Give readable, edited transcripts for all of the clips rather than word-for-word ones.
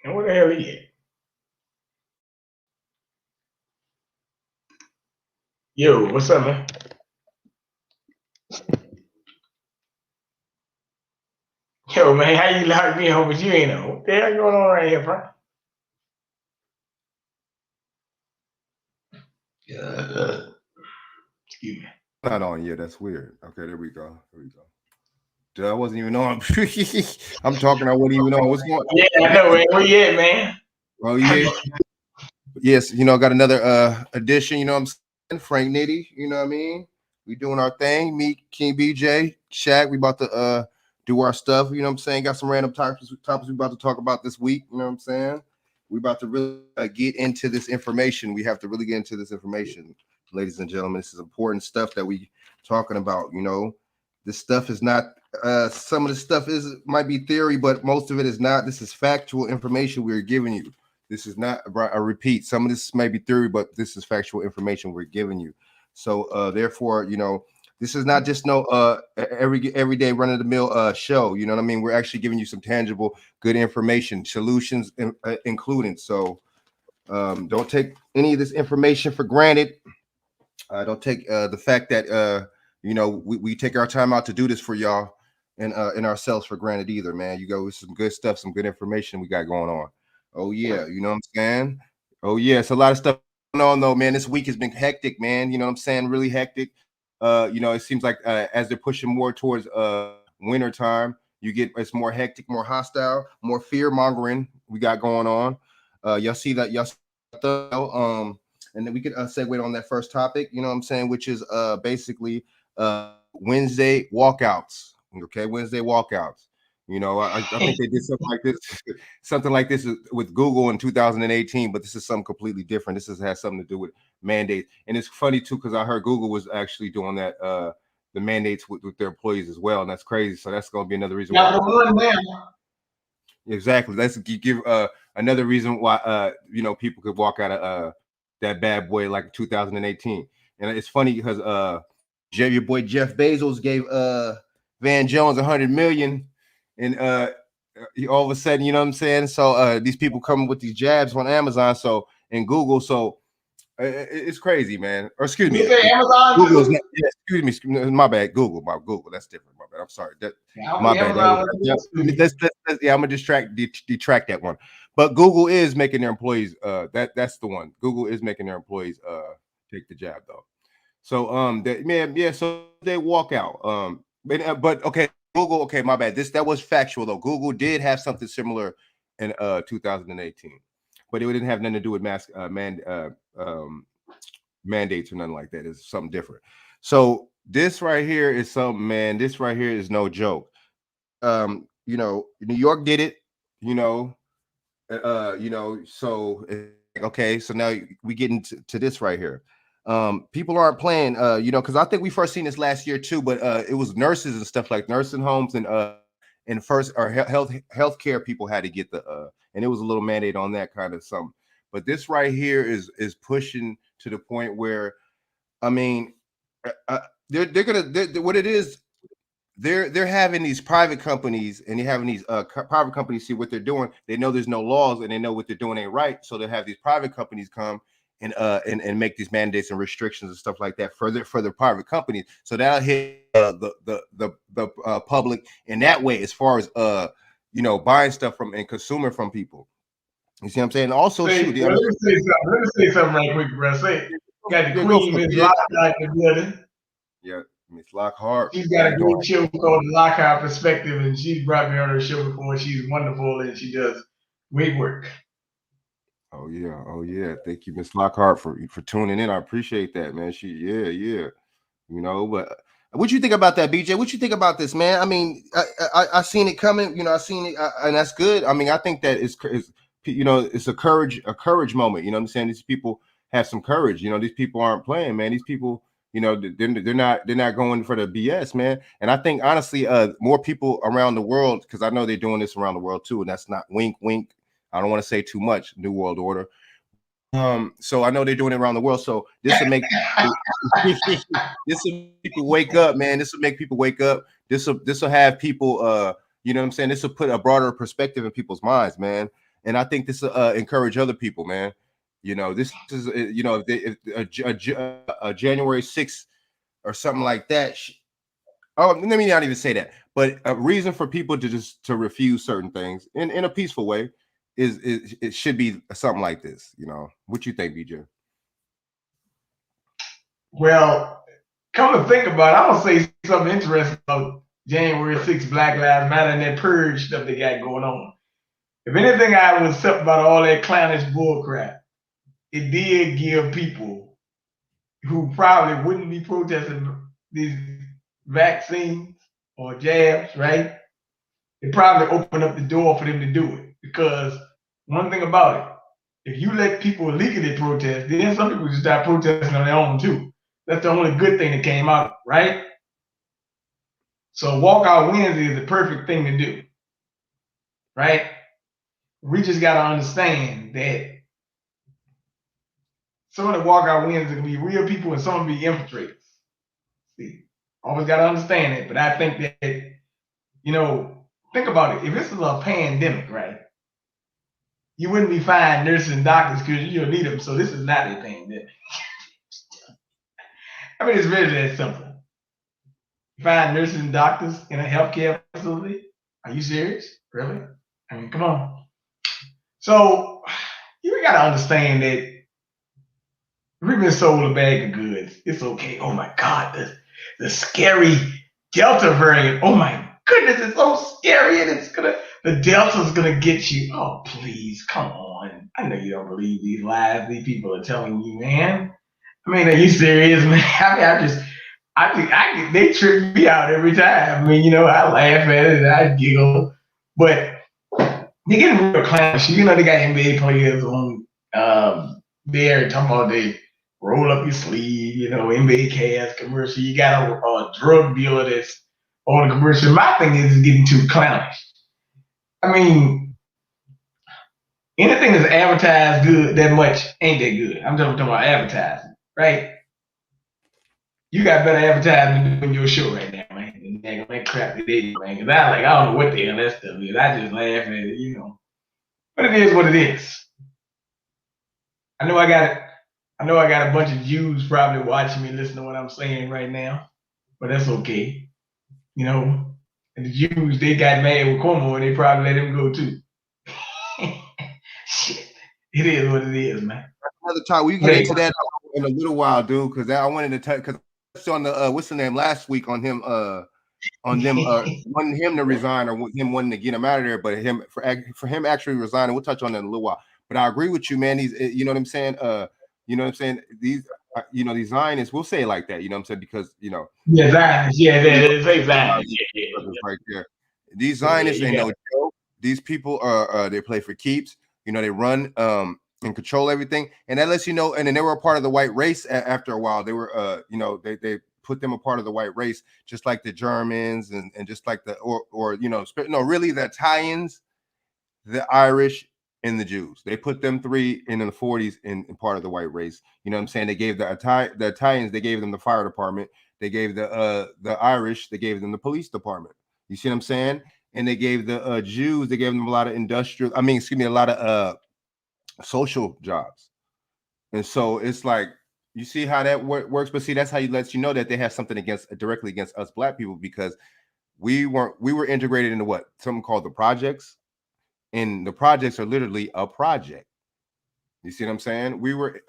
And where the hell he at? Yo, what's up, man? Yo, man, how you lock me in, but you ain't know what the hell going on right here, bro? Excuse me. Not on yet. That's weird. Okay, there we go. There we go. Dude, I wasn't even on. I'm talking. I wasn't even on. What's going on? Yeah, I know, man. Where you at, man? Oh yeah. Yes, got another edition, I'm saying, Frank Nitty, you know what I mean? We doing our thing. Me, King BJ, Chaq, we about to do our stuff, you know what I'm saying? Got some random topics we about to talk about this week, you know what I'm saying? We about to really get into this information. We have to really get into this information, ladies and gentlemen. This is important stuff that we talking about. This stuff is not some of the stuff might be theory, but most of it is not. This is factual information we're giving you. This is not, I repeat, some of this may be theory, but this is factual information we're giving you. So therefore, this is not just no everyday run of the mill show. You know what I mean? We're actually giving you some tangible, good information, solutions including. So don't take any of this information for granted. Don't take the fact that we take our time out to do this for y'all and ourselves for granted either, man. You go with some good stuff, some good information we got going on. Oh yeah, you know what I'm saying? Oh yeah, it's a lot of stuff going on though, man. This week has been hectic, man. You know what I'm saying? Really hectic. It seems like as they're pushing more towards winter time, it's more hectic, more hostile, more fear mongering we got going on. Y'all see that? And then we could segue on that first topic. You know what I'm saying? Which is basically Wednesday walkouts. Okay, Wednesday walkouts. I think they did something like this with Google in 2018, but this is something completely different. This has something to do with mandates, and it's funny too because I heard Google was actually doing that the mandates with their employees as well, and that's crazy. So that's going to be another reason why. Exactly. Let's give another reason why people could walk out of that bad boy like 2018, and it's funny because your boy Jeff Bezos gave Van Jones 100 million. And all of a sudden, you know what I'm saying? So these people come with these jabs on Amazon, so and Google, so it's crazy, man. Or excuse me, Amazon. Google is not, excuse me, my bad. Google, that's different. My bad. I'm sorry. My bad. I'm gonna detract that one. But Google is making their employees. That's the one. Google is making their employees take the jab though. So so they walk out. But okay. Google, okay, my bad. That was factual though. Google did have something similar in 2018, but it didn't have nothing to do with mandates or nothing like that. It's something different. So this right here is something, man. This right here is no joke. New York did it. So okay. So now we get into this right here. People aren't playing, because I think we first seen this last year too, but it was nurses and stuff like nursing homes and first or healthcare people had to get and it was a little mandate on that kind of something. But this right here is pushing to the point where, I mean, they're what it is. They're having these private companies and they're having these private companies see what they're doing. They know there's no laws and they know what they're doing ain't right. So they have these private companies come and make these mandates and restrictions and stuff like that for the private companies. So that'll hit the public in that way as far as buying stuff from and consuming from people. You see what I'm saying? Also, let me say something right quick, bro. Got the Queen Miss Lockhart in the building. Yeah, Miss Lockhart. She's got a great show called Lockhart Perspective, and she's brought me on her show before. She's wonderful and she does great work. Oh yeah. Thank you, Miss Lockhart, for tuning in. I appreciate that, man. Yeah. But what you think about that, BJ? What you think about this, man? I mean, I seen it coming. I seen it, and that's good. I mean, I think that it's a courage moment. You know what I'm saying? These people have some courage. These people aren't playing, man. These people, they're not going for the BS, man. And I think honestly, more people around the world, because I know they're doing this around the world too, and that's not wink. I don't want to say too much, New World Order. So I know they're doing it around the world. So this will make people wake up, man. This will make people wake up. This will have people, you know what I'm saying? This will put a broader perspective in people's minds, man. And I think this encourage other people, man. You know, this is if a January 6th or something like that. Oh, let me not even say that. But a reason for people to just to refuse certain things in a peaceful way is it should be something like this. You know, what you think, BJ? Well, come to think about it, I'm gonna say something interesting about January 6th, Black Lives Matter, and that purge stuff they got going on. If anything I was upset about all that clownish bullcrap, it did give people who probably wouldn't be protesting these vaccines or jabs, right? It probably opened up the door for them to do it. Because one thing about it, if you let people legally protest, then some people just start protesting on their own too. That's the only good thing that came out, right? So walkout Wednesday is the perfect thing to do, right? We just got to understand that some of the walkout Wednesdays can be real people and some will be infiltrators. See, always got to understand it. But I think that, think about it. If this is a pandemic, right? You wouldn't be finding nurses and doctors because you don't need them. So this is not a pandemic. I mean, it's really that simple. You find nurses and doctors in a healthcare facility? Are you serious? Really? I mean, come on. So you got to understand that we've been sold a bag of goods. It's okay. Oh my God, the scary Delta variant. Oh my goodness, it's so scary, and the Delta's gonna get you. Oh please, come on. I know you don't believe these lies these people are telling you, man. I mean, are you serious, man? I mean, they trip me out every time. I mean, I laugh at it and I giggle, but they getting real clownish. They got NBA players on there talking about they roll up your sleeve, NBA cast commercial. You got a drug dealer that's on a commercial. My thing is getting too clownish. I mean, anything that's advertised good that much ain't that good. I'm talking about advertising, right? You got better advertising than your show right now, man. And that crap that they do, man. Because I don't know what the hell that stuff is. I just laugh at it, But it is what it is. I know I got a bunch of Jews probably watching me, listening to what I'm saying right now, but that's okay. And the Jews, they got mad with Cuomo and they probably let him go too. Shit, it is what it is, man. Another time we get into that in a little while, dude, because I wanted to tell because on the what's the name last week on him wanting him to resign or him wanting to get him out of there, but for him actually resigning, we'll touch on that in a little while. But I agree with you, man. You know what I'm saying? These these Zionists, we'll say it like that, you know what I'm saying? Because Zionists, they say Zionists, right there. These Zionists ain't no joke. These people are they play for keeps, they run and control everything, and that lets you know. And then they were a part of the white race after a while. They were they put them a part of the white race, just like the Germans and just like really the Italians, the Irish, and the Jews. They put them three in the 40s in part of the white race. You know what I'm saying? They gave the Italians, they gave them the fire department. They gave the Irish, they gave them the police department. You see what I'm saying? And they gave the Jews, they gave them a lot of a lot of social jobs. And so it's like, you see how that works, but see, that's how lets you know that they have something directly against us black people, because we were integrated into something called the projects, and the projects are literally a project. You see what I'm saying? We were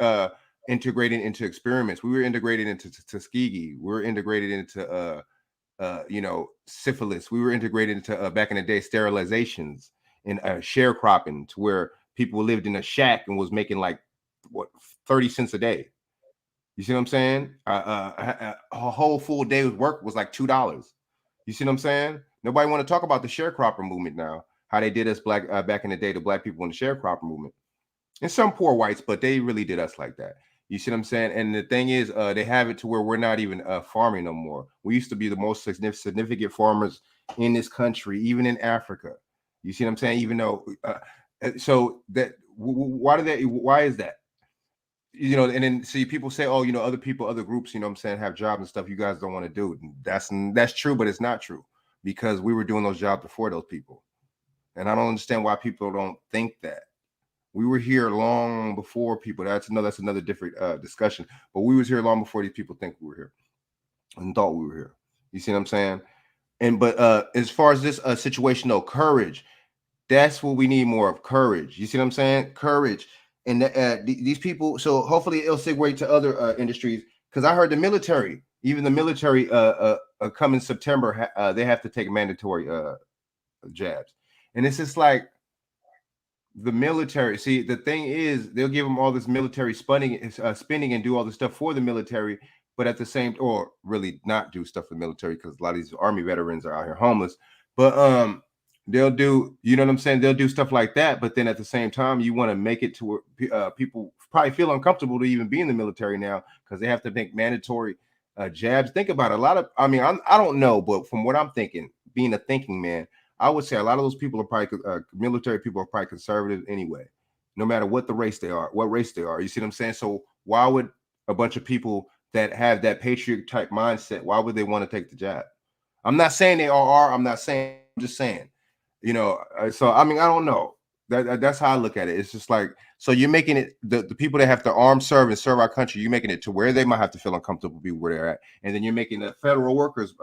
integrated into experiments. We were integrated into Tuskegee. We were integrated into syphilis. We were integrated into back in the day sterilizations and sharecropping, to where people lived in a shack and was making 30 cents a day. You see what I'm saying? A whole full day of work was like $2. You see what I'm saying? Nobody want to talk about the sharecropper movement now, how they did us black back in the day, the black people in the sharecropper movement, and some poor whites, but they really did us like that. You see what I'm saying? And the thing is, they have it to where we're not even farming no more. We used to be the most significant farmers in this country, even in Africa. You see what I'm saying? Even though, so that why is that? And then see people say, oh, other people, other groups, I'm saying, have jobs and stuff you guys don't want to do. That's true, but it's not true, because we were doing those jobs before those people. And I don't understand why people don't think that. We were here long before people. That's another different discussion. But we was here long before these people think we were here and thought we were here. You see what I'm saying? And but as far as this situation though, courage. That's what we need more of, courage. You see what I'm saying? Courage. And these people. So hopefully it'll segue to other industries. Because I heard the military, even the military, come in September, they have to take mandatory jabs. And it's just like the military. See, the thing is, they'll give them all this military spending and do all this stuff for the military, but at the same, or really not do stuff for the military, because a lot of these army veterans are out here homeless. But they'll do, you know what I'm saying? They'll do stuff like that, but then at the same time, you want to make it to where people probably feel uncomfortable to even be in the military now because they have to make mandatory jabs. Think about it. A lot of, I mean, I don't know, but from what I'm thinking, being a thinking man, I would say a lot of those people are probably military people are probably conservative anyway, no matter what the race they are, what race they are. You see what I'm saying? So why would a bunch of people that have that patriot type mindset, why would they want to take the jab? I'm not saying they all are. I'm not saying. I'm just saying. You know. So I mean, I don't know. That's how I look at it. It's just like, so you're making it the people that have to serve and serve our country. You're making it to where they might have to feel uncomfortable be where they're at, and then you're making the federal workers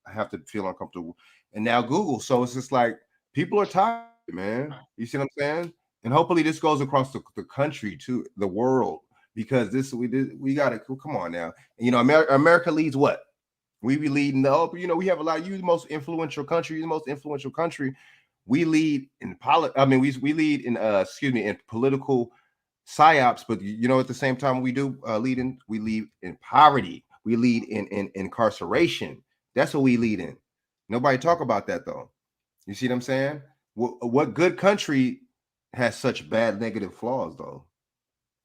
have to feel uncomfortable. And now Google. So it's just like people are tired, man. You see what I'm saying? And hopefully this goes across the country to the world, because we got to come on now. And, you know, America leads what? We be leading up. You know, we have a lot of you, the most influential country, We lead in I mean, we lead in in political psyops, but you know, at the same time, we do we lead in poverty. We lead in incarceration. That's what we lead in. Nobody talk about that though. You see what I'm saying? What good country has such bad negative flaws though?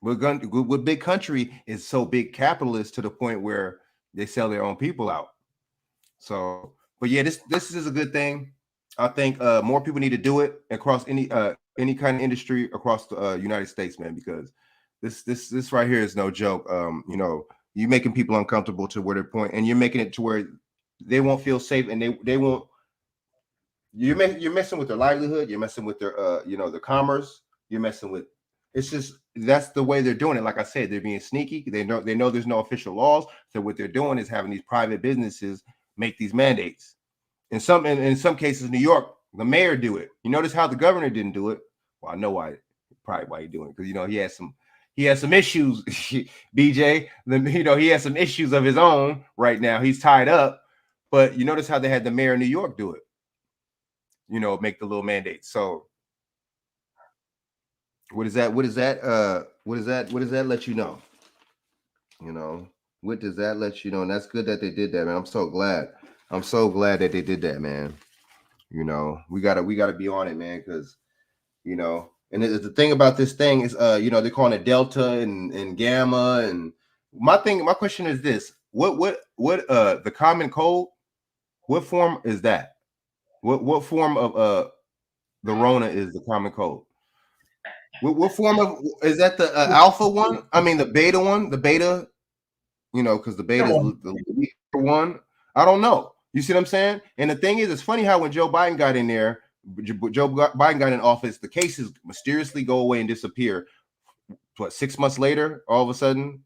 What big country is so big capitalist to the point where they sell their own people out? So, but yeah, this is a good thing. I think more people need to do it across any kind of industry across the United States, man, because this right here is no joke. You know, you making people uncomfortable to where they're point, and you're making it to where they won't feel safe, and they won't. You're messing with their livelihood. You're messing with their you know, the commerce. You're messing with. It's just that's the way they're doing it. Like I said, they're being sneaky. They know there's no official laws. So what they're doing is having these private businesses make these mandates. In some cases, New York, the mayor do it. You notice how the governor didn't do it? Well, I know why. Probably why he's doing it, because you know he has some issues. BJ, you know, he has some issues of his own right now. He's tied up. But you notice how they had the mayor of New York do it. You know, make the little mandate. So what does that let you know? You know, what does that let you know? And that's good that they did that, man. I'm so glad that they did that, man. You know, we gotta be on it, man, because you know, and the thing about this thing is, you know, they're calling it Delta and Gamma, and my question is this: what the common cold? What form is that? What form of the Rona is the common cold? What form of is that? The alpha one? I mean, the beta one? The beta, you know, because the beta is the weaker one. I don't know. You see what I'm saying? And the thing is, it's funny how when Joe Biden got in there, Joe Biden got in office, the cases mysteriously go away and disappear. What, 6 months later, all of a sudden,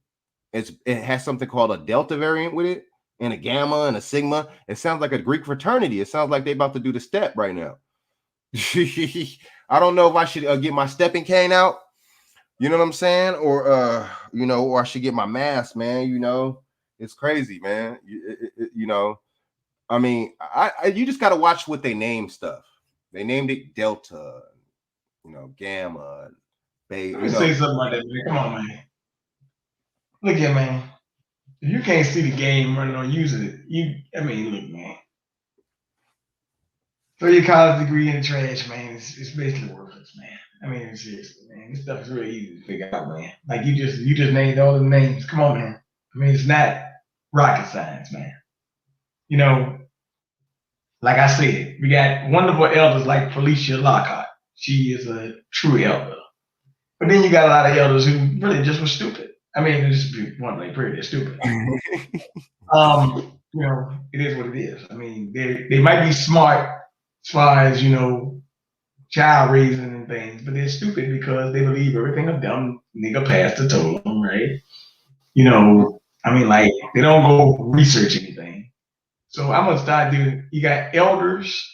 it has something called a Delta variant with it, and a Gamma and a Sigma. It sounds like a Greek fraternity. It sounds like they're about to do the step right now. I don't know if I should get my stepping cane out. You know what I'm saying? Or you know, or I should get my mask, man. You know, it's crazy, man. You know, I mean, you just got to watch what they name stuff. They named it Delta, you know, Gamma, Beta. Let me say something like that, man. Come on, man. Look here, man. If you can't see the game running or using it, I mean, look, man. Throw your college degree in the trash, man. It's basically worthless, man. I mean, seriously, man. This stuff is really easy to figure out, man. Like you just named all the names. Come on, man. I mean, it's not rocket science, man. You know, like I said, we got wonderful elders like Felicia Lockhart. She is a true elder. But then you got a lot of elders who really just were stupid. I mean, just bluntly, pretty stupid. You know, it is what it is. I mean, they might be smart as far as, you know, child raising and things, but they're stupid because they believe everything a dumb nigga pastor told them, right? You know, I mean, like, they don't go research anything. So I'm gonna start doing. You got elders,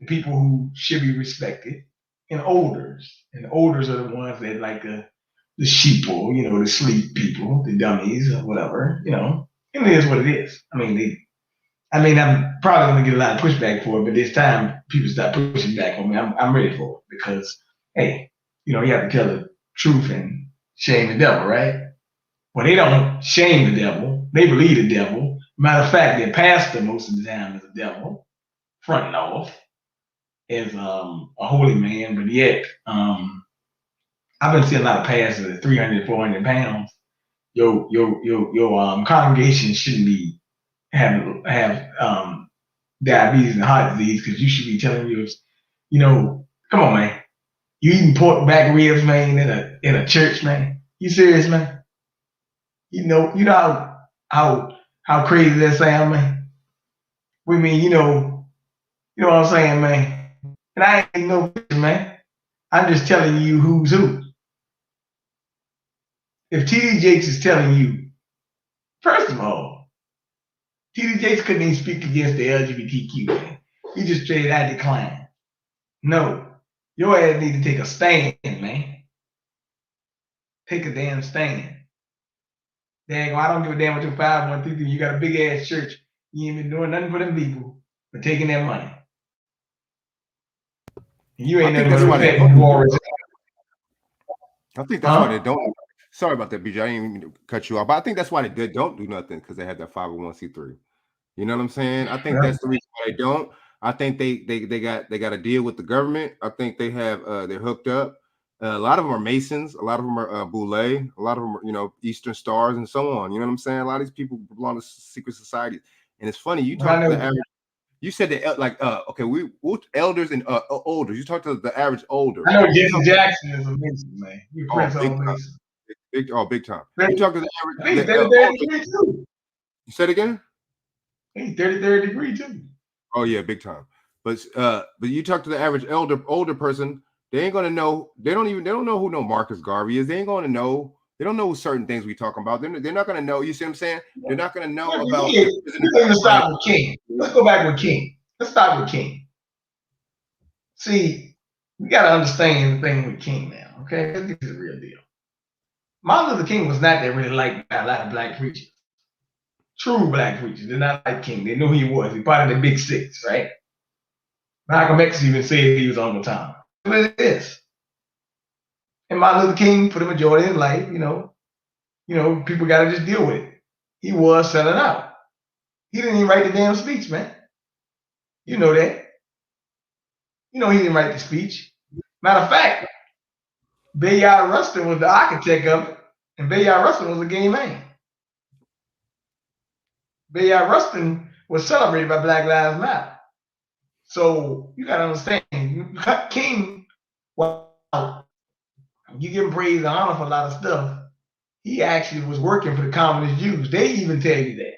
people who should be respected, and olders. And the olders are the ones that like the sheeple, you know, the sleep people, the dummies, or whatever. You know, and it is what it is. I mean, I'm probably gonna get a lot of pushback for it, but this time people start pushing back on me. I'm ready for it because, hey, you know, you have to tell the truth and shame the devil, right? Well, they don't shame the devil. They believe the devil. Matter of fact, their pastor most of the time is the devil, fronting off as a holy man, but yet I've been seeing a lot of pastors at 300, 400 pounds. Your congregation shouldn't be have diabetes and heart disease because you should be telling you know, come on, man. You eating pork back ribs, man, in a church, man. You serious, man? You know how crazy that sound, man. We mean, you know what I'm saying, man. And I ain't no bitch, man. I'm just telling you who's who. If TD Jakes is telling you, first of all, TD Jakes couldn't even speak against the LGBTQ, man. He just straight out decline. No, your ass need to take a stand, man. Take a damn stand. Dang, I don't give a damn what your 513. You got a big ass church. You ain't been doing nothing for them people but taking their money. And you ain't nothing but effective warriors. I think that's why they don't. Sorry about that, BJ. I didn't mean to cut you off, but I think that's why they don't do nothing because they have that 501c3. You know what I'm saying? I think that's the reason why they don't. I think they got to deal with the government. I think they have they're hooked up. A lot of them are Masons. A lot of them are Boule. A lot of them are Eastern Stars and so on. You know what I'm saying? A lot of these people belong to secret societies. And it's funny you talk to the average. You said that okay, we elders and older. You talk to the average older. I know Jesse Jackson is a Mason, man. You Prince big on Mason. Big time. You talk to the average. He's 33rd degree too. You said again? He's 33rd degree too. Oh yeah, big time. But you talk to the average older person, they ain't gonna know. They don't know who no Marcus Garvey is. They ain't gonna know. They don't know certain things we talking about. They're not gonna know. You see what I'm saying? They're not gonna know about. Let's start with King. Let's go back with King. Let's start with King. See, we gotta understand the thing with King now. Okay, this is a real deal. Martin Luther King was not that really liked by a lot of black preachers. True black preachers did not like King. They knew who he was. He part of the Big Six, right? Malcolm X even said he was on the time. But it is. And Martin Luther King, for the majority of his life, people got to just deal with it. He was selling out. He didn't even write the damn speech, man. You know that. You know he didn't write the speech. Matter of fact, Bayard Rustin was the architect of it, and Bayard Rustin was a gay man. Bayard Rustin was celebrated by Black Lives Matter. So you got to understand, King, wow, you give him praise and honor for a lot of stuff. He actually was working for the communist Jews. They even tell you that.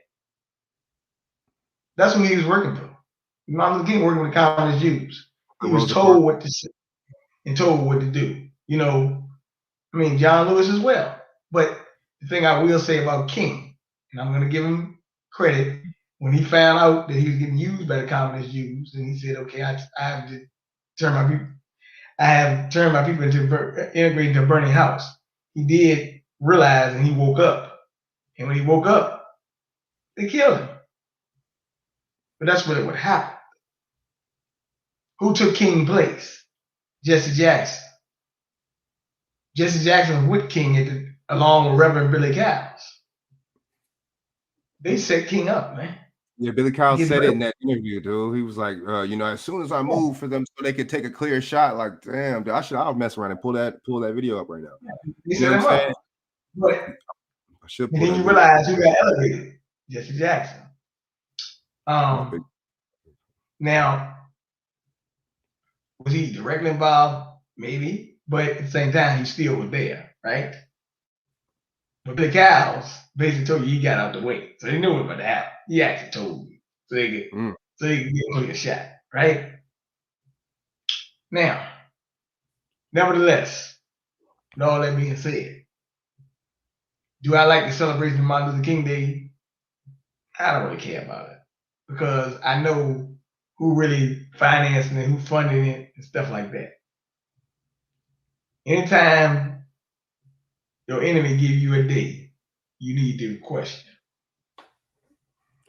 That's what he was working for. Martin Luther King working with the communist Jews. He was told what to say and told what to do. John Lewis as well. But the thing I will say about King, and I'm going to give him credit, when he found out that he was getting used by the communist Jews, and he said, "Okay, I have to turn my people. I have turned my people into integrating into a burning house." He did realize, and he woke up. And when he woke up, they killed him. But that's really what happened. Who took King's place? Jesse Jackson. Jesse Jackson was with King along with Reverend Billy Cowles. They set King up, man. Yeah, Billy Cowles said it in that interview, dude. He was like, as soon as I move for them so they could take a clear shot, like, damn, dude, I'll mess around and pull that video up right now. He set him up. But and then you realize who got elevated? Jesse Jackson. Now, was he directly involved? Maybe. But at the same time, he still was there, right? But Billy Cowles basically told you he got out the way. So they knew what was about to happen. He actually told you. So they could get a clear shot, right? Now, Nevertheless, with all that being said, do I like the celebration of Martin Luther King Day? I don't really care about it because I know who really financing it, who funding it, and stuff like that. Anytime your enemy give you a day, you need to question.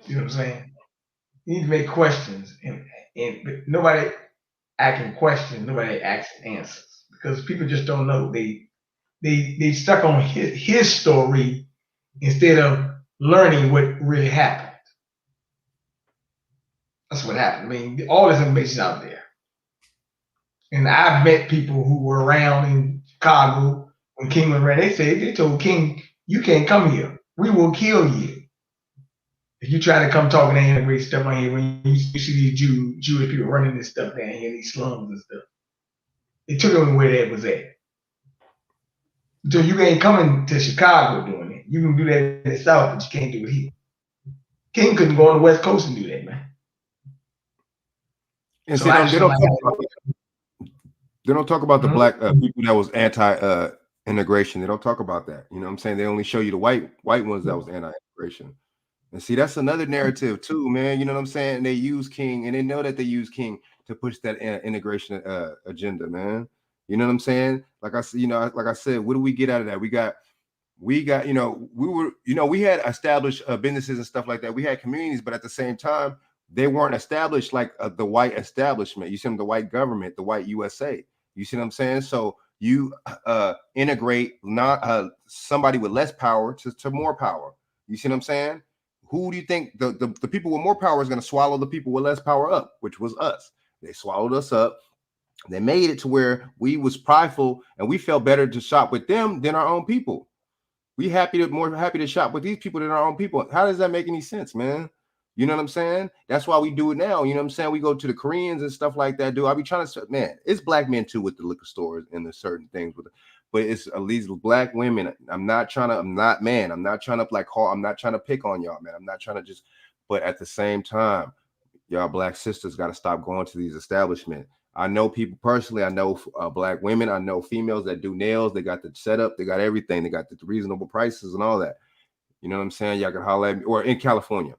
You know what I'm saying? You need to make questions, and nobody asking questions, nobody asking answers because people just don't know. They stuck on his story instead of learning what really happened. That's what happened. I mean, all this information out there. And I've met people who were around in Chicago when King was around. They told King, "You can't come here. We will kill you if you try to come talking and integrate stuff on here." When you see these Jewish people running this stuff down here, these slums and stuff, they took them where that was at. So you ain't coming to Chicago doing it. You can do that in the South, but you can't do it here. King couldn't go on the West Coast and do that, man. And so they don't talk about the black people that was anti-integration. They don't talk about that. You know what I'm saying? They only show you the white ones that was anti-integration. And see, that's another narrative too, man. You know what I'm saying? They use King, and they know that they use King to push that integration agenda, man. You know what I'm saying? Like I said, what do we get out of that? We got, we had established businesses and stuff like that. We had communities, but at the same time, they weren't established like the white establishment. You see them, the white government, the white USA. You see what I'm saying? So you integrate not somebody with less power to more power. You see what I'm saying? Who do you think the people with more power is going to swallow the people with less power up, which was us? They swallowed us up. They made it to where we was prideful and we felt better to shop with them than our own people. We more happy to shop with these people than our own people. How does that make any sense, man? You know what I'm saying? That's why we do it now. You know what I'm saying? We go to the Koreans and stuff like that, dude. I be trying to, man, it's black men too with the liquor stores and the certain things with it. But it's at least black women. I'm not trying to like call, I'm not trying to pick on y'all, man. I'm not trying to just, but at the same time, y'all black sisters got to stop going to these establishments. I know people personally. I know black women. I know females that do nails. They got the setup. They got everything. They got the reasonable prices and all that. You know what I'm saying? Y'all can holler at me, or in California.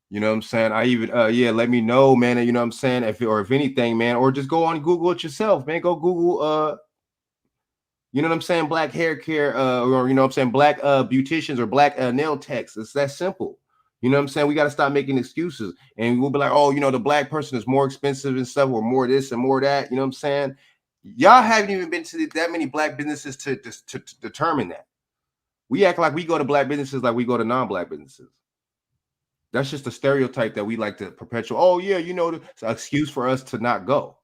You know what I'm saying? I even let me know, man. You know what I'm saying? If anything, man, or just go on Google it yourself, man. Go Google you know what I'm saying, black hair care, or you know what I'm saying, black beauticians or black nail techs. It's that simple. You know what I'm saying? We got to stop making excuses, and we'll be like, oh, the black person is more expensive and stuff, or more this and more that. You know what I'm saying? Y'all haven't even been to that many black businesses to determine that. We act like we go to black businesses like we go to non-black businesses. That's just a stereotype that we like to perpetuate. Oh yeah, it's an excuse for us to not go,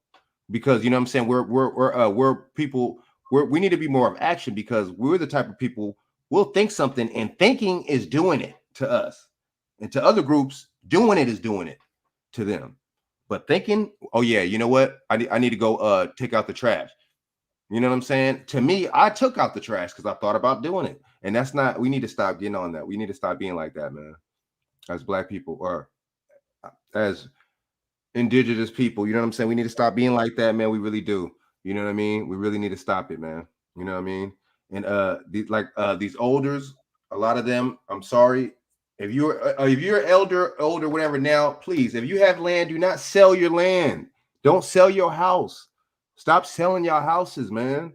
because you know what I'm saying, we're people. We need to be more of action, because we're the type of people we'll think something, and thinking is doing it to us, and to other groups, doing it is doing it to them. But thinking, oh yeah, you know what? I need to go take out the trash. You know what I'm saying? To me, I took out the trash because I thought about doing it, and that's not. We need to stop getting on that. We need to stop being like that, man. As black people, or as indigenous people, you know what I'm saying? We need to stop being like that, man. We really do. You know what I mean? We really need to stop it, man. You know what I mean? And these elders, a lot of them, I'm sorry. If you're older, whatever, now, please, if you have land, do not sell your land. Don't sell your house. Stop selling your houses, man.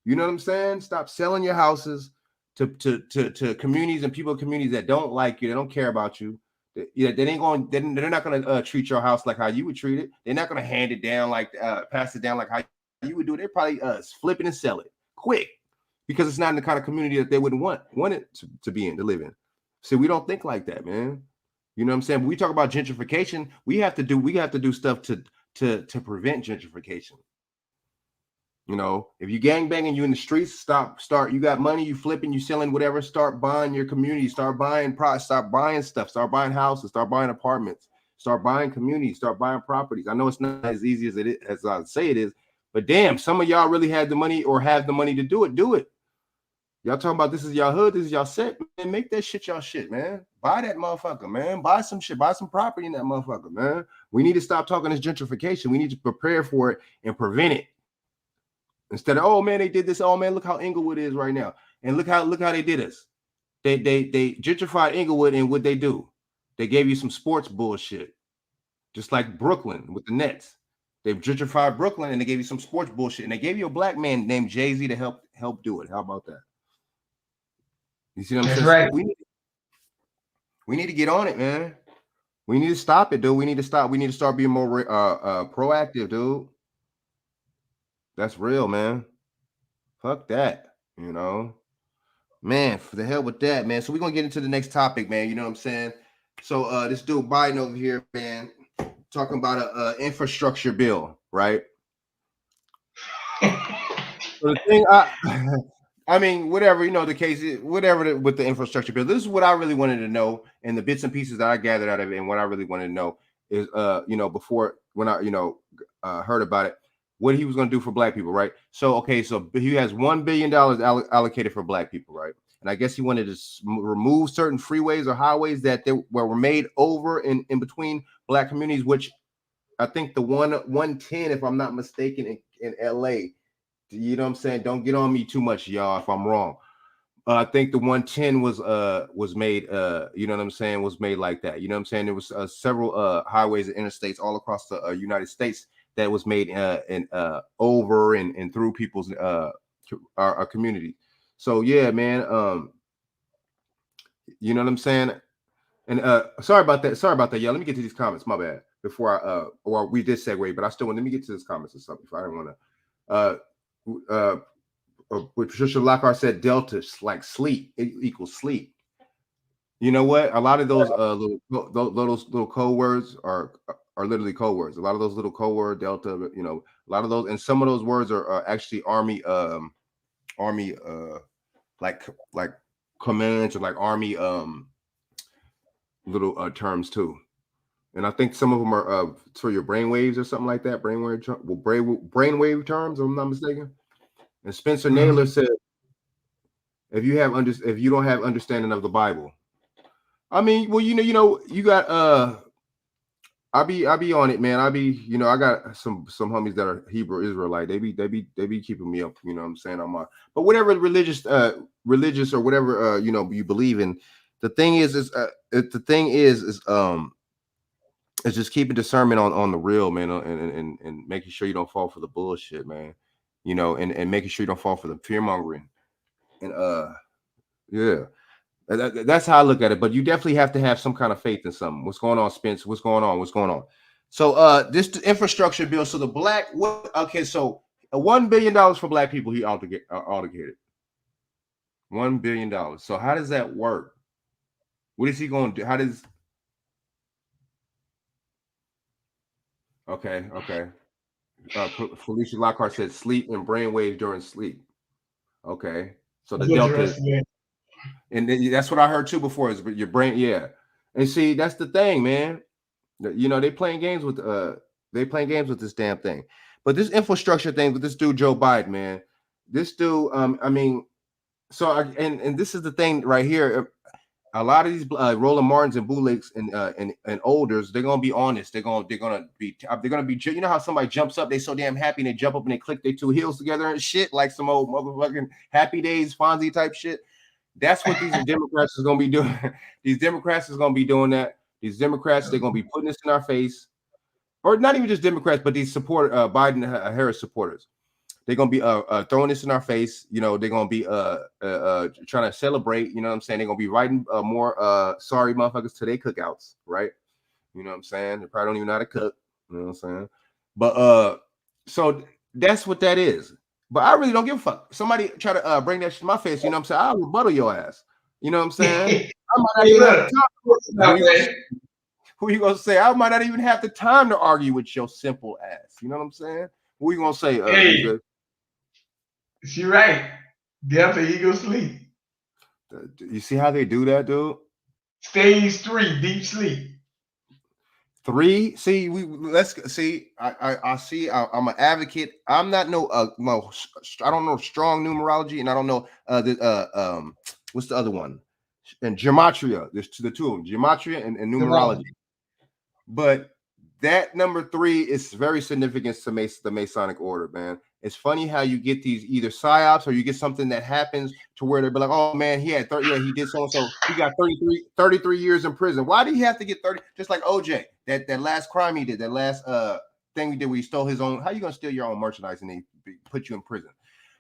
You know what I'm saying? Stop selling your houses to communities and people in communities that don't like you, they don't care about you. They're not going to treat your house like how you would treat it. They're not going to hand it down pass it down like how you would do it. They're probably flip it and sell it quick, because it's not in the kind of community that they wouldn't want it to be in, to live in. So we don't think like that, man. You know what I'm saying? When we talk about gentrification, we have to do stuff to prevent gentrification. If you gangbanging, you in the streets, you got money, you flipping, you selling, whatever, start buying your community, start buying stuff, start buying houses, start buying apartments, start buying communities, start buying properties. I know it's not as easy as I say it is, but damn, some of y'all really had the money or have the money to do it. Do it. Y'all talking about this is y'all hood, this is y'all set, man. Make that shit y'all shit, man. Buy that motherfucker, man. Buy some shit, buy some property in that motherfucker, man. We need to stop talking this gentrification. We need to prepare for it and prevent it. Instead of, oh man, they did this. Oh man, look how Inglewood is right now, and look how they did us. They gentrified Inglewood, and what they do? They gave you some sports bullshit, just like Brooklyn with the Nets. They gentrified Brooklyn, and they gave you some sports bullshit, and they gave you a black man named Jay-Z to help do it. How about that? You see what I'm That's saying? right. We need to get on it, man. We need to stop it, dude. We need to stop. We need to start being more proactive, dude. That's real, man. Fuck that, you know. Man, for the hell with that, man. So we're gonna get into the next topic, man. You know what I'm saying? So this dude Biden over here, man, talking about a infrastructure bill, right? So the thing, I mean, whatever, you know, the case is, whatever with the infrastructure bill. This is what I really wanted to know, and the bits and pieces that I gathered out of it, and what I really wanted to know is, you know, before when I, you know, heard about it, what he was going to do for black people, right? So, okay, so he has $1 billion allocated for black people, right? And I guess he wanted to remove certain freeways or highways that were made over in between black communities, which I think the 110, if I'm not mistaken, in LA. You know what I'm saying? Don't get on me too much, y'all, if I'm wrong. I think the 110 was made, you know what I'm saying, was made like that. You know what I'm saying? There was several highways and interstates all across the United States that was made over and through people's our community. So yeah, man. You know what I'm saying? And sorry about that. Sorry about that. Yeah, let me get to these comments. My bad. Before I or we did segue, but I still want let me get to these comments or something. If I didn't want to Patricia Lockhart said delta like sleep equals sleep. You know what? A lot of those little code words are literally code words. A lot of those little code word delta, you know, a lot of those, and some of those words are actually army like commands or like army little terms too. And I think some of them are for your brainwaves or something like that. Brainwave terms, if I'm not mistaken. And Spencer Naylor said, if you don't have understanding of the Bible, I mean, well, you know, you got I be on it, man. You know, I got some homies that are Hebrew Israelite. They be keeping me up, you know what I'm saying, on my, but whatever religious or whatever you know, you believe in. The thing is it's just keeping discernment on the real, man, and making sure you don't fall for the bullshit, man. You know, and making sure you don't fall for the fear mongering. And yeah, that's how I look at it. But you definitely have to have some kind of faith in something. What's going on, Spence? What's going on? What's going on? So this infrastructure bill. So the black okay, so $1 billion for black people he allocated. $1 billion. So how does that work? What is he going to do? How does okay. Felicia Lockhart said sleep and brainwaves during sleep. Okay. So the That's delta is, interesting. and that's what I heard too before is your brain, yeah. And see, that's the thing, man. You know, they playing games with this damn thing. But this infrastructure thing with this dude Joe Biden, man. This dude, I mean, so and this is the thing right here. A lot of these Roland Martins and Bootlegs and Olders, they're gonna be honest. They're gonna be. You know how somebody jumps up, they so damn happy, and they jump up and they click their two heels together and shit, like some old motherfucking Happy Days Fonzie type shit. That's what these Democrats is gonna be doing. These Democrats is gonna be doing that. These Democrats, they're gonna be putting this in our face, or not even just Democrats, but these Biden Harris supporters. They're gonna be throwing this in our face. You know, they're gonna be trying to celebrate. You know what I'm saying? They're gonna be writing more sorry motherfuckers to their cookouts, right? You know what I'm saying? They probably don't even know how to cook. You know what I'm saying? But so that's what that is. But I really don't give a fuck. Somebody try to bring that shit to my face. You know what I'm saying? I'll rebuttal your ass. You know what I'm saying? I might not Hey, even have look. the time. Who you gonna say? I might not even have the time to argue with your simple ass. You know what I'm saying? Who you gonna say? Hey, she right. Delta Eagle sleep. You see how they do that, dude? Stage 3, deep sleep. 3. See, let's see. I see. I'm an advocate. I'm not no I don't know strong numerology, and I don't know what's the other one? And gematria. There's the two of them, gematria and numerology. But that number 3 is very significant to the Masonic order, man. It's funny how you get these either psyops or you get something that happens to where they'll be like, oh man, he had 30, yeah, he did so he got 33 years in prison. Why did he have to get 30? Just like OJ, that last crime he did, that last thing he did where he stole his own. How you gonna steal your own merchandise and they put you in prison?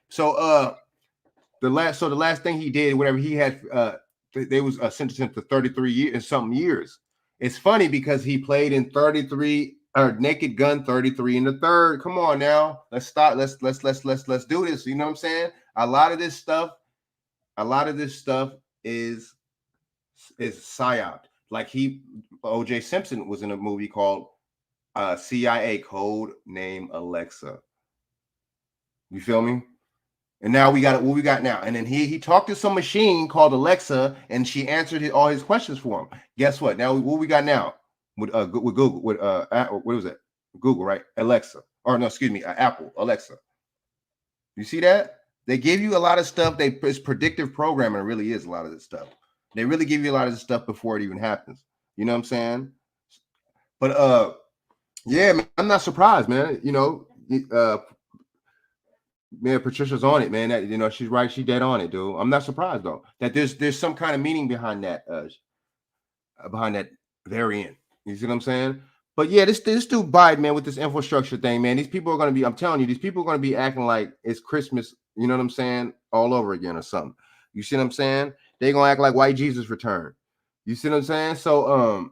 So the last thing he did, whatever he had, they was sentenced him to 33 years and something years. It's funny because he played in 33 or Naked Gun 33 in the third. Come on now, let's stop. Let's do this. You know what I'm saying? A lot of this stuff is psyop. Like OJ Simpson was in a movie called CIA Code Name Alexa. You feel me? And now we got what we got now. And then he talked to some machine called Alexa, and she answered all his questions for him. Guess what? Now what we got now with Google with what was it? Google, right? Alexa, or no, excuse me, Apple Alexa. You see that? They give you a lot of stuff. It's predictive programming. It really is a lot of this stuff. They really give you a lot of this stuff before it even happens. You know what I'm saying? But yeah, man, I'm not surprised, man. You know, man, Patricia's on it, man. That, you know, she's right. She's dead on it, dude. I'm not surprised though that there's some kind of meaning behind that variant. You see what I'm saying? But yeah, this dude Biden, man, with this infrastructure thing, man. These people are gonna be. I'm telling you, these people are gonna be acting like it's Christmas. You know what I'm saying? All over again or something. You see what I'm saying? They're gonna act like white Jesus returned. You see what I'm saying? So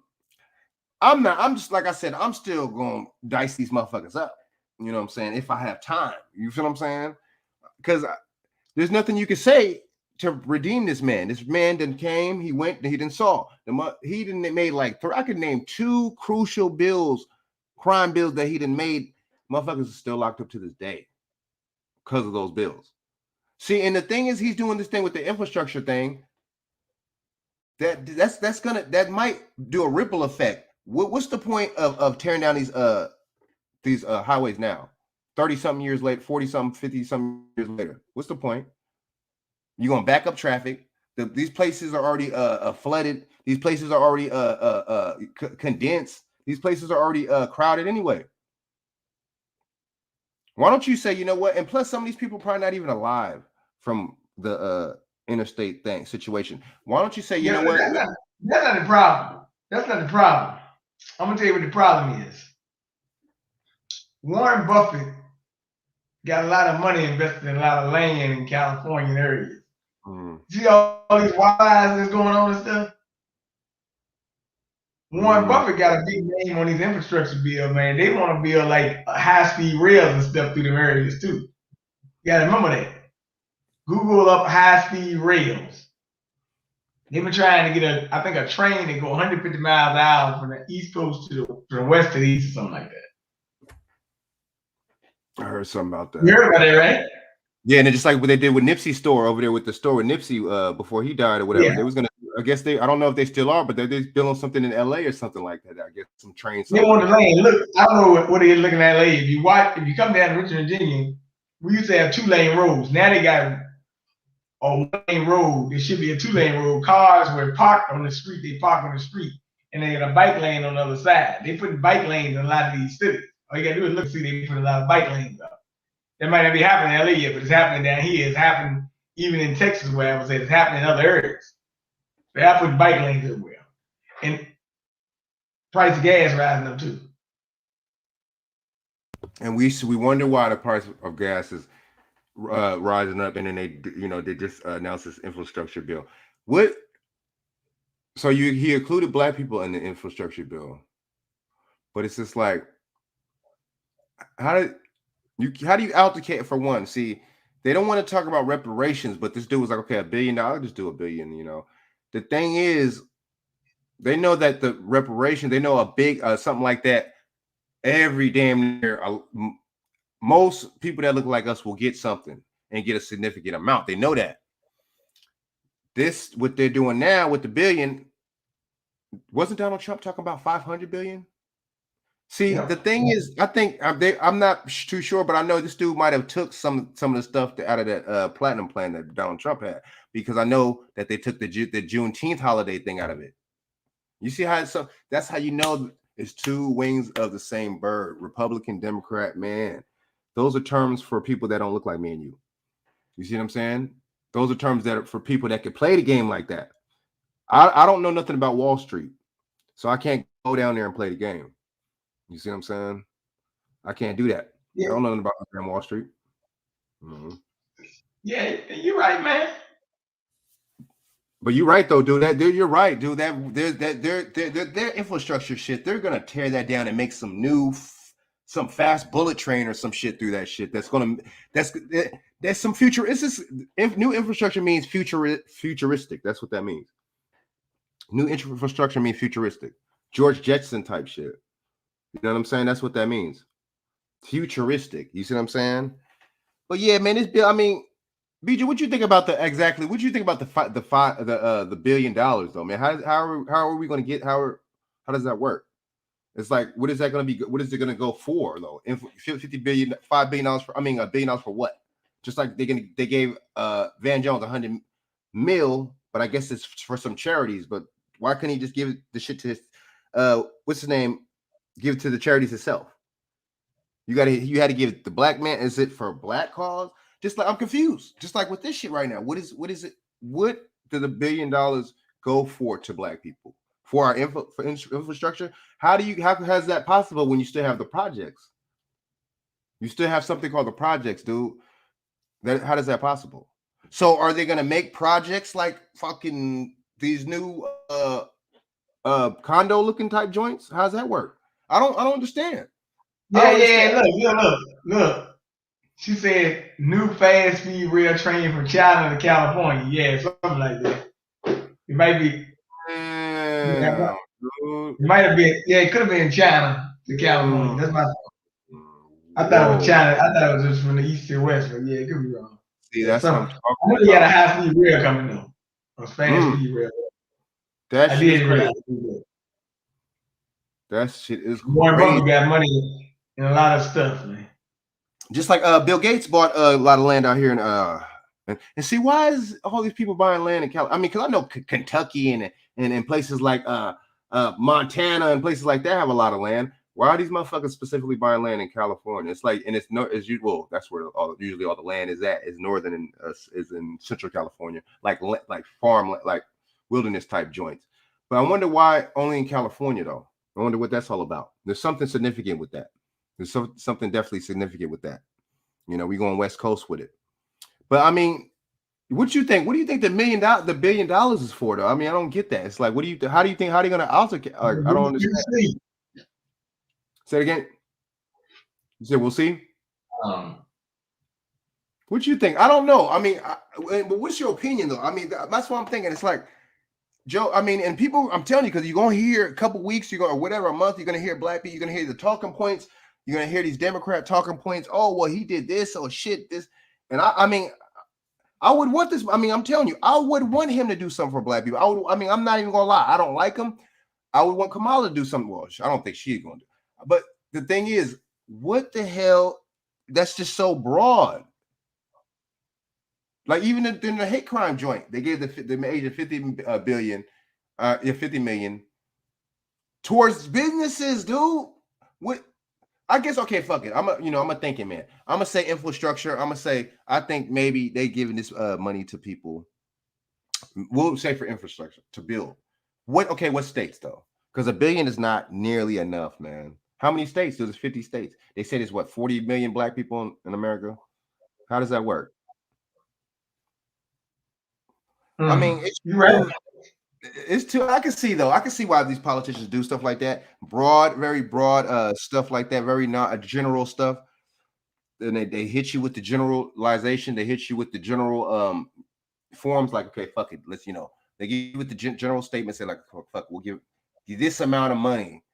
I'm just like I said, I'm still gonna dice these motherfuckers up. You know what I'm saying? If I have time, you feel what I'm saying? Because there's nothing you can say to redeem this man. This man then came, he went, he didn't saw. He didn't made like I could name 2 crucial bills, crime bills that he didn't made. Motherfuckers are still locked up to this day because of those bills. See, and the thing is, he's doing this thing with the infrastructure thing. That might do a ripple effect. What's the point of tearing down these highways now? 30-something years later, 40-something, 50-something years later. What's the point? You're gonna back up traffic. These places are already flooded. These places are already condensed. These places are already crowded anyway. Why don't you say, you know what? And plus, some of these people are probably not even alive from the interstate situation. Why don't you say, you know what? That's not the problem. That's not the problem. I'm gonna tell you what the problem is. Warren Buffett got a lot of money invested in a lot of land in California areas. See all these wildfires that's going on and stuff? Warren Buffett got a big name on his infrastructure bill, man. They want to build like high-speed rails and stuff through them areas too. You gotta remember that. Google up high-speed rails. They've been trying to get a train that go 150 miles an hour from the East Coast to the west to the east or something like that. I heard something about that. You heard about that, right? Yeah, and just like what they did with Nipsey's store over there with the store with Nipsey before he died or whatever. Yeah. They was gonna, I guess I don't know if they still are, but they're building something in LA or something like that. I guess some trains. They want the lane. Look, I don't know what they're looking at LA. If you come down to Richmond, Virginia, we used to have 2-lane roads. Now they got a 1-lane road. There should be a 2-lane road. Cars were parked on the street. They park on the street, and they got a bike lane on the other side. They put bike lanes in a lot of these cities. All you gotta do is look, see they put a lot of bike lanes up. That might not be happening in LA yet, but it's happening down here. It's happening even in Texas, where I would say it's happening in other areas. They have put bike lanes everywhere. And price of gas rising up too. And we wonder why the price of gas is rising up, and then they just announced this infrastructure bill. So he included black people in the infrastructure bill, but it's just like, how do you allocate for one? See, they don't want to talk about reparations, but this dude was like, okay, $1 billion, just do $1 billion. You know, the thing is, they know that the reparation, they know a big something like that. Every damn year, most people that look like us will get something and get a significant amount. They know that. This, what they're doing now with the $1 billion, wasn't Donald Trump talking about 500 billion? See, yeah. The thing is, I think I'm not too sure, but I know this dude might have took some of the stuff out of that platinum plan that Donald Trump had, because I know that they took the Juneteenth holiday thing out of it. You see how that's how you know it's 2 wings of the same bird. Republican, Democrat, man. Those are terms for people that don't look like me and you. You see what I'm saying? Those are terms that are for people that can play the game like that. I don't know nothing about Wall Street, so I can't go down there and play the game. You see what I'm saying? I can't do that. Yeah. I don't know nothing about Wall Street. Mm-hmm. Yeah, you're right, man. But you're right though, dude. You're right, dude. Their infrastructure shit. They're gonna tear that down and make some fast bullet train or some shit through that shit. That's some future. New infrastructure means futuristic. That's what that means. New infrastructure means futuristic. George Jetson type shit. You know what I'm saying? That's what that means. Futuristic. You see what I'm saying? But yeah, man, I mean, BJ, what you think about what you think about the $1 billion though, man? How are we going to get how does that work? It's like, what is that going to be? What is it going to go for though? $50 billion, $5 billion for, $1 billion for what? Just like they gave Van Jones 100 mil, but I guess it's for some charities. But why couldn't he just give the shit to his what's his name? Give it to the charities itself. You had to give it the black man. Is it for a black cause? Just like I'm confused. Just like with this shit right now. What is it? What do the $1 billion go for to black people? For our infrastructure? How is that possible when you still have the projects? You still have something called the projects, dude. How does that possible? So are they gonna make projects like fucking these new condo looking type joints? How's that work? I don't understand. Yeah. Look. She said new fast speed rail train from China to California. Yeah, something like that. It might be. Damn, it might have been. Yeah, it could have been China to California. That's my. I thought it was China. I thought it was just from the east to west, but yeah, it could be wrong. See, that's what I'm talking about. I know you had a high speed rail coming though. A fast speed rail. That I shit did realize that. That shit is Warren crazy. Buffett got money in a lot of stuff, man. Just like Bill Gates bought a lot of land out here in and see, why is all these people buying land in California? I mean, because I know Kentucky and places like Montana and places like that have a lot of land. Why are these motherfuckers specifically buying land in California? It's like, and it's no, as usual, that's where usually all the land is at. Is northern and is in Central California, like farm, like wilderness type joints. But I wonder why only in California though. I wonder what that's all about. There's something significant with that. There's something definitely significant with that. You know, we going West Coast with it. But I mean, what you think? What do you think the $1 billion is for though? I mean, I don't get that. It's like, how do you think how are they gonna alter? I don't understand. Say it again. You said we'll see. What you think? I don't know. I mean, but what's your opinion though? I mean, that's what I'm thinking. It's like, Joe, I mean, and people, I'm telling you, because you're gonna hear a couple weeks, or whatever, a month, you're gonna hear black people, you're gonna hear the talking points, you're gonna hear these Democrat talking points. Oh, well, he did this, oh shit, this. And I mean, I would want this. I mean, I'm telling you, I would want him to do something for black people. I'm not even gonna lie, I don't like him. I would want Kamala to do something. Well, I don't think she's gonna do. But the thing is, what the hell? That's just so broad. Like even in the hate crime joint, they gave the age 50 million towards businesses, dude. What? I guess okay, fuck it. I'm a thinking man. I'm gonna say infrastructure. I'm gonna say I think maybe they giving this money to people. We'll say for infrastructure to build. What states though? Because $1 billion is not nearly enough, man. How many states? There's 50 states. They say there's 40 million black people in America. How does that work? I mean, it's too. I can see why these politicians do stuff like that. Very broad stuff like that. Very not general stuff. And they hit you with the generalization. They hit you with the general forms. Like, okay, fuck it. Let's they give you with the general statement. Say like, oh, fuck, we'll give you this amount of money.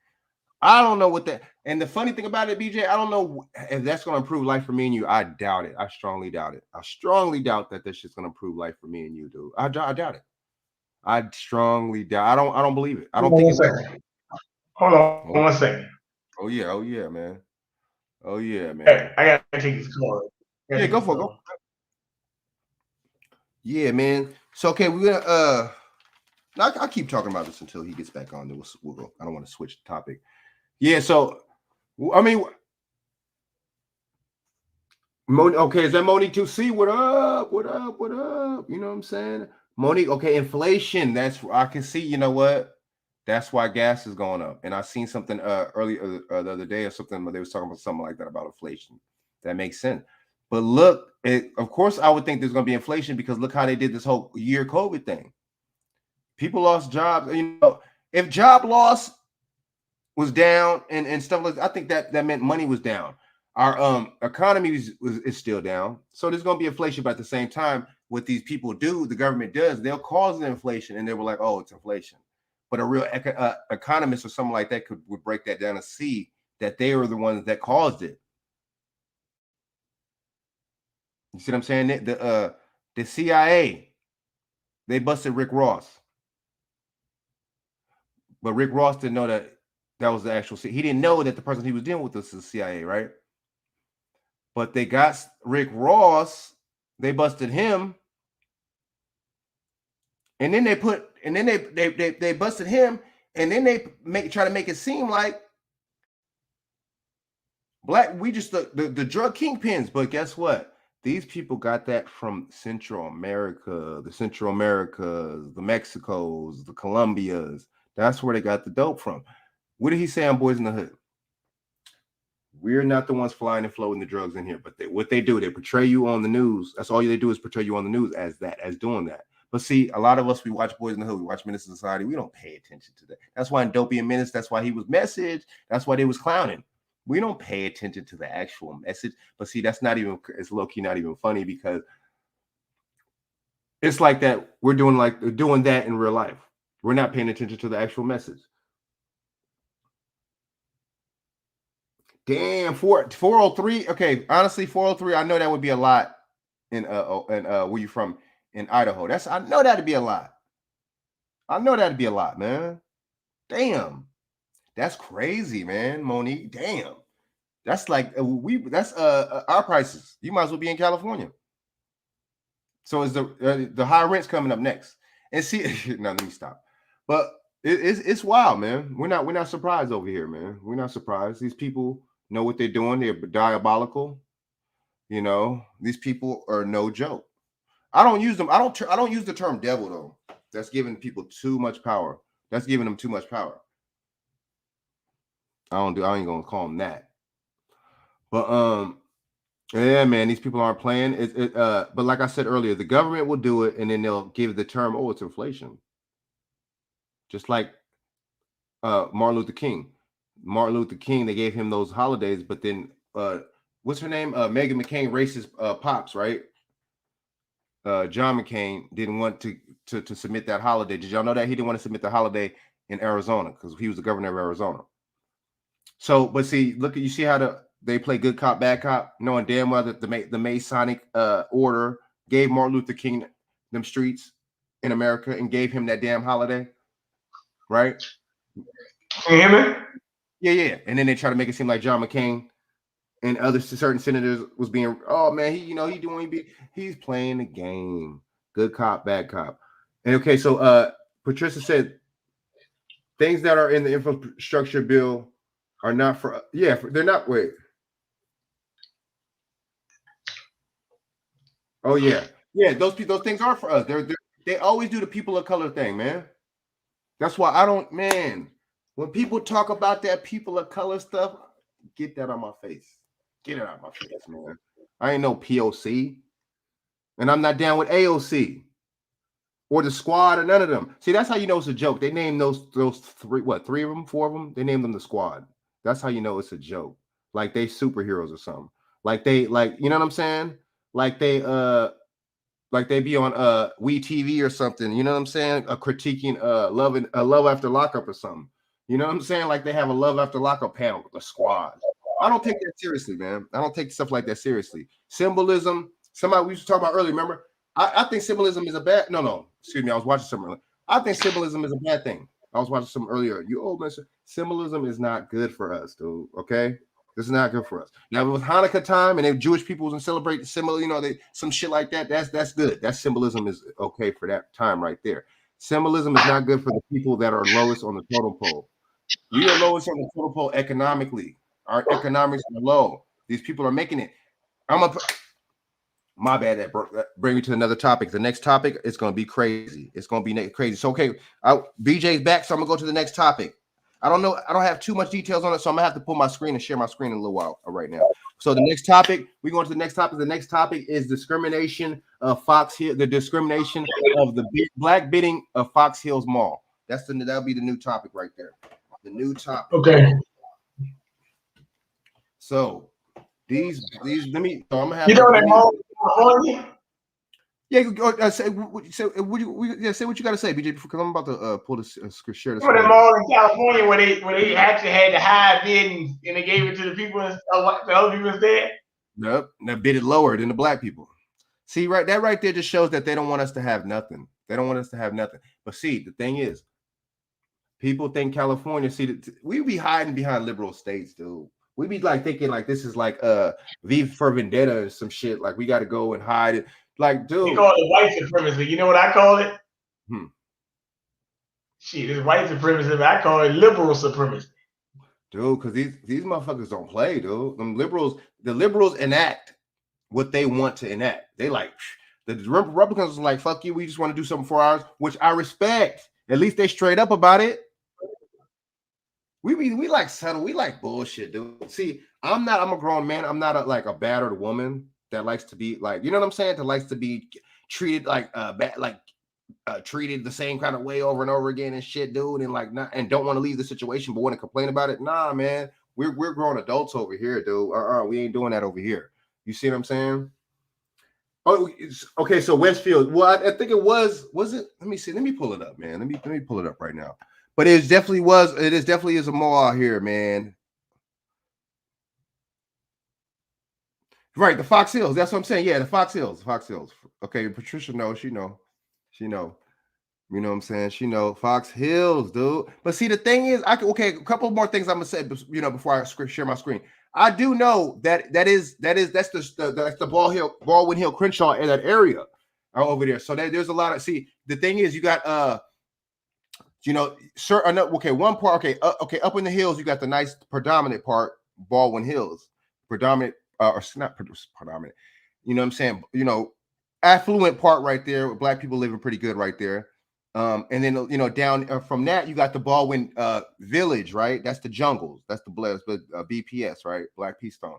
I don't know what that. And the funny thing about it, BJ, I don't know if that's going to improve life for me and you. I doubt it. I strongly doubt it. I strongly doubt that this shit's going to improve life for me and you, dude. I doubt it. I strongly doubt. I don't believe it. I don't think it will. Hold on 1 second. Oh yeah, man. Oh yeah, man. Hey, I gotta take this call. Yeah, go for it. Go. Yeah, man. So okay, we're gonna I'll keep talking about this until he gets back on. Then we'll go. I don't want to switch the topic. Yeah, so I mean, Okay, is that Monique 2C? What up? What up? What up? You know what I'm saying? Monique, okay, inflation. That's I can see, you know what? That's why gas is going up. And I seen something earlier the other day or something, but they was talking about something like that about inflation. That makes sense. But look, of course, I would think there's going to be inflation because look how they did this whole year COVID thing. People lost jobs. You know, if job loss was down and stuff like that, I think that meant money was down. Our economy is still down, so there's going to be inflation. But at the same time, what these people do, the government does, they'll cause the inflation, and they were like, "Oh, it's inflation." But a real economist or something like that would break that down and see that they were the ones that caused it. You see what I'm saying? The CIA, they busted Rick Ross, but Rick Ross didn't know that was the actual. He didn't know that the person he was dealing with was the CIA, right? But they got Rick Ross, they busted him, and then they busted him, and then they try to make it seem like we just the drug kingpins. But guess what? These people got that from Central America, the Central Americas, the Mexicos, the Colombias. That's where they got the dope from. What did he say on Boys in the Hood? We're not the ones flying and floating the drugs in here, but what they do, they portray you on the news. That's all they do is portray you on the news as doing that. But see, a lot of us, we watch Boys in the Hood, we watch Menace to Society, we don't pay attention to that. That's why in Dopey and Menace, that's why he was messaged. That's why they was clowning. We don't pay attention to the actual message. But see, that's not even, it's low-key not even funny because it's like that. We're doing that in real life. We're not paying attention to the actual message. Damn, 403. Okay, honestly, 403. I know that would be a lot in where you from in Idaho. I know that'd be a lot. I know that'd be a lot, man. Damn, that's crazy, man. Monique, damn, that's like that's our prices. You might as well be in California. So is the high rent's coming up next? And see, now let me stop. But it's wild, man. We're not surprised over here, man. We're not surprised. These people know what they're doing. They're diabolical. You know, these people are no joke. I don't use them. I don't use the term devil though. That's giving people too much power. That's giving them too much power. I ain't gonna call them that. But yeah, man, these people aren't playing. But like I said earlier, the government will do it, and then they'll give the term, "Oh, it's inflation." Just like Martin Luther King. Martin Luther King, they gave him those holidays, but then what's her name? Megan McCain racist pops, right? John McCain didn't want to submit that holiday. Did y'all know that he didn't want to submit the holiday in Arizona because he was the governor of Arizona? So, but see, you see how they play good cop, bad cop, knowing damn well that the Masonic order gave Martin Luther King them streets in America and gave him that damn holiday, right? Can you hear me? Yeah. And then they try to make it seem like John McCain and other certain senators was being, oh man, he's playing the game. Good cop, bad cop. And okay, so Patricia said things that are in the infrastructure bill are not for they're not. Wait. Oh yeah. Those things are for us. They always do the people of color thing, man. That's why I don't, man. When people talk about that people of color stuff, get that on my face. Get it out of my face, man. I ain't no POC. And I'm not down with AOC or the squad or none of them. See, that's how you know it's a joke. They named those three of them, four of them. They named them the squad. That's how you know it's a joke. Like they superheroes or something. Like you know what I'm saying? Like they be on We TV or something. You know what I'm saying? Critiquing Love After Lockup or something. You know what I'm saying? Like they have a Love After Lockup panel with the squad. I don't take that seriously, man. I don't take stuff like that seriously. Symbolism. Somebody we used to talk about earlier. Remember? I think symbolism is a bad. No. Excuse me. I was watching something earlier. I think symbolism is a bad thing. I was watching something earlier. You old man. Symbolism is not good for us, dude. Okay. This is not good for us. Now, with Hanukkah time and if Jewish people was celebrate the symbol, you know, some shit like that. That's good. That symbolism is okay for that time right there. Symbolism is not good for the people that are lowest on the totem pole. We are lowest on the totem pole economically. Our economics are low. These people are making it. I'm gonna. My bad. That bring me to another topic. The next topic is gonna be crazy. It's gonna be crazy. So okay, BJ's back, so I'm gonna go to the next topic. I don't know. I don't have too much details on it, so I'm gonna have to pull my screen and share my screen in a little while right now. So the next topic, we go on to the next topic. The next topic is discrimination of Fox Hill. The discrimination of the black bidding of Fox Hills Mall. That'll be the new topic right there. The new topic. Okay. So these let me. So I'm gonna have. You know that mall in California? Yeah, say what you got to say, BJ, because I'm about to pull this share this. You know that mall in California where they actually had the high bid and they gave it to the people, the other people there? Nope, that bid it lower than the black people. See, right there just shows that they don't want us to have nothing. They don't want us to have nothing. But see, the thing is, people think California. See, we be hiding behind liberal states, dude. We be like thinking like this is like V for Vendetta or some shit. Like we got to go and hide it. Like, dude, you call it white supremacy. You know what I call it? Shit, it's white supremacy. I call it liberal supremacy. Dude, because these motherfuckers don't play, dude. The liberals enact what they want to enact. They like the Republicans are like, fuck you, we just want to do something for ours, which I respect. At least they straight up about it. We like subtle, we like bullshit, dude. See, I'm a grown man. I'm not like a battered woman that likes to be like, you know what I'm saying? That likes to be treated like treated the same kind of way over and over again and shit, dude, and like not and don't want to leave the situation but want to complain about it. Nah, man, we're grown adults over here, dude. We ain't doing that over here. You see what I'm saying? Oh, okay. So Westfield. Well, I think it was it? Let me see. Let me pull it up, man. Let me pull it up right now. But it definitely is a mall out here, man. Right, the Fox Hills. That's what I'm saying. Yeah, the Fox Hills. Okay, Patricia knows. She know. You know what I'm saying? She know Fox Hills, dude. But see, the thing is, a couple more things I'm gonna say, before I share my screen. I do know that's the Baldwin Hill Crenshaw in that area over there. So there's a lot of the thing is you got one part, up in the hills, you got the nice predominant part, Baldwin Hills, predominant or not predominant, you know what I'm saying? Affluent part right there, where black people living pretty good right there. And then down from that you got the Baldwin Village, right? That's the jungles, that's the BPS, right? Black Peace Stone.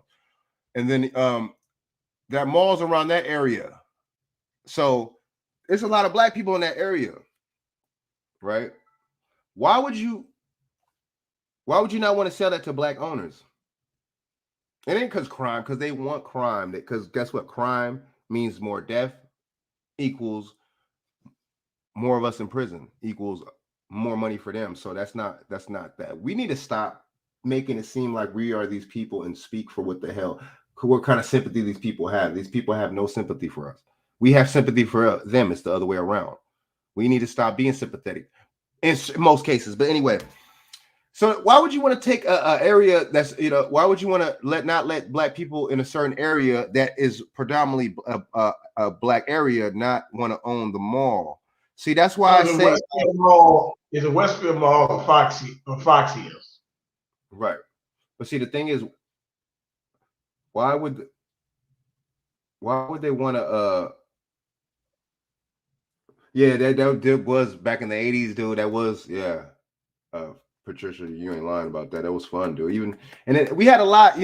And then that mall's around that area. So there's a lot of black people in that area, right? Why would you not want to sell that to black owners? It ain't because they want crime. Because guess what? Crime means more death equals more of us in prison equals more money for them. So that's not that. We need to stop making it seem like we are these people and speak for what the hell, what kind of sympathy these people have. These people have no sympathy for us. We have sympathy for them. It's the other way around. We need to stop being sympathetic in most cases. But anyway, so why would you want to take a area that's, why would you want to not let black people in a certain area that is predominantly a black area not want to own the mall? See, that's why I say Westfield Mall is a Westfield Mall of Fox Hills. Right. But see, the thing is, why would they want to that was back in the 80s, dude. That was Patricia, you ain't lying about that. That was fun, dude. We had a lot,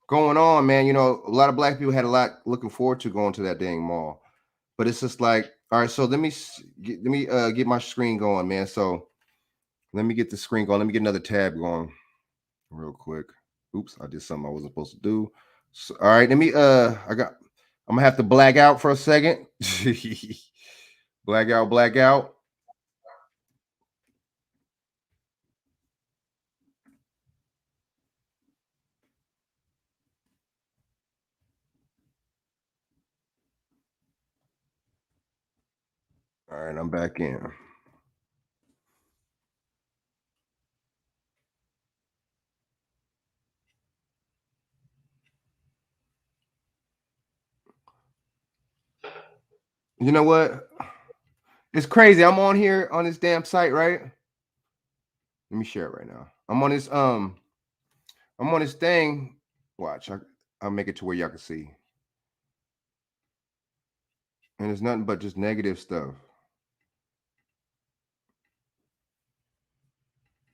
going on, man. A lot of black people had a lot looking forward to going to that dang mall. But it's just like, all right, so let me get my screen going, man. So let me get the screen going. Let me get another tab going real quick. Oops, I did something I wasn't supposed to do. So, all right, let me I'm gonna have to black out for a second. black out. All right, I'm back in. You know what? It's crazy. I'm on here on this damn site, right? Let me share it right now. I'm on this thing. Watch. I'll make it to where y'all can see. And it's nothing but just negative stuff.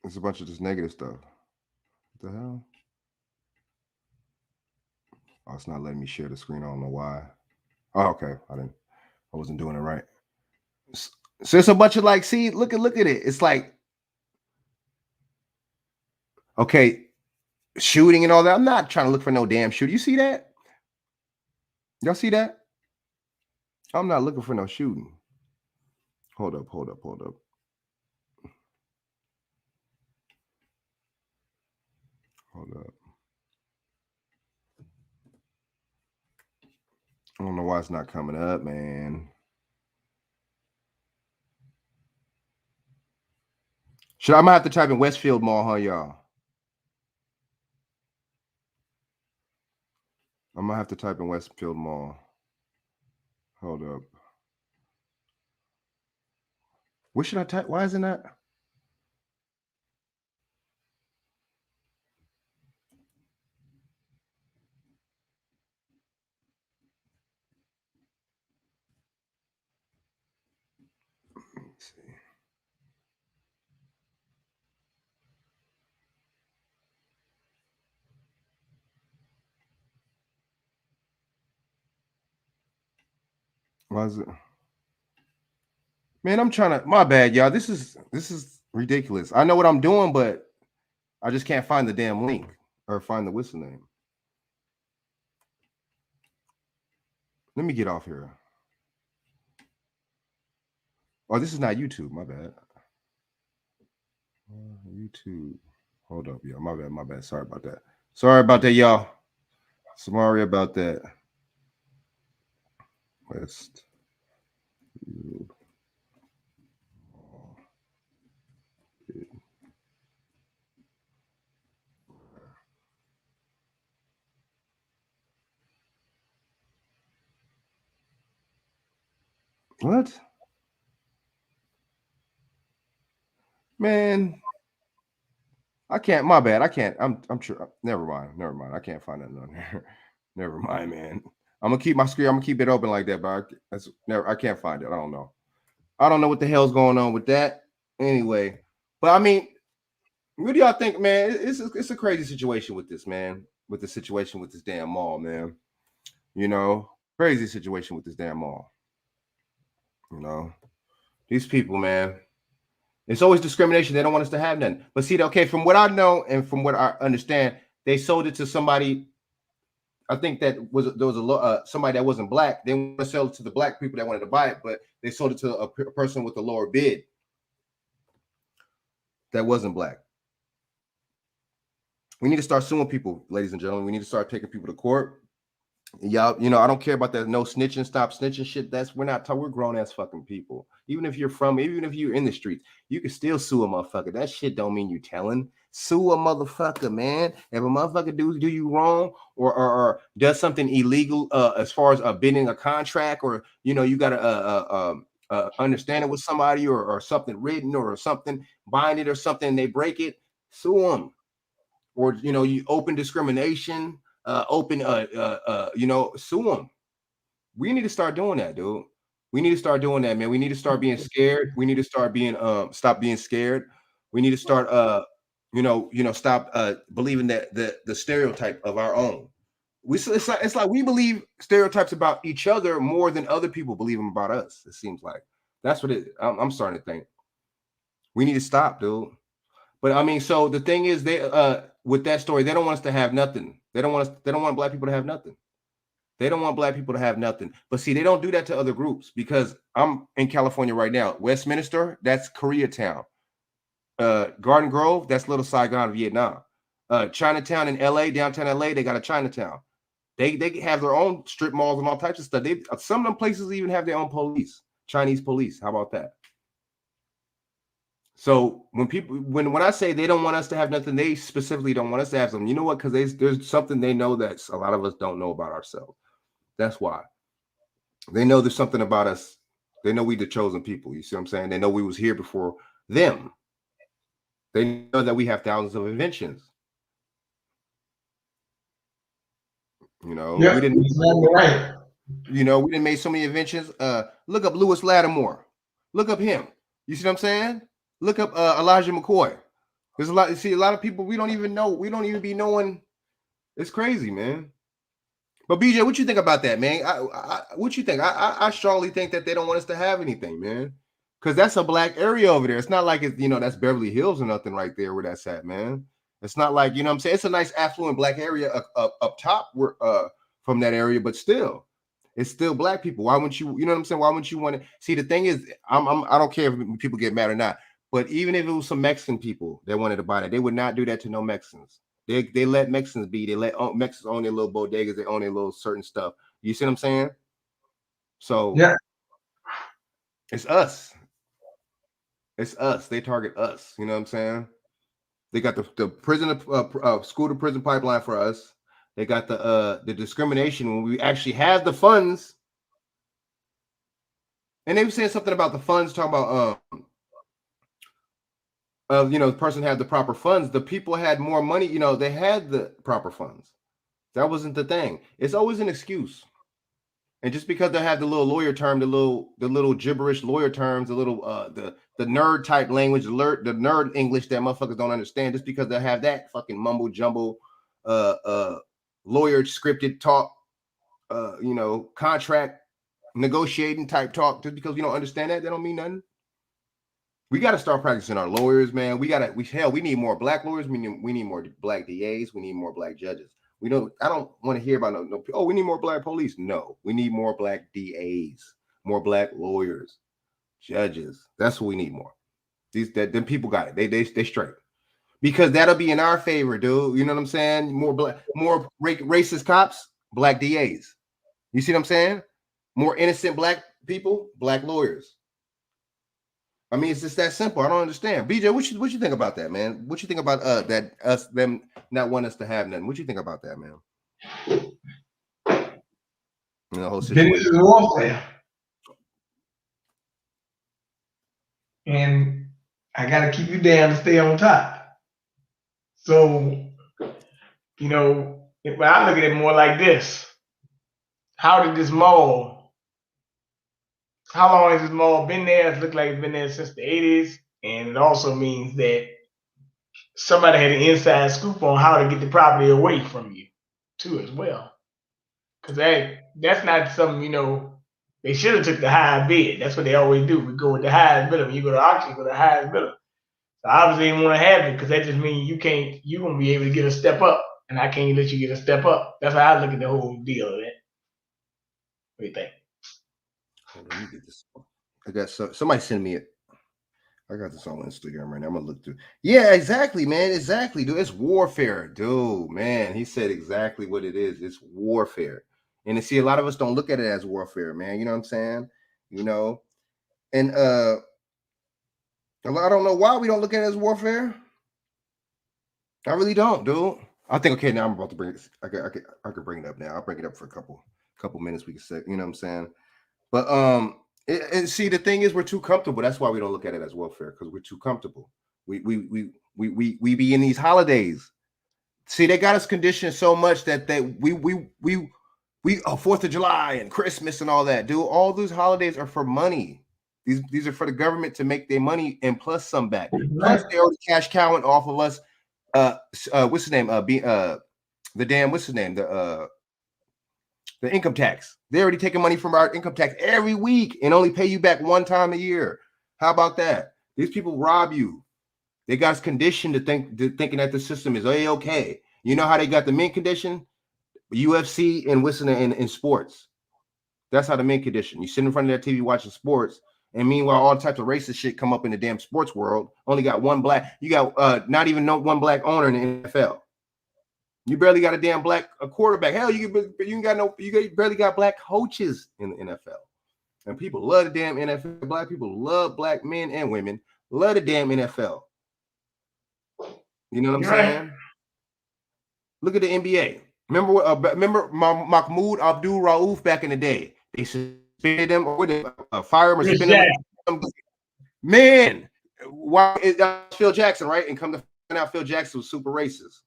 It's a bunch of just negative stuff. What the hell? Oh, it's not letting me share the screen. I don't know why. Oh, okay. I wasn't doing it right. So it's a bunch of like, see, look at it. It's like, okay, shooting and all that. I'm not trying to look for no damn shooting. You see that? Y'all see that? I'm not looking for no shooting. Hold up. Hold up. I don't know why it's not coming up, man. I'm gonna have to type in Westfield Mall, huh, y'all? I'm gonna have to type in Westfield Mall. Hold up. What should I type? Why isn't that? Let's see. Why is it? Man, I'm trying to. My bad, y'all. This is ridiculous. I know what I'm doing, but I just can't find the damn link or find the whistle name. Let me get off here. Oh, this is not YouTube. My bad. YouTube. Hold up, y'all. My bad. Sorry about that, y'all. Sorry about that. West. What? Man, I can't. My bad. I can't. I'm sure. Never mind. I can't find nothing on here. Never mind, man. I'm gonna keep my screen. I'm gonna keep it open like that, but I can't find it. I don't know. I don't know what the hell's going on with that. Anyway, but I mean, what do y'all think, man? It's a crazy situation with this, man. With the situation with this damn mall, man. You know, crazy situation with this damn mall. You know, these people, man. It's always discrimination. They don't want us to have nothing. But see, okay, from what I know and from what I understand, they sold it to somebody. I think there was somebody that wasn't black. They want to sell it to the black people that wanted to buy it, but they sold it to a person with a lower bid that wasn't black. We need to start suing people, ladies and gentlemen. We need to start taking people to court. Y'all, I don't care about that no snitching, stop snitching shit. We're grown ass fucking people. Even if you're in the streets, you can still sue a motherfucker. That shit don't mean you telling. Sue a motherfucker, man. If a motherfucker do you wrong or does something illegal, as far as bidding a contract, or you got to understand it with somebody, or something written or something, bind it or something, and they break it, sue them. Or you open discrimination, sue them. We need to start doing that, dude. We need to start doing that, man. We need to start being scared. We need to start being stop being scared. We need to start stop believing that the stereotype of our own. It's like we believe stereotypes about each other more than other people believe them about us. It seems like that's what I'm starting to think. We need to stop, dude. But I mean, so the thing is, they with that story, they don't want us to have nothing. They don't want black people to have nothing. They don't want black people to have nothing. But see, they don't do that to other groups, because I'm in California right now. Westminster, that's Koreatown. Garden Grove, that's Little Saigon, Vietnam. Chinatown in LA, downtown LA, they got a Chinatown. They have their own strip malls and all types of stuff. Some of them places even have their own police, Chinese police. How about that? So when I say they don't want us to have nothing, they specifically don't want us to have something. You know what? Because there's something they know that a lot of us don't know about ourselves. That's why. They know there's something about us. They know we the chosen people. You see what I'm saying? They know we was here before them. They know that we have thousands of inventions. You know, Yep, we didn't. right. You know, we didn't make so many inventions. Look up Lewis Lattimore. Look up him. You see what I'm saying? Look up Elijah McCoy. There's a lot. You see, a lot of people we don't even know. We don't even be knowing. It's crazy, man. But BJ, what you think about that, man? What you think? I strongly think that they don't want us to have anything, man. Because that's a black area over there. It's not like it's, you know, that's Beverly Hills or nothing right there where that's at, man. It's not like, you know what I'm saying? It's a nice affluent black area up top where from that area, but still, it's still black people. Why wouldn't you, you know what I'm saying? Why wouldn't you want to see? The thing is, I don't care if people get mad or not, but even if it was some Mexican people that wanted to buy that, they would not do that to no Mexicans. They let Mexicans be. They let Mexicans own their little bodegas. They own their little certain stuff. You see what I'm saying? So Yeah, it's us. It's us. They target us. You know what I'm saying? They got the prison school to prison pipeline for us. They got the discrimination when we actually have the funds. And they were saying something about the funds, talking about you know, the person had the proper funds. The people had more money. You know, they had the proper funds. That wasn't the thing. It's always an excuse. And just because they have the little lawyer term, the little gibberish lawyer terms, the little the nerd type language, the nerd English that motherfuckers don't understand, just because they have that fucking mumbo jumbo lawyer scripted talk, you know, contract negotiating type talk, just because you don't understand that don't mean nothing. We got to start practicing our lawyers, man. We need more black lawyers. We need more black DAs. We need more black judges. I don't want to hear about no, oh, we need more black police. No, we need more black DAs, more black lawyers, judges. That's what we need more. Them people got it. They straight. Because that'll be in our favor, dude. You know what I'm saying? More racist cops, black DAs. You see what I'm saying? More innocent black people, black lawyers. I mean, it's just that simple. I don't understand. BJ, what you think about that, man? What you think about them not wanting us to have nothing? What you think about that, man? In the whole situation. Business is warfare. And I gotta keep you down to stay on top. So, you know, if I look at it more like this. How long has this mall been there? It looks like it's been there since the 80s. And it also means that somebody had an inside scoop on how to get the property away from you, too, as well. Because that's not something, you know, they should have took the high bid. That's what they always do. We go with the highest bidder. When you go to auction, you go to the highest bidder. So obviously they didn't want to have it because that just means you're going to be able to get a step up. And I can't let you get a step up. That's how I look at the whole deal of it. What do you think? Hold on, let me get this. I got somebody send me it. I got this on Instagram right now. I'm gonna look through. Yeah, exactly, man. Exactly, dude. It's warfare, dude. Man, he said exactly what it is. It's warfare. And see, a lot of us don't look at it as warfare, man. You know what I'm saying? You know, and I don't know why we don't look at it as warfare. I really don't, dude. I think okay, now I'm about to bring it. I could bring it up now. I'll bring it up for a couple minutes. We can say, you know what I'm saying? But and see, the thing is, we're too comfortable. That's why we don't look at it as welfare, because we're too comfortable. We be in these holidays. See, they got us conditioned so much that we 4th of July and Christmas and all that, dude. All those holidays are for money. These are for the government to make their money and plus some back. Right. Plus, they already cash cowing off of us. What's his name? The income tax. They're already taking money from our income tax every week and only pay you back one time a year. How about that? These people rob you. They got us conditioned to thinking that the system is okay. You know how they got the mint condition? UFC and whistling in sports. That's how the mint condition. You sit in front of that TV watching sports, and meanwhile, all types of racist shit come up in the damn sports world. Only got one black. You got not even one black owner in the NFL. You barely got a damn black quarterback. Hell, you barely got black coaches in the NFL. And people love the damn NFL. Black people love black men and women. Love the damn NFL. You know what I'm saying? Look at the NBA. Remember Mahmoud Abdul Rauf back in the day? They suspended them or fire him or suspended him. Man, why is Phil Jackson, right? And come to find out Phil Jackson was super racist.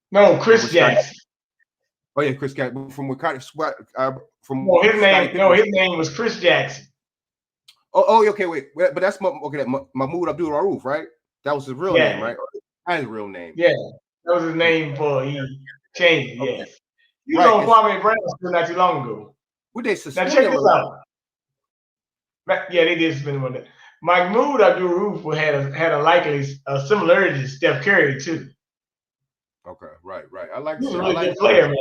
No, Chris Jackson. Oh yeah, Chris Cat from No, his name was Chris Jackson. Oh, okay, wait, but that's Mahmoud Abdul Rauf, right? That was his real name, right? That's his real name. Yeah, that was his name before he changed it. Yes, he was right. on Kwame Brown's school not too long ago. Would they suspend now check him? this out. Yeah, they did suspend him on that. Mahmoud Abdul Rauf had a likely similarity to Steph Curry too. Okay, right. I like. He was a really good player, man.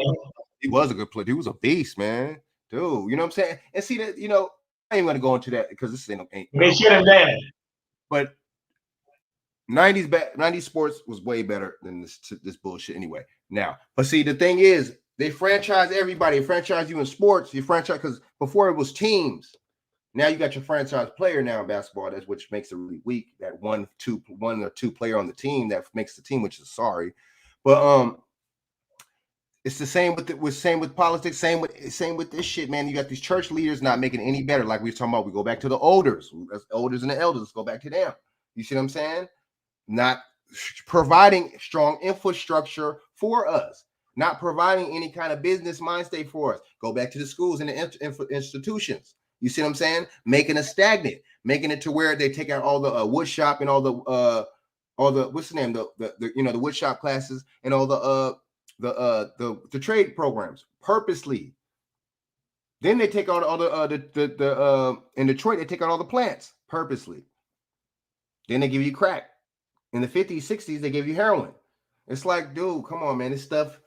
He was a good player. He was a beast, man. Dude, you know what I'm saying? And see that, you know, I ain't gonna go into that because this ain't. They shut him down. But 90s sports was way better than this bullshit anyway. Now, but see, the thing is, they franchise everybody. They franchise you in sports. You franchise because before it was teams. Now you got your franchise player now in basketball, that's which makes it really weak. That one or two player on the team that makes the team, which is sorry. But it's the same with politics, same with this shit, man. You got these church leaders not making it any better. Like we were talking about, we go back to the elders and the elders. Let's go back to them. You see what I'm saying? Not providing strong infrastructure for us, not providing any kind of business mind state for us. Go back to the schools and the institutions. You see what I'm saying? Making us stagnant, making it to where they take out all the wood shop and all the what's the name, the wood shop classes and all the trade programs purposely. Then they take out all the in Detroit, they take out all the plants purposely. Then they give you crack. In the 50s, 60s, they gave you heroin. It's like, dude, come on, man. This stuff,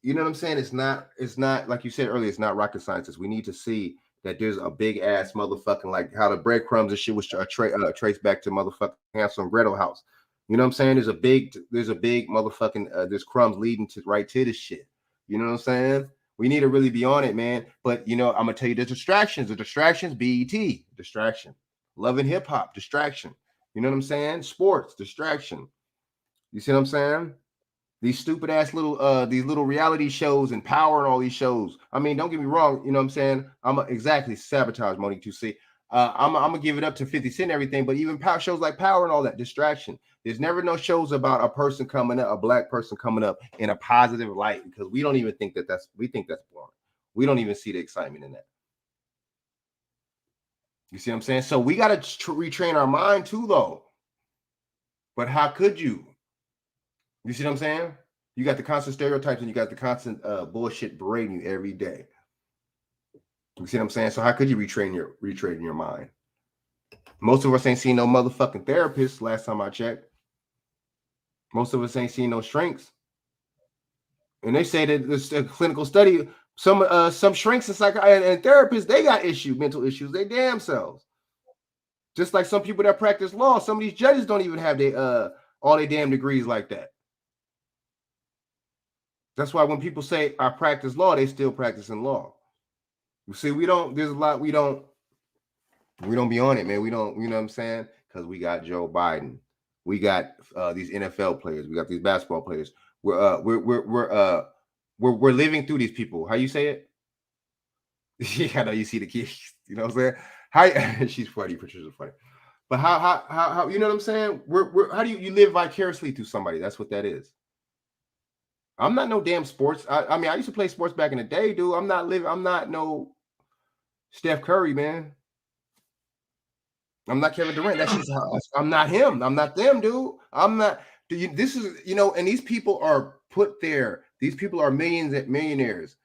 you know what I'm saying? It's not like you said earlier, it's not rocket science. We need to see that there's a big ass motherfucking, like how the breadcrumbs and shit was traced back to motherfucking Hansel and Gretel house. You know what I'm saying? There's a big motherfucking there's crumbs leading to right to this shit. You know what I'm saying? We need to really be on it, man. But you know, I'm gonna tell you the distractions, BET, distraction, love and hip hop, distraction. You know what I'm saying? Sports, distraction. You see what I'm saying? These stupid ass these little reality shows and Power and all these shows. I mean, don't get me wrong. You know what I'm saying? I'm exactly sabotage Monique to see. I'm gonna give it up to 50 Cent and everything, but even Power shows like Power and all that distraction. There's never no shows about a person coming up, a black person coming up in a positive light because we don't even think we think that's boring. We don't even see the excitement in that. You see what I'm saying? So we got to retrain our mind too, though. But how could you? You see what I'm saying? You got the constant stereotypes and you got the constant bullshit berating you every day. You see what I'm saying? So how could you retrain your mind? Most of us ain't seen no motherfucking therapist last time I checked. Most of us ain't seen no shrinks. And they say that this clinical study, some shrinks and therapists, they got mental issues, they damn selves. Just like some people that practice law, some of these judges don't even have all their damn degrees like that. That's why when people say I practice law, they still practicing law. You see, there's a lot we don't be on it, man. We don't, you know what I'm saying? Because we got Joe Biden, we got these NFL players, we got these basketball players. We're living through these people. How you say it? Yeah, I know you see the kids. You know what I'm saying? She's funny. Patricia's funny. But how you know what I'm saying? How do you live vicariously through somebody? That's what that is. I'm not no damn sports. I mean, I used to play sports back in the day, dude. I'm not no Steph Curry, man. I'm not Kevin Durant. I'm not him. I'm not them, dude. I'm not. This is, you know, and these people are put there. These people are millionaires.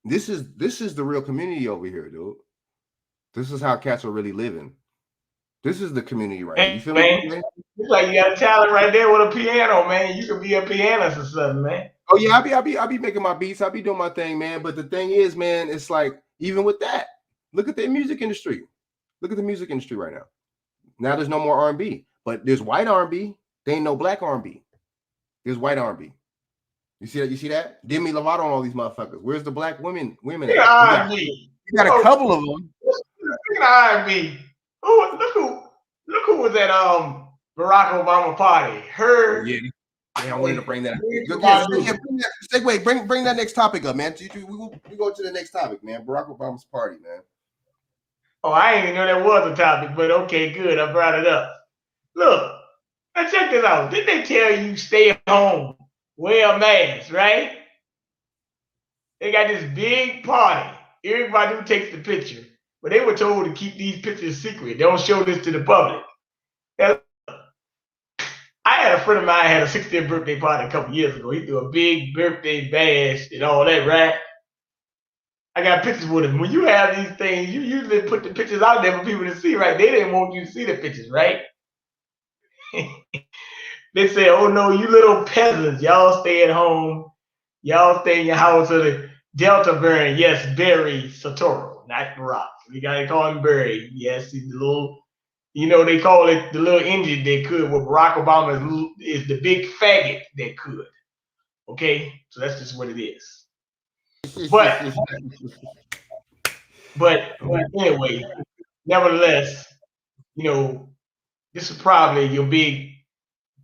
This is the real community over here, dude. This is how cats are really living. This is the community right here. You feel me? It's like you got a talent right there with a piano, man. You could be a pianist or something, man. Oh yeah, I'll be making my beats. I'll be doing my thing, man. But the thing is, man, it's like even with that, look at the music industry. Look at the music industry right now. Now there's no more R&B, but there's white R&B. There ain't no black R&B. There's white R&B. You see that? You see that? Demi Lovato and all these motherfuckers. Where's the black women? R&B. You got a couple of them. Speaking of R&B, look who was at Barack Obama party. Her. Yeah, I wanted to bring that up. Wait, bring that next topic up, man. We go to the next topic, man. Barack Obama's party, man. Oh, I didn't even know that was a topic, but okay, good. I brought it up. Look, now check this out. Didn't they tell you stay home, wear a mask, right? They got this big party. Everybody takes the picture, but they were told to keep these pictures secret. Don't show this to the public. Now, I had a friend of mine had a 60th birthday party a couple years ago. He threw a big birthday bash and all that, right? I got pictures with him. When you have these things, you usually put the pictures out there for people to see, right? They didn't want you to see the pictures, right? They said, "Oh no, you little peasants, y'all stay at home. Y'all stay in your house." Of the Delta variant, yes, Barry Satoru, not Barack. We gotta call him Barry. Yes, he's the little, they call it the little engine that could. What Barack Obama is the big faggot that could. Okay, so that's just what it is. But anyway, nevertheless, this is probably your big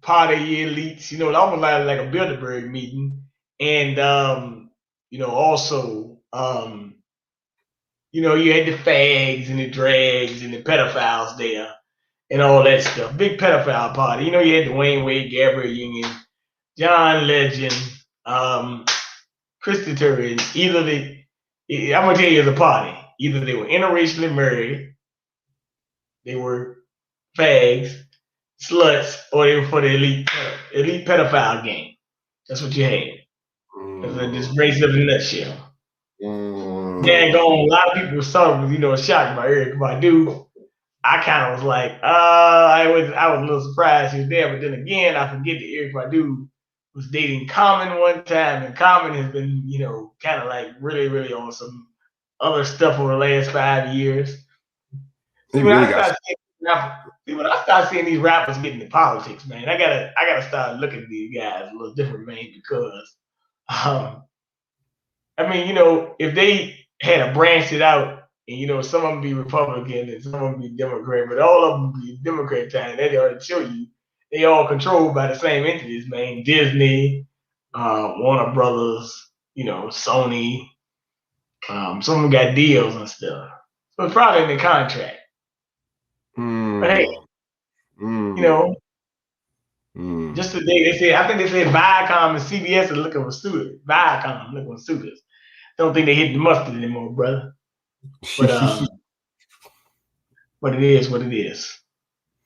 party elites, almost like a Bilderberg meeting. And also you had the fags and the drags and the pedophiles there and all that stuff. Big pedophile party. You had Dwayne Wade, Gabrielle Union, John Legend, Christy Turner. I'm gonna tell you the party. Either they were interracially married, they were fags, sluts, or they were for the elite pedophile gang. That's what you had. That's just race of the nutshell. Dang on, a lot of people were shocked by Eric Badu. I kind of was like, I was a little surprised he was there, but then again, I forget that Eric Badu was dating Common one time, and Common has been, kind of like really, really on some other stuff over the last 5 years. When I start seeing these rappers getting into politics, man, I gotta start looking at these guys a little different, man, because if they had branched it out, and some of them be Republican and some of them be Democrat, but all of them be Democrat time, they ought to show you they all controlled by the same entities, man. Disney, Warner Brothers, Sony. Some of them got deals and stuff. So it's probably in the contract. But hey, just today I think they said Viacom and CBS are looking for suitors. Viacom looking for suitors. Don't think they hit the mustard anymore, brother. But it is what it is.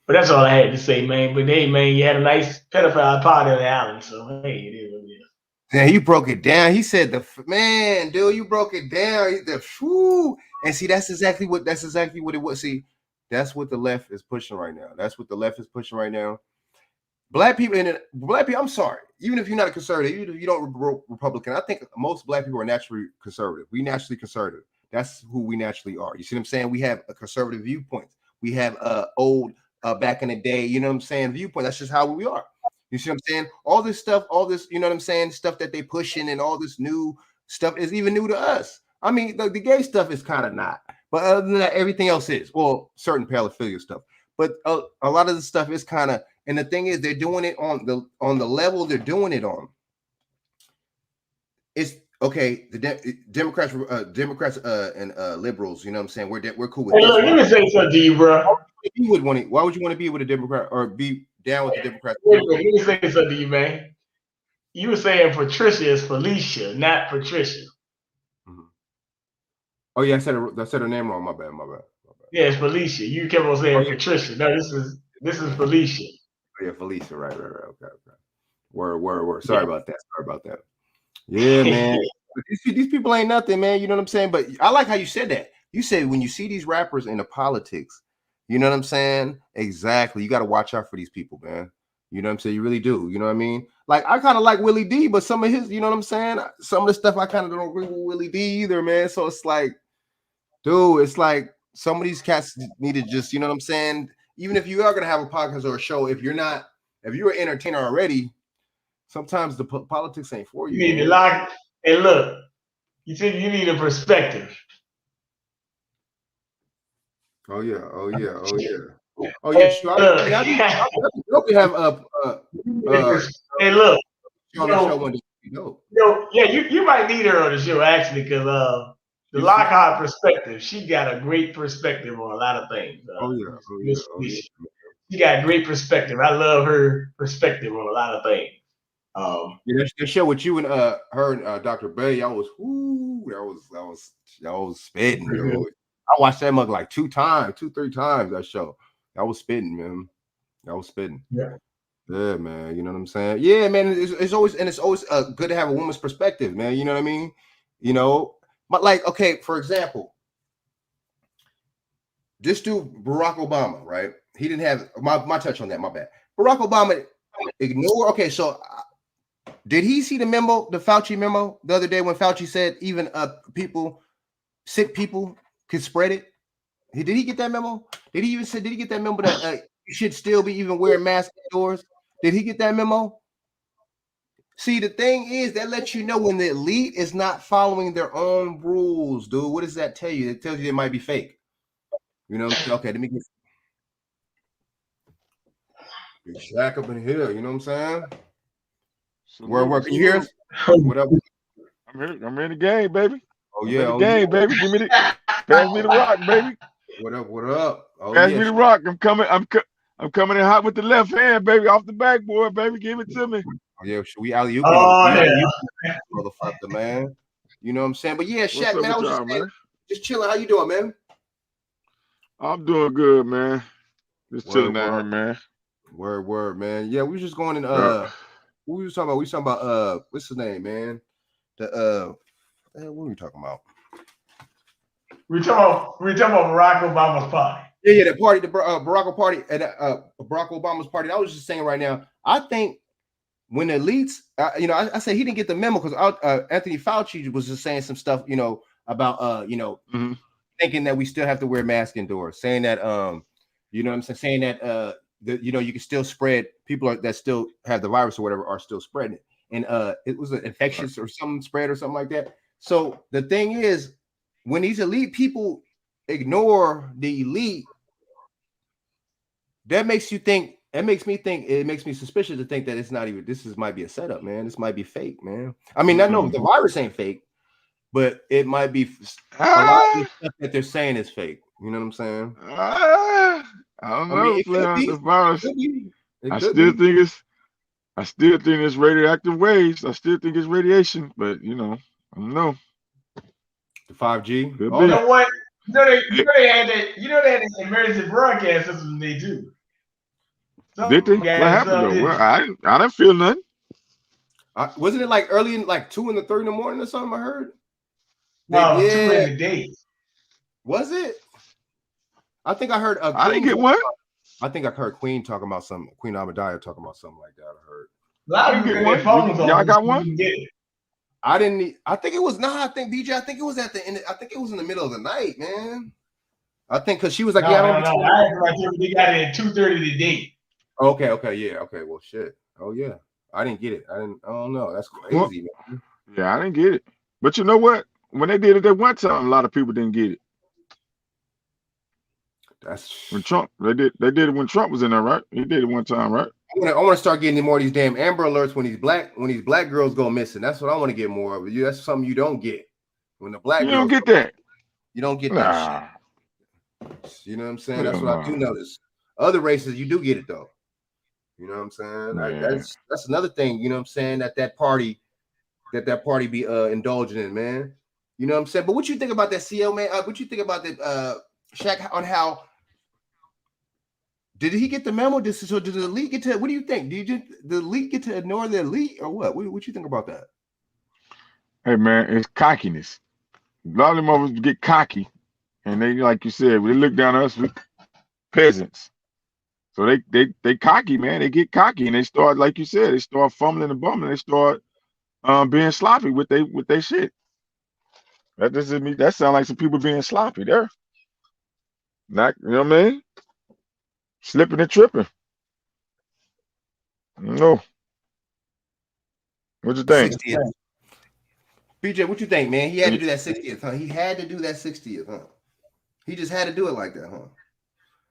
But that's all I had to say, man. But hey, man, you had a nice pedophile party on the island, so hey, it is what it is. Yeah, he broke it down. He said, dude, you broke it down. And see, that's exactly what it was. See, that's what the left is pushing right now. Black people, I'm sorry. Even if you're not a conservative, even if you don't Republican, I think most Black people are naturally conservative. We naturally conservative. That's who we naturally are. You see what I'm saying? We have a conservative viewpoint. We have old back in the day, viewpoint. That's just how we are. You see what I'm saying? All this stuff, stuff that they pushing and all this new stuff is even new to us. I mean, the gay stuff is kind of not. But other than that, everything else is. Well, certain pedophilia stuff. But a lot of the stuff is kind of, and the thing is, they're doing it on the level they're doing it on. It's okay. The Democrats and liberals, you know what I'm saying? We're cool with this. Let me say something to you, bro. Why would you want to be with a Democrat or be down with the Democrats? Let me say something to you, man. You were saying Patricia is Felicia, not Patricia. Mm-hmm. Oh yeah, I said her name wrong. My bad. Yeah, it's Felicia. You kept on saying Patricia. No, this is Felicia. Oh, yeah, Felicia. Right. Okay. Word. Sorry about that. Yeah, man. These people ain't nothing, man. You know what I'm saying? But I like how you said that. You said when you see these rappers in the politics, you know what I'm saying? Exactly. You got to watch out for these people, man. You know what I'm saying? You really do. You know what I mean? Like, I kind of like Willie D, but some of his, you know what I'm saying? Some of the stuff I kind of don't agree with Willie D either, man. So it's like, dude, it's like some of these cats need to just, you know what I'm saying? Even if you are going to have a podcast or a show, if you're an entertainer already, sometimes the politics ain't for you. You need to lock and look. You said you need a perspective. Oh yeah. Sure. I hope you have hey, look. You might need her on the show actually, because the Lockhart perspective. She got a great perspective on a lot of things. She got great perspective. I love her perspective on a lot of things. Yeah, that show with you and her and Dr. Bay, I was that was spitting, dude. I watched that mug like 3 times that show. That was spitting, man. That was spitting. Yeah. Yeah, man. You know what I'm saying? Yeah, man. It's always good to have a woman's perspective, man. You know what I mean? You know, but like, okay, for example, this dude Barack Obama, right? He didn't have my touch on that. My bad. Barack Obama ignore. Okay, so did he see the memo, the Fauci memo, the other day when Fauci said even sick people could spread it? Did he get that memo? Did he get that memo that you should still be even wearing masks indoors? Did he get that memo? See, the thing is that lets you know when the elite is not following their own rules, dude. What does that tell you? It tells you it might be fake. You know, okay, let me get Shaq up in here. You know what I'm saying? Where can you hear us? What up? I'm in the game, baby. Oh yeah, game, baby. Give me pass me the rock, baby. What up? What up? Oh, pass me the rock. I'm coming in hot with the left hand, baby, off the backboard, baby. Give it to me. Oh yeah, should we alley oop? Motherfucker, man. You know what I'm saying? But yeah, Shaq, man, I was just chilling. How you doing, man? I'm doing good, man. Just chilling down here, man. Word, man. Yeah, we was just going in. What we was talking about? We was talking about what's his name, man? The what were we talking about? We talking about Barack Obama's party. Yeah, the party, the Barack party, and Barack Obama's party. I was just saying right now. I think when the elites, I said he didn't get the memo because Anthony Fauci was just saying some stuff, about thinking that we still have to wear masks indoors, saying that you know what I'm saying, saying that you can still spread, people that still have the virus or whatever are still spreading it, and it was an infectious or something spread or something like that. So the thing is, when these elite people ignore the elite, that makes you think. It makes me suspicious to think that it's not even. Might be a setup, man. This might be fake, man. I mean, I know the virus ain't fake, but it might be a lot of the stuff that they're saying is fake. You know what I'm saying? I don't know. The virus. I still think it's radioactive waves. I still think it's radiation, but I don't know. The 5G. You know what? They had that emergency broadcast system they do. Did they? What happened though? Well, I didn't feel nothing. Wasn't it like early in 2 and 3 in the morning or something? I heard. No, 2 in the day. Was it? I think I heard. I didn't get one. I think I heard Queen talking about something. Queen Ahmadiyya talking about something like that. I heard. A lot of people get phones on. Y'all got one? I didn't. I think it was. I think BJ. I think it was at the end. I think it was in the middle of the night, man. I think because she was like, no. I they got it at 2:30 today. Okay, yeah, okay. Well, shit. Oh yeah, I didn't get it. I don't know. That's crazy, man. Yeah, I didn't get it. But you know what? When they did it that one time, a lot of people didn't get it. That's when Trump. They did it when Trump was in there, right? He did it one time, right? I want to start getting more of these damn Amber Alerts when these black girls go missing. That's what I want to get more of. That's something you don't get when the black. You don't get that. You don't get that shit. You know what I'm saying? That's what I do notice. Other races, you do get it though. You know what I'm saying? That's another thing. You know what I'm saying? That party be indulging in, man. You know what I'm saying? But what you think about that, CO, man? What you think about that, Shaq, on how? Did he get the memo? Did the elite get to? What do you think? Did the elite get to ignore the elite or what? What you think about that? Hey man, it's cockiness. A lot of them motherfuckers get cocky, and they, like you said, they look down on us, we peasants. So they cocky, man. They get cocky, and they start, like you said, they start fumbling and bumbling. They start being sloppy with they shit. That doesn't mean that sound like some people being sloppy there. Not, you know what I mean? Slipping and tripping. No. What you think? 60th. BJ, what you think, man? He had to do that 60th, huh? He had to do that 60th, huh? He just had to do it like that, huh?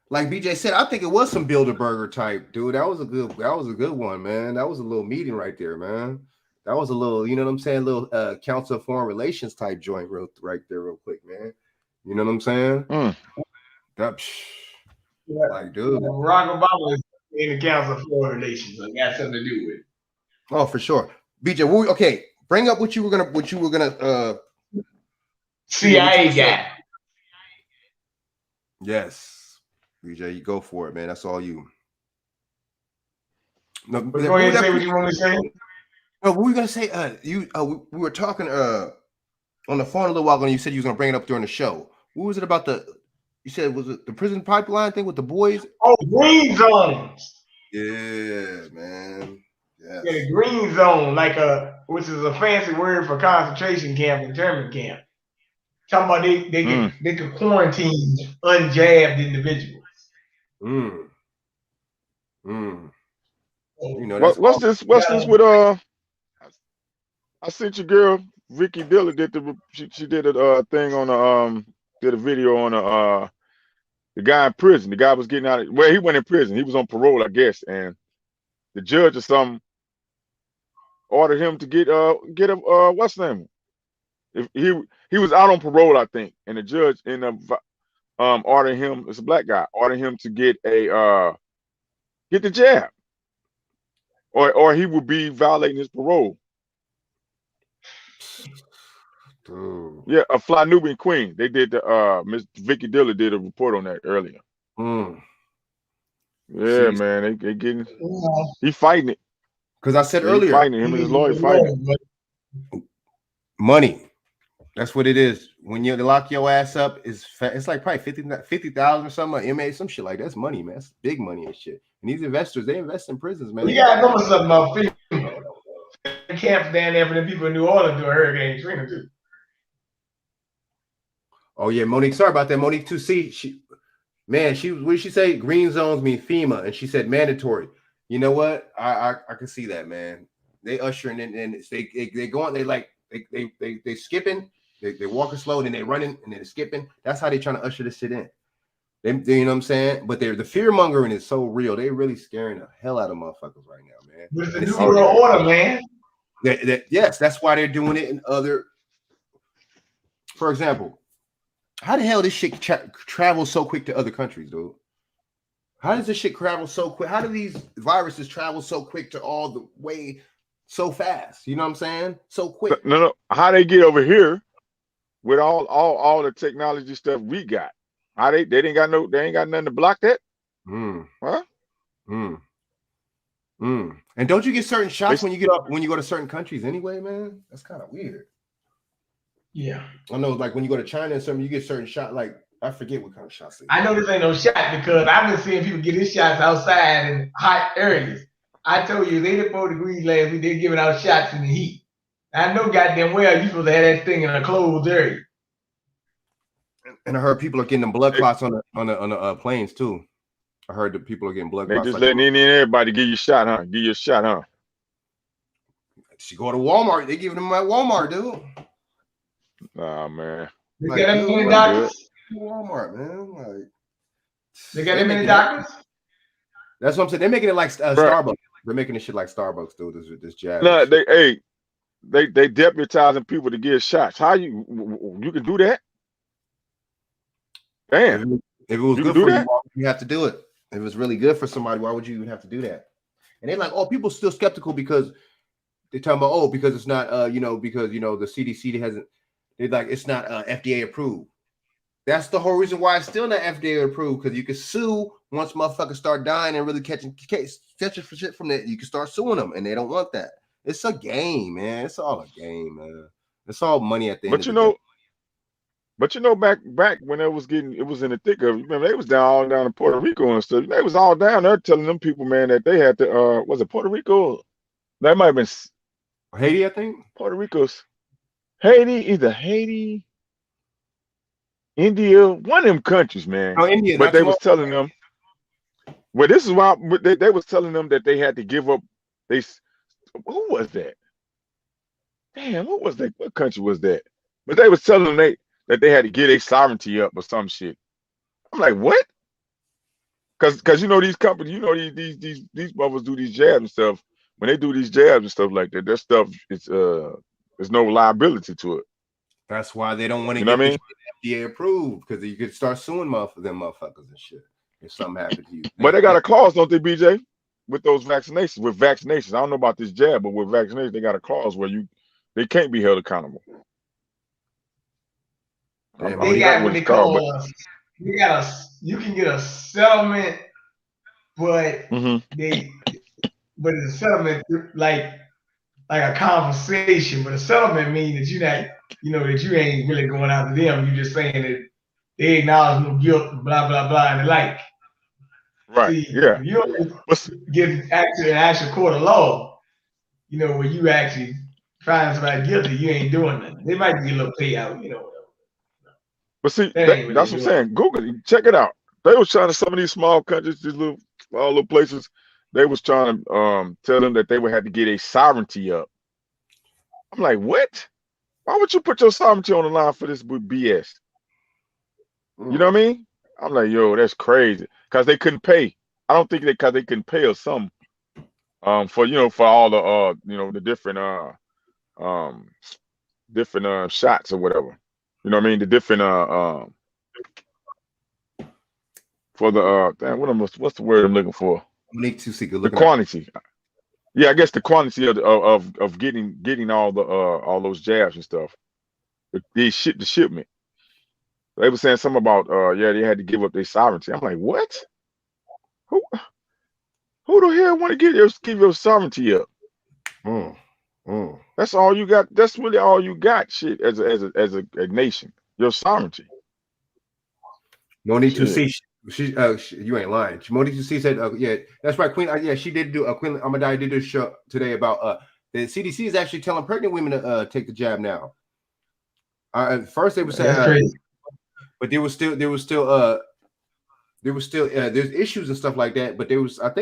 Like BJ said, I think it was some Bilderberger type, dude. That was a good one, man. That was a little meeting right there, man. That was a little, you know what I'm saying? Little Council of Foreign Relations type joint right there, real quick, man. You know what I'm saying? Like, dude. Barack Obama is in the Council of Foreign Relations. So it got something to do with it. Oh, for sure. BJ, okay. Bring up what you were gonna CIA guy. Yes. BJ, you go for it, man. That's all you. No, But go ahead and say what you want me to say. No, what were you gonna say? We were talking on the phone a little while ago, and you said you was gonna bring it up during the show. What was it about you said, was it the prison pipeline thing with the boys? Oh, green zones. Yeah, man. Yes. Yeah, the green zone, which is a fancy word for concentration camp, internment camp. Talking about they could quarantine unjabbed individuals. You know, that's what's this with I sent your girl Vicky Diller she did a thing on did a video on the guy in prison. The guy was getting out well, he went in prison. He was on parole, I guess, and the judge or something ordered him to get a what's the name? If he was out on parole, I think, and the judge ended up ordering him, it's a black guy, ordering him to get the jab. Or he would be violating his parole. Dude. Yeah, a Fly Nubian Queen. They did Miss Vicky Diller did a report on that earlier. Yeah, man, they getting he fighting it. Because I said earlier, fighting it. Him and his lawyer fighting it. Money. That's what it is. When you lock your ass up, it's like probably 50,000 or something, MA, some shit like that. That's money, man. That's big money and shit. And these investors, they invest in prisons, man. You gotta know something about FEMA. Camps down there for the people in New Orleans doing Hurricane Katrina too. Oh yeah, Monique. Sorry about that, Monique. Too. See, what did she say? Green zones mean FEMA, and she said mandatory. You know what? I can see that, man. They ushering in, and they going. They skipping. They walking slow, then they running, and then they skipping. That's how they trying to usher this shit in. They you know what I'm saying? But the fear mongering is so real. They really scaring the hell out of motherfuckers right now, man. But it's a new world order, man. Yes, that's why they're doing it in other. For example, how the hell this shit travel so quick to other countries, dude? How does this shit travel so quick? How do these viruses travel so quick to all the way so fast? You know what I'm saying? So quick. No. How they get over here with all the technology stuff we got? How they ain't got nothing to block that? Huh? And don't you get certain shots when you go to certain countries anyway, man? That's kind of weird. Yeah. I know, like when you go to China and something, you get certain shot. Like I forget what kind of shots. I know this ain't no shot because I've been seeing people get these shots outside in hot areas. I told you, it's 84 degrees last week. They're giving out shots in the heat. I know goddamn well you're supposed to have that thing in a closed area. And I heard people are getting them blood clots on the planes too. I heard that people are getting blood clots. They just letting in everybody give you a shot, huh? Give you a shot, huh? You go to Walmart, they giving them at Walmart, dude. Nah, man. They got them many doctors? Walmart, man. Like, they got them many doctors? That's what I'm saying. They're making it like Starbucks. They're making this shit like Starbucks, dude. This jab. No, they deputizing people to give shots. How you can do that? Damn. If it was good for you, why would you have to do it? If it was really good for somebody, why would you even have to do that? And they're like, oh, people still skeptical because they're talking about, because it's not, because, the CDC hasn't, they're like, it's not FDA approved. That's the whole reason why it's still not FDA approved, because you can sue once motherfuckers start dying and really catching for shit from that. You can start suing them, and they don't want that. It's a game, man. It's all a game, man. It's all money at the end of the day. But back when it was in the thick of it, remember they was all down in Puerto Rico and stuff. They was all down there telling them people, man, that they had to was it Puerto Rico? That might have been Haiti, I think. Puerto Rico's Haiti, either Haiti, India, one of them countries, man. Oh, India. But they was telling them. Well, this is why they was telling them that they had to give up. Who was that? Damn, who was that? What country was that? But they was telling them that they had to get their sovereignty up or some shit. I'm like, what? Because these companies, these brothers do these jabs and stuff. When they do these jabs and stuff like that, their stuff there's no liability to it. That's why they don't want to get the FDA approved, because you could start suing them motherfuckers and shit if something happened to you. But they got a clause, don't they, BJ? with those vaccinations. With vaccinations, I don't know about this jab, but with vaccinations, they got a clause where they can't be held accountable. I Damn, They forgot got what what it's they called, call you can get a settlement, but but it's a settlement like a conversation, but a settlement means that that you ain't really going after them. You just saying that they acknowledge no guilt, blah blah blah, and the like. right, See, yeah. if you don't But get an actual court of law, where you actually find somebody guilty, you ain't doing nothing. They might get a little payout, see, that ain't really that's what I'm doing. saying. Google it, check it out. They was trying to some of these small countries, these small little places. They was trying to tell them that they would have to get a sovereignty up. I'm like, what? Why would you put your sovereignty on the line for this BS? You know what I mean? I'm like, yo, that's crazy. Because they couldn't pay. I don't think because they couldn't pay us some for for all the the different shots or whatever. You know what I mean? The different for the damn, what's the word I'm looking for? Monique to see good The looking at. quantity. Yeah, I guess the quantity of getting all those jabs and stuff. The shipment. They were saying something about they had to give up their sovereignty. I'm like, what? Who who the hell want to give your sovereignty up? That's all you got. That's really all you got. Shit, as a nation, your sovereignty. Monique to see. You ain't lying. Monique to see said, yeah, that's right, Queen. Yeah, she did do Queen Amadai did a show today about the CDC is actually telling pregnant women to take the jab now. At first they were saying, but there was still there's issues and stuff like that. But there was there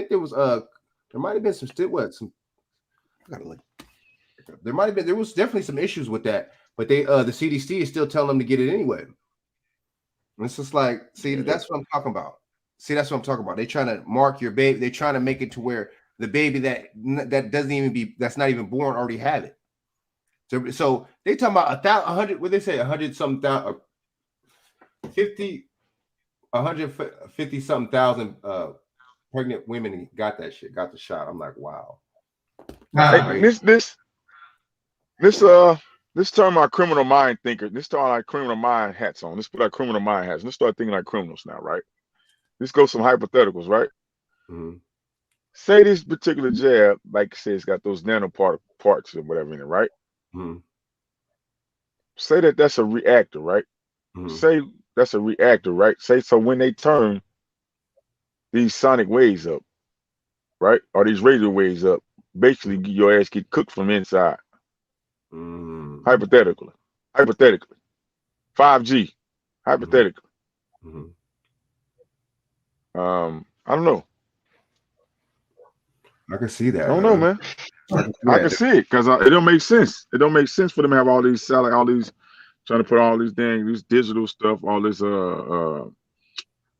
might have been some I gotta look. There was definitely some issues with that, but the CDC is still telling them to get it anyway. And it's just like, see, that's what I'm talking about. See, that's what I'm talking about. They're trying to mark your baby. They're trying to make it to where the baby that doesn't even that's not even born already have it. So they talking about 100. What they say, 100 something thousand, 150 something thousand pregnant women got that shit, got the shot. I'm like, wow. Hey, this turn my criminal mind thinker. This turn our criminal mind hats on. Let's put our criminal mind hats. Let's start thinking like criminals now, right? Let's go some hypotheticals, right? Mm-hmm. Say this particular jab, like I said, it's got those nanoparticle parts or whatever in it, right? Mm-hmm. Say that's a reactor, right? Mm-hmm. Say that's a reactor, right? Say so when they turn these sonic waves up, right? Or these radio waves up, basically your ass get cooked from inside. Mm-hmm. Hypothetically. 5G. Hypothetically. Mm-hmm. I don't know. I can see that. I don't know, man. I can see it because it don't make sense. It don't make sense for them to have all these trying to put all these this digital stuff, all this 5G,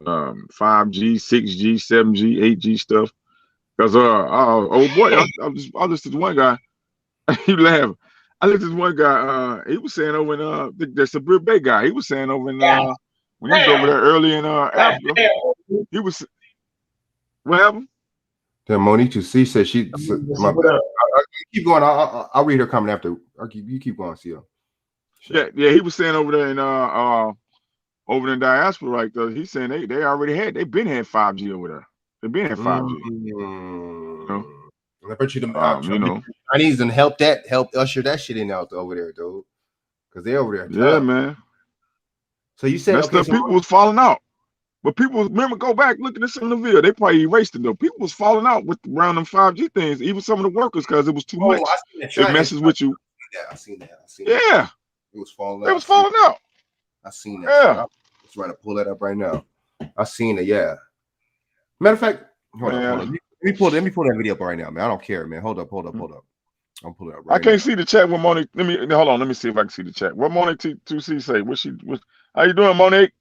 6G, 7G, 8G stuff. Because oh boy, I listened to one guy. He laughed. I listened to one guy. He was saying over in that's a Brit Bay guy. He was saying over in when he was over there early in Africa. He was what happened? Then Monique to see said she. My bad. Keep going. I'll read her comment after. You keep going, see. Sure. Yeah. He was saying over there in over in diaspora, right there. He's saying they already they've been had 5G over there. They've been had 5G. I bet you the Chinese and help usher that shit in out over there, dude. Because they're over there. Yeah, tough. man. So you said so people was falling out. But people remember, go back, look at this in the video. They probably erased it though. People was falling out with around them 5G things, even some of the workers, because it was too much. It messes with you. I seen that. Yeah. It was falling out. They was falling out. I seen that. Yeah. I'm just trying to pull that up right now. I seen it, yeah. Matter of fact, hold on. Let me pull that video up right now, man. I don't care, man. Hold up. I'm pulling it up right now. I can't see the chat with Monique. Hold on. Let me see if I can see the chat. What Monique T2C say? How you doing, Monique?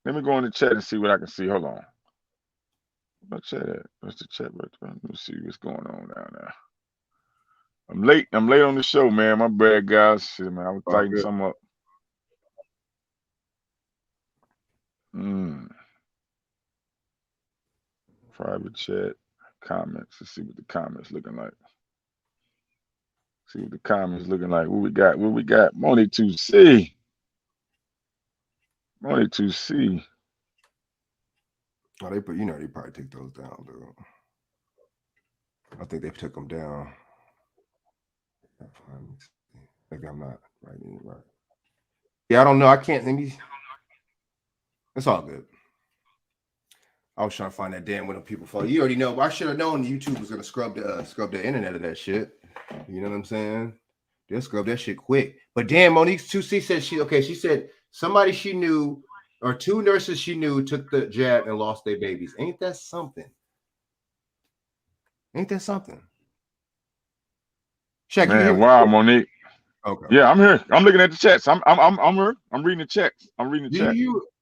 Let me go in the chat and see what I can see. Hold on. What's chat at? What's the chat right there? Let me see what's going on down there. I'm late on the show, man. My bad, guys. Shit, man. I was tighten something up. Private chat. Comments. Let's see what the comments looking like. See what the comments looking like. What we got? What we got? Money to see. Money to see. Oh, they probably take those down, dude. I think they took them down. Maybe I'm not right. Yeah, I don't know. I can't. It's all good. I was trying to find that damn when people follow. You already know. I should have known YouTube was gonna scrub the internet of that shit. You know what I'm saying? They'll scrub that shit quick. But damn, Monique 2C said she said somebody she knew or 2 nurses she knew took the jab and lost their babies. Ain't that something? Ain't that something? Chaq, Man, wow, Monique. Okay. Yeah, I'm here. I'm looking at the chats. I'm here. I'm reading the chats. I'm reading the chat.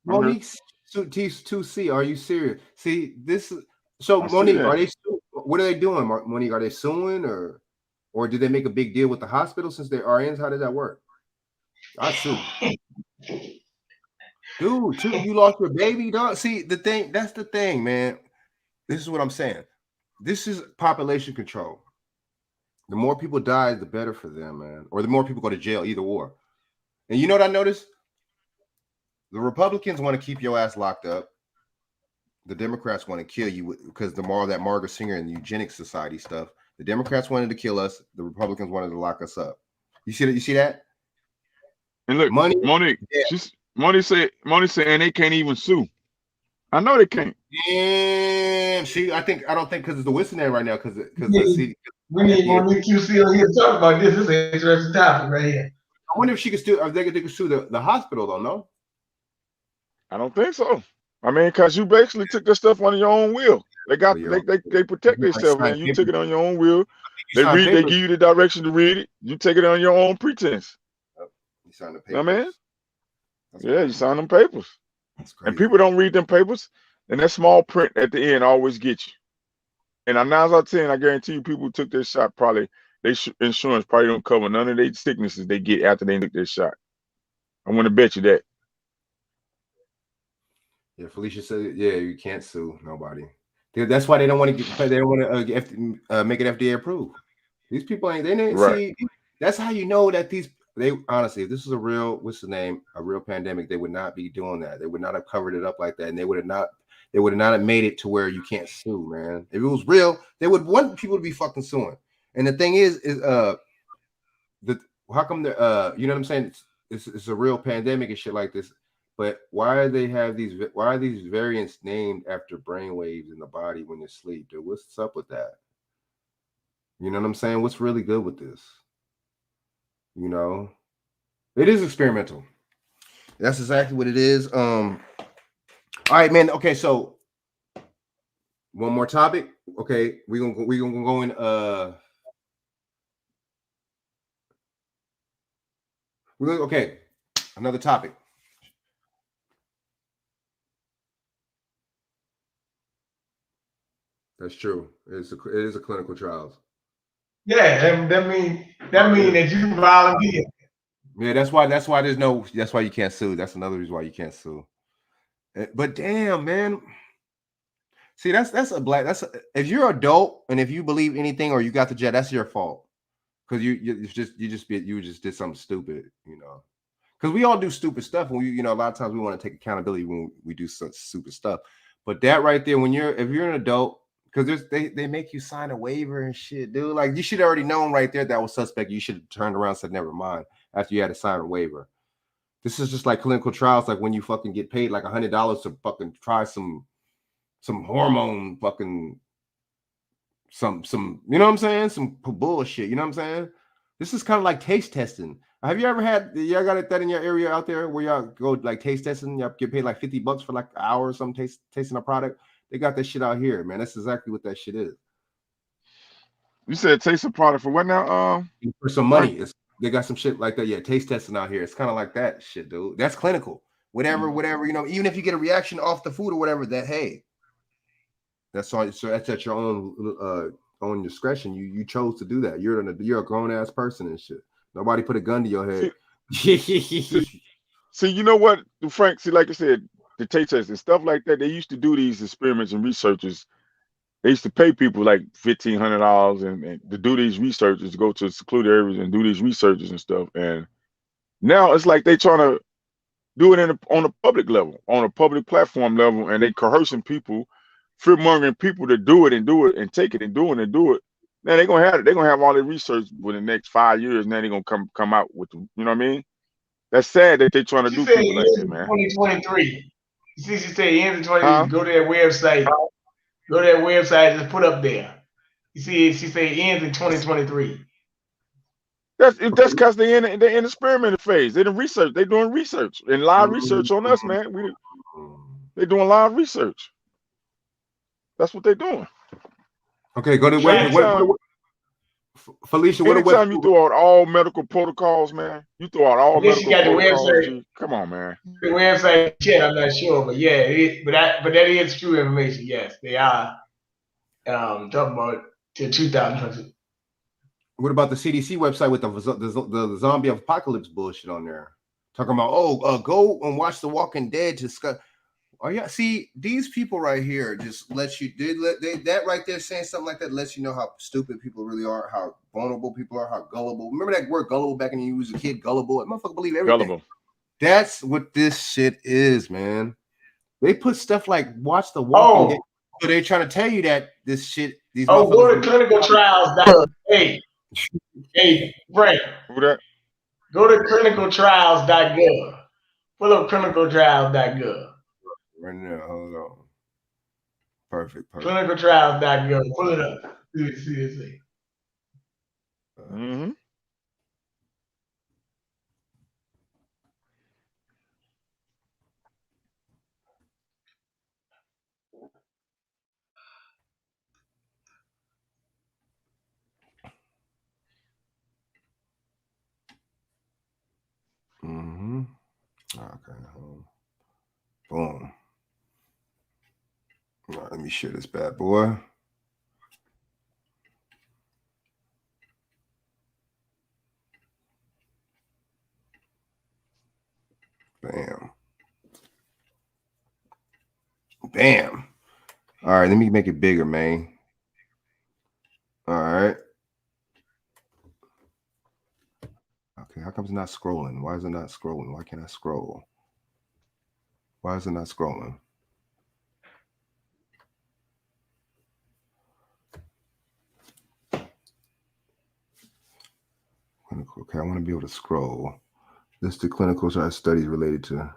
Monique 2C, are you serious? See, this is so Monique, are they what are they doing, Monique? Are they suing or did they make a big deal with the hospital since they're RNs? How does that work? I sue. Dude, you lost your baby, dog. See, that's the thing, man. This is what I'm saying. This is population control. The more people die, the better for them, man. Or the more people go to jail, either or. And you know what I noticed? The Republicans want to keep your ass locked up. The Democrats want to kill you because the more that Margaret Singer and eugenics society stuff. The Democrats wanted to kill us. The Republicans wanted to lock us up. You see that? You see that? And look, Monique, yeah. Monique said, and they can't even sue. I know they can't. And I don't think because it's the Wisconsin right now because we need Monique QC on here to talk about this. This is an interesting topic right here. I wonder if she could still. They could sue the hospital though. No, I don't think so. I mean, because you basically took this stuff on your own will. They protect themselves, man. You took it on your own will. They give you the direction to read it. You take it on your own pretense. You sign the papers. You know what I mean? Yeah, you sign them papers. That's crazy. And people don't read them papers, and that small print at the end always gets you. And 9 out of 10, I guarantee you, people who took their shot their insurance probably don't cover none of their sicknesses they get after they took their shot. I want to bet you that. Yeah, Felicia said, yeah, you can't sue nobody. That's why they don't want to make it FDA approved. These people see. That's how you know that they honestly, if this is a real pandemic, they would not be doing that. They would not have covered it up like that, and they would not have made it to where you can't sue, man. If it was real, they would want people to be fucking suing. And the thing is how come you know what I'm saying? It's a real pandemic and shit like this. But why are these variants named after brainwaves in the body when you sleep, dude? What's up with that? You know what I'm saying? What's really good with this? You know, it is experimental. That's exactly what it is. All right, man. Okay, so one more topic. Okay, we're gonna go in. Okay, another topic. That's true. It is a clinical trials. Yeah, that mean that you volunteer. Yeah, that's why you can't sue. That's another reason why you can't sue. But damn, man. See, if you're adult and if you believe anything or you got the jet, that's your fault. Because you just did something stupid, you know. Because we all do stupid stuff, and a lot of times we want to take accountability when we do such stupid stuff. But that right there, if you're an adult, because they make you sign a waiver and shit, dude. Like you should have already known right there that was suspect. You should have turned around and said, never mind, after you had to sign a waiver. This is just like clinical trials, like when you fucking get paid like $100 to fucking try some hormone fucking some you know what I'm saying? Some bullshit, you know what I'm saying? This is kind of like taste testing. Have you ever y'all got that in your area out there where y'all go like taste testing? Y'all get paid like $50 for like an hour or something tasting a product? They got that shit out here, man. That's exactly what that shit is. You said taste a product for what now? For some money. They got some shit like that. Yeah, taste testing out here. It's kind of like that shit, dude. That's clinical. Whatever, even if you get a reaction off the food or whatever, that's all. So that's at your own discretion. You chose to do that. You're a grown ass person and shit. Nobody put a gun to your head. See, you know what, Frank? See, like I said, the taste test and stuff like that. They used to do these experiments and researches They used to pay people like $1,500 and to do these researches, to go to secluded areas and do these researches and stuff. And now it's like they trying to do it on a public level, on a public platform level, and they coercing people, fear mongering people to do it and take it and do it and do it. Now they're gonna have all the research within the next 5 years. Now they're gonna come out with you know what I mean? That's sad that they're trying to She do said people it like ends that, in man. 2023. You see, she said it ends in 20. Huh? Go to that website. Go to that website. Just put up there. You see, she said it ends in 2023. That's because they're in experimental phase. They're doing research and live research on us, man. They're doing live research. That's what they're doing. Okay, go to the Anytime, Felicia. What anytime you throw out all medical protocols, man, you throw out all Then she medical got the protocols. website. G, come on, man. The website chat, I'm not sure, but yeah, it is, but that is true information. Yes, they are talking about till 2020. What about the CDC website with the zombie apocalypse bullshit on there? Talking about go and watch The Walking Dead to discuss. Oh yeah, see these people right here just let you that right there saying something like that lets you know how stupid people really are, how vulnerable people are, how gullible. Remember that word gullible back when you was a kid? Gullible. That motherfucker believe everything. Gullible. That's what this shit is, man. They put stuff like watch The Walking Dead. So they're trying to tell you that this shit. These go to clinical trials. Hey, Frank. Who that? Go to clinicaltrials.gov. Pull up clinicaltrials.gov. Right now, hold on. Perfect. Clinicaltrials.gov. Pull it up. See this thing. Mm-hmm. Mm-hmm. Okay. Boom. All right, let me share this bad boy. Bam. All right, let me make it bigger, man. All right. Okay, how come it's not scrolling? Why is it not scrolling? Why can't I scroll? Why is it not scrolling? Okay, I want to be able to scroll. List of clinical studies related to.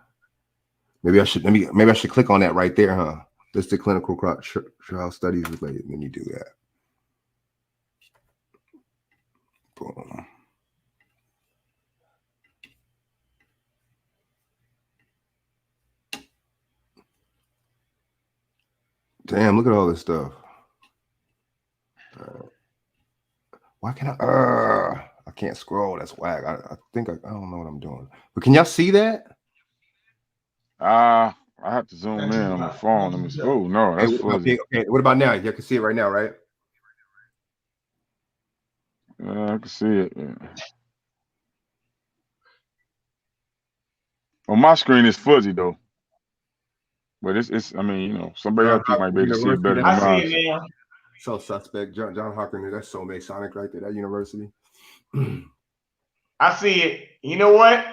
Maybe I should click on that right there, huh? List of clinical trial studies related. Let me do that. Boom. Damn, look at all this stuff. Why can't I can't scroll. That's whack. I think I don't know what I'm doing. But can y'all see that? I have to zoom in on my phone. Oh no, that's fuzzy. Okay, what about now? You can see it right now, right? I can see it. Yeah. On my screen, it's fuzzy though. But it's. I mean, you know, somebody else might be able to see it better than mine. I see it now. So suspect, John Hawker, that's so Masonic right there, that university. I see it. You know what?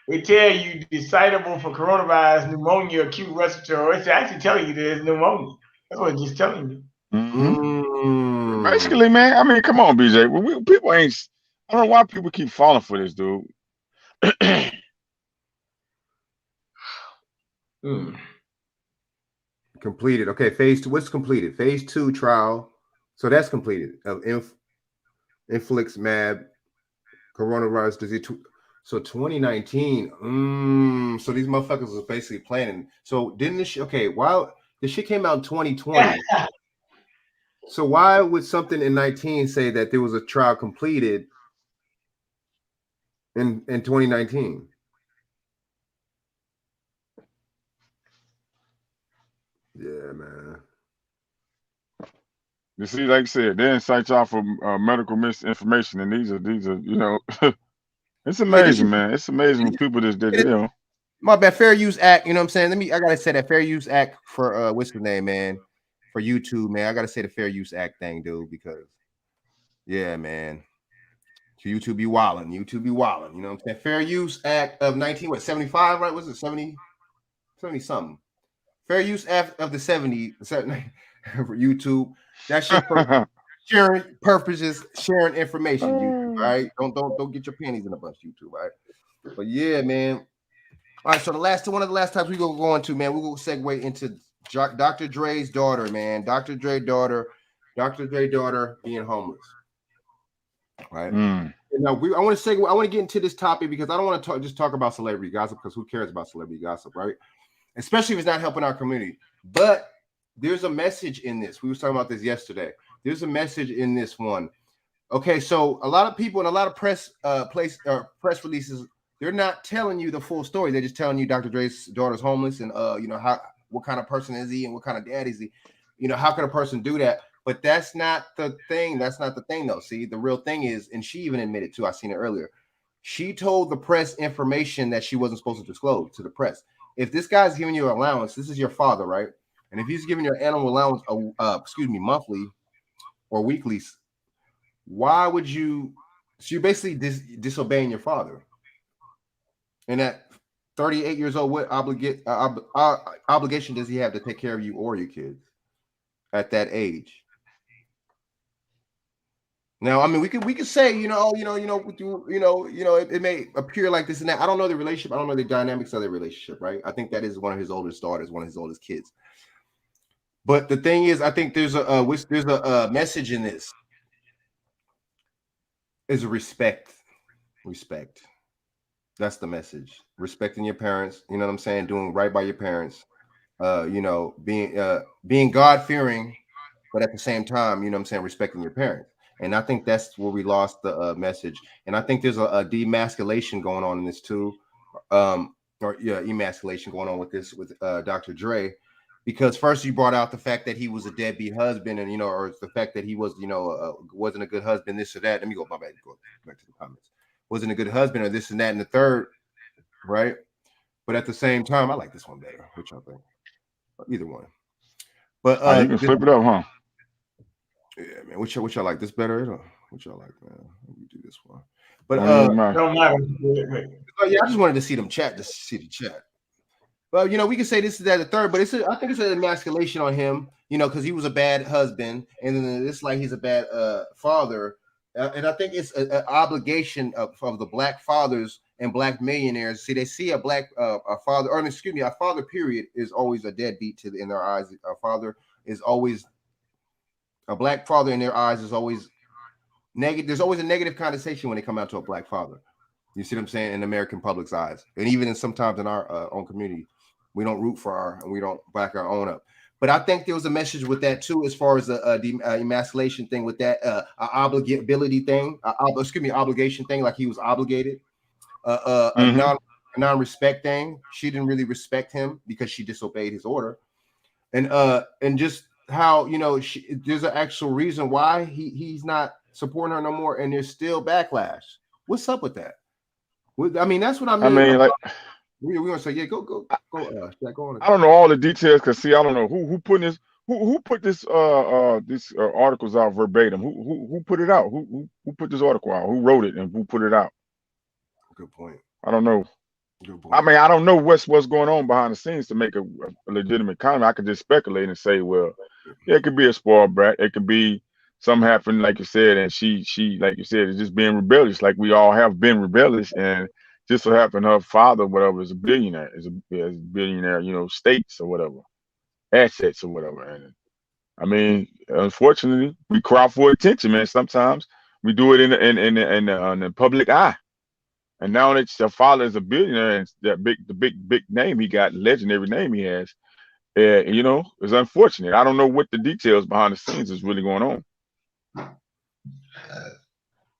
They tell you decidable for coronavirus, pneumonia, acute respiratory. It's actually telling you there's pneumonia. That's what it's just telling you. Mm-hmm. Basically, man. I mean, come on, BJ. People ain't. I don't know why people keep falling for this, dude. Completed. Okay, phase 2. What's completed? Phase 2 trial. So that's completed of infliximab coronavirus disease. So 2019. So these motherfuckers was basically planning. So didn't this? Okay, while the shit came out in 2020. So why would something in 19 say that there was a trial completed in 2019? Yeah, man. You see, like I said, they incite y'all for medical misinformation, and these are, you know, it's amazing, man. It's amazing when people just did, you know. My bad. Fair Use Act. You know what I'm saying? I gotta say that Fair Use Act for what's the name, man? for YouTube, man. I gotta say the Fair Use Act thing, dude, because yeah, man. YouTube be wilding. YouTube be wilding. You know what I'm saying? Fair Use Act of 1975, right? Was it 70 something? Fair Use Act of the 70 for YouTube. That shit for sharing purposes, sharing information, YouTube. All right. Don't get your panties in a bunch, YouTube, all right? But yeah, man. All right, so one of the last times we gonna go into, man, we're gonna segue into Dr. Dre's daughter, man. Dr. Dre's daughter being homeless. Right. Now I want to segue. I want to get into this topic because I don't want to just talk about celebrity gossip, because who cares about celebrity gossip, right? Especially if it's not helping our community. But there's a message in this. We were talking about this yesterday. There's a message in this one. Okay, so a lot of people and a lot of press releases, they're not telling you the full story. They're just telling you Dr. Dre's daughter's homeless and what kind of person is he and what kind of dad is he? How can a person do that? But that's not the thing. That's not the thing, though. See, the real thing is, and she even admitted too, I seen it earlier. She told the press information that she wasn't supposed to disclose to the press. If this guy's giving you an allowance, this is your father, right? And if he's giving you an animal allowance, monthly or weekly, why would you? So you're basically disobeying your father. And at 38 years old, what obligation does he have to take care of you or your kids at that age? Now, I mean, we could say, it may appear like this and that. I don't know the relationship. I don't know the dynamics of their relationship, right? I think that is one of his oldest daughters, one of his oldest kids. But the thing is, I think there's a message in this. Is respect. Respect. That's the message. Respecting your parents. You know what I'm saying? Doing right by your parents. Being God-fearing, but at the same time, you know what I'm saying, respecting your parents. And I think that's where we lost the message. And I think there's a demasculation going on in this too. Emasculation going on with Dr. Dre. Because first you brought out the fact that he was a deadbeat husband and, or the fact that he was, wasn't a good husband, this or that. Let me go back to the comments. Wasn't a good husband or this and that. And the third, right? But at the same time, I like this one better. Which I think. Either one. But you can flip it up, huh? Yeah, man. Which y'all like? This better? What y'all like, man? Let me do this one. But don't matter. Yeah, I just wanted to see them chat, just see the chat. Well, we can say this is the third, but I think it's an emasculation on him, because he was a bad husband, and then it's like he's a bad father, and I think it's an obligation of the black fathers and black millionaires. See, they see a black a father, or excuse me, a father period is always a deadbeat in their eyes. A father is always a black father in their eyes is always negative. There's always a negative connotation when they come out to a black father. You see what I'm saying? In the American public's eyes, and even sometimes in our own community, we don't root for and we don't back our own up. But I think there was a message with that too, as far as the emasculation thing with that obligability thing, obligation thing, like he was obligated, a non-respect thing. She didn't really respect him because she disobeyed his order, and just how there's an actual reason why he's not supporting her no more, and there's still backlash. What's up with that? I mean, that's what I mean. We want to say, yeah, go on. I don't know all the details because see, I don't know who put this articles out verbatim. Who put it out? Who put this article out? Who wrote it and who put it out? Good point. I don't know. I mean, I don't know what's going on behind the scenes to make a legitimate comment. I could just speculate and say, well, yeah, it could be a spoiled brat. It could be something happened, like you said, and she, like you said, is just being rebellious, like we all have been rebellious, and just so happened her father, whatever, is a billionaire, is a billionaire, states or whatever, assets or whatever. And I mean, unfortunately, we cry for attention, man. Sometimes we do it in the public eye. And now that your father is a billionaire and the big name he got, legendary name he has, it's unfortunate. I don't know what the details behind the scenes is really going on.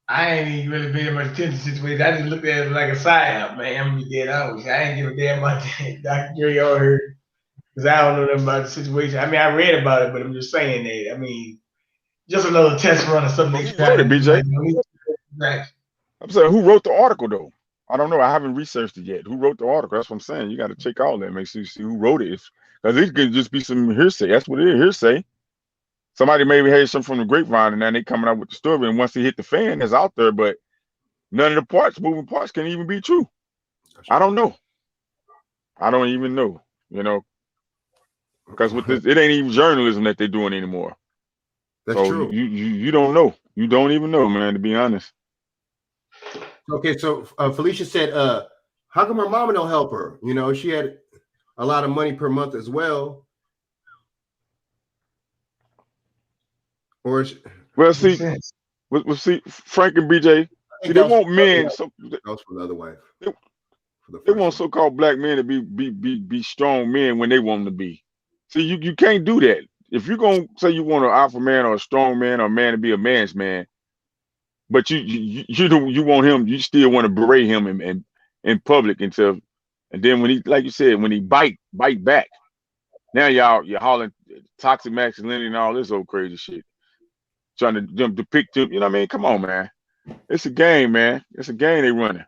I ain't even really paying much attention to the situation. I just looked at it like a psyop, man. I'm gonna be dead honest. I ain't give a damn about Dr. Dre or her, because I don't know nothing about the situation. I mean, I read about it, but I'm just saying that. I mean, just another test run or something. Who wrote it, BJ? I'm saying, who wrote the article though? I don't know. I haven't researched it yet. Who wrote the article? That's what I'm saying. You got to check all that. Make sure you see who wrote it, because it could just be some hearsay. That's what it is, hearsay. somebody maybe heard something from the grapevine, and now they coming out with the story. And once they hit the fan, it's out there. But none of the moving parts, can even be true. I don't know. I don't even know. You know, because with this, it ain't even journalism that they're doing anymore. That's so true. You don't know. You don't even know, man. To be honest. Okay, so Felicia said, "How come her mama don't help her? You know, she had a lot of money per month as well." Or well, see, Frank and BJ, see, they want men. So that was for the other wife. They want so-called black men to be strong men when they want them to be. See, you can't do that. If you're gonna say you want an alpha man or a strong man or a man to be a man's man, but you want him, you still want to berate him in public and then when he, like you said, when he bite back, now you're hauling toxic masculinity and all this old crazy shit, trying to depict him. You know what I mean? Come on, man. It's a game, man. It's a game they running.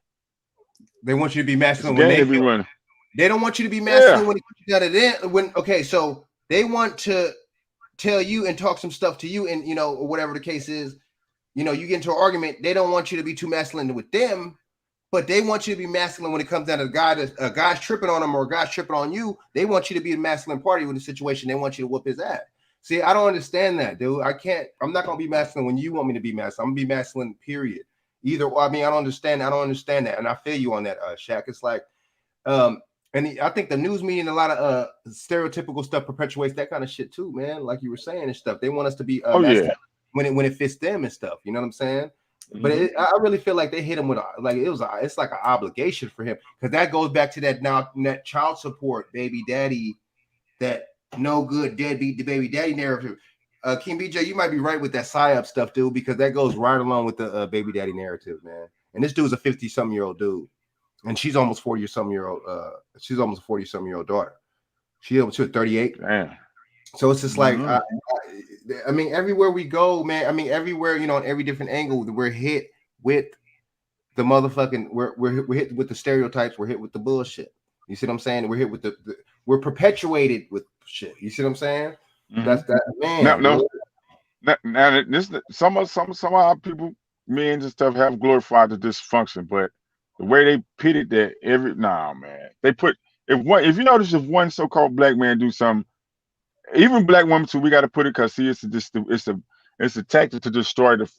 They want you to be masculine when they be running. They don't want you to be masculine when you got it in. Okay, so they want to tell you and talk some stuff to you, and or whatever the case is. You get into an argument. They don't want you to be too masculine with them, but they want you to be masculine when it comes down to a guy's tripping on them or a guy's tripping on you. They want you to be a masculine party with the situation. They want you to whoop his ass. See, I don't understand that, dude. I'm not gonna be masculine when you want me to be masculine. I'm gonna be masculine, period. I don't understand that, and I feel you on that, Shaq. It's like, and I think the news media and a lot of stereotypical stuff perpetuates that kind of shit too, man. Like you were saying and stuff. They want us to be when it fits them and stuff. You know what I'm saying? Mm-hmm. But I really feel like they hit him with it's like an obligation for him, because that goes back to that child support baby daddy, that no good deadbeat the baby daddy narrative. King BJ, you might be right with that psyop stuff, dude, because that goes right along with the baby daddy narrative, man. And this dude's a 50-something-year-old dude, and she's almost 40-something-year-old. She's almost a 40-something-year-old daughter. She was 38. Damn. So it's just like, I mean, everywhere we go, man. I mean, everywhere, on every different angle, we're hit with the motherfucking. We're hit with the stereotypes. We're hit with the bullshit. You see what I'm saying? We're hit with we're perpetuated with shit. You see what I'm saying? Mm-hmm. That's that, man. Now this some of our people, men and stuff, have glorified the dysfunction, but the way they pitted that man, they put if you notice, if one so-called black man do something, even black women too, we got to put it, because see, it's a tactic to destroy the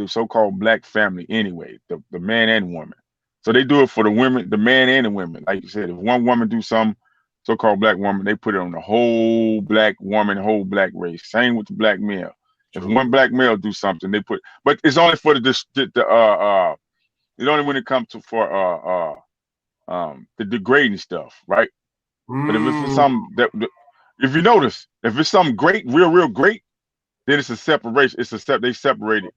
so-called black family anyway, the man and woman. So they do it for the women, the man and the women. Like you said, if one woman do some so-called black woman, they put it on the whole black woman, whole black race. Same with the black male. If one black male do something, they put, but it's only for it's only when it comes to the degrading stuff, right? But if it's something if you notice, if it's something great, real great, then it's a separation. They separate it.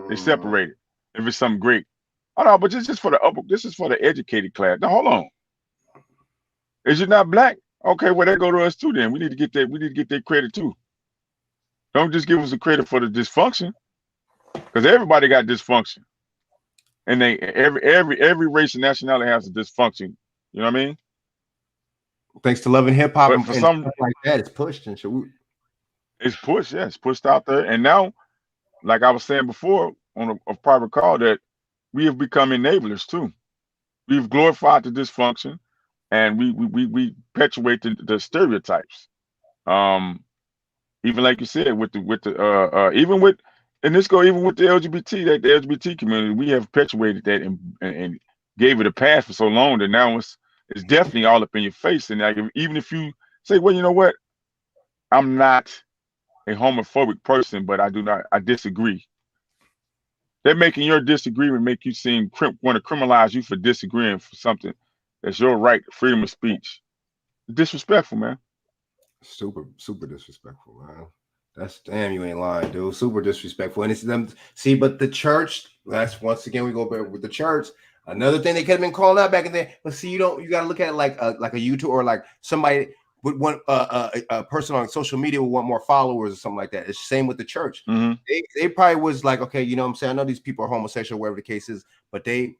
They separate it. If it's something great. Oh no, but this is for the educated class. Now hold on. Is you not black? Okay, well, they go to us too then. We need to get that credit too. Don't just give us the credit for the dysfunction, because everybody got dysfunction. And every race and nationality has a dysfunction. You know what I mean? Thanks to Love and Hip Hop and for some stuff like that, it's pushed and shit. It's pushed, yeah, it's pushed out there. And now, like I was saying before on a private call, that we have become enablers too. We've glorified the dysfunction, and we perpetuate the stereotypes. Even like you said, even with the LGBT community, we have perpetuated that and gave it a pass for so long that now it's definitely all up in your face. And like, even if you say, well, you know what, I'm not a homophobic person, but I disagree. They're making your disagreement make you want to criminalize you for disagreeing for something that's your right, freedom of speech. Disrespectful, man. Super disrespectful, man. That's damn, you ain't lying, dude. Super disrespectful. And it's them. See, but the church. That's once again we go back with the church. Another thing they could have been calling out back in there. But see, you got to look at it like a YouTube, or like somebody would want a person on social media would want more followers or something like that. It's the same with the church. Mm-hmm. They probably was like, okay, you know what I'm saying? I know these people are homosexual, whatever the case is, but we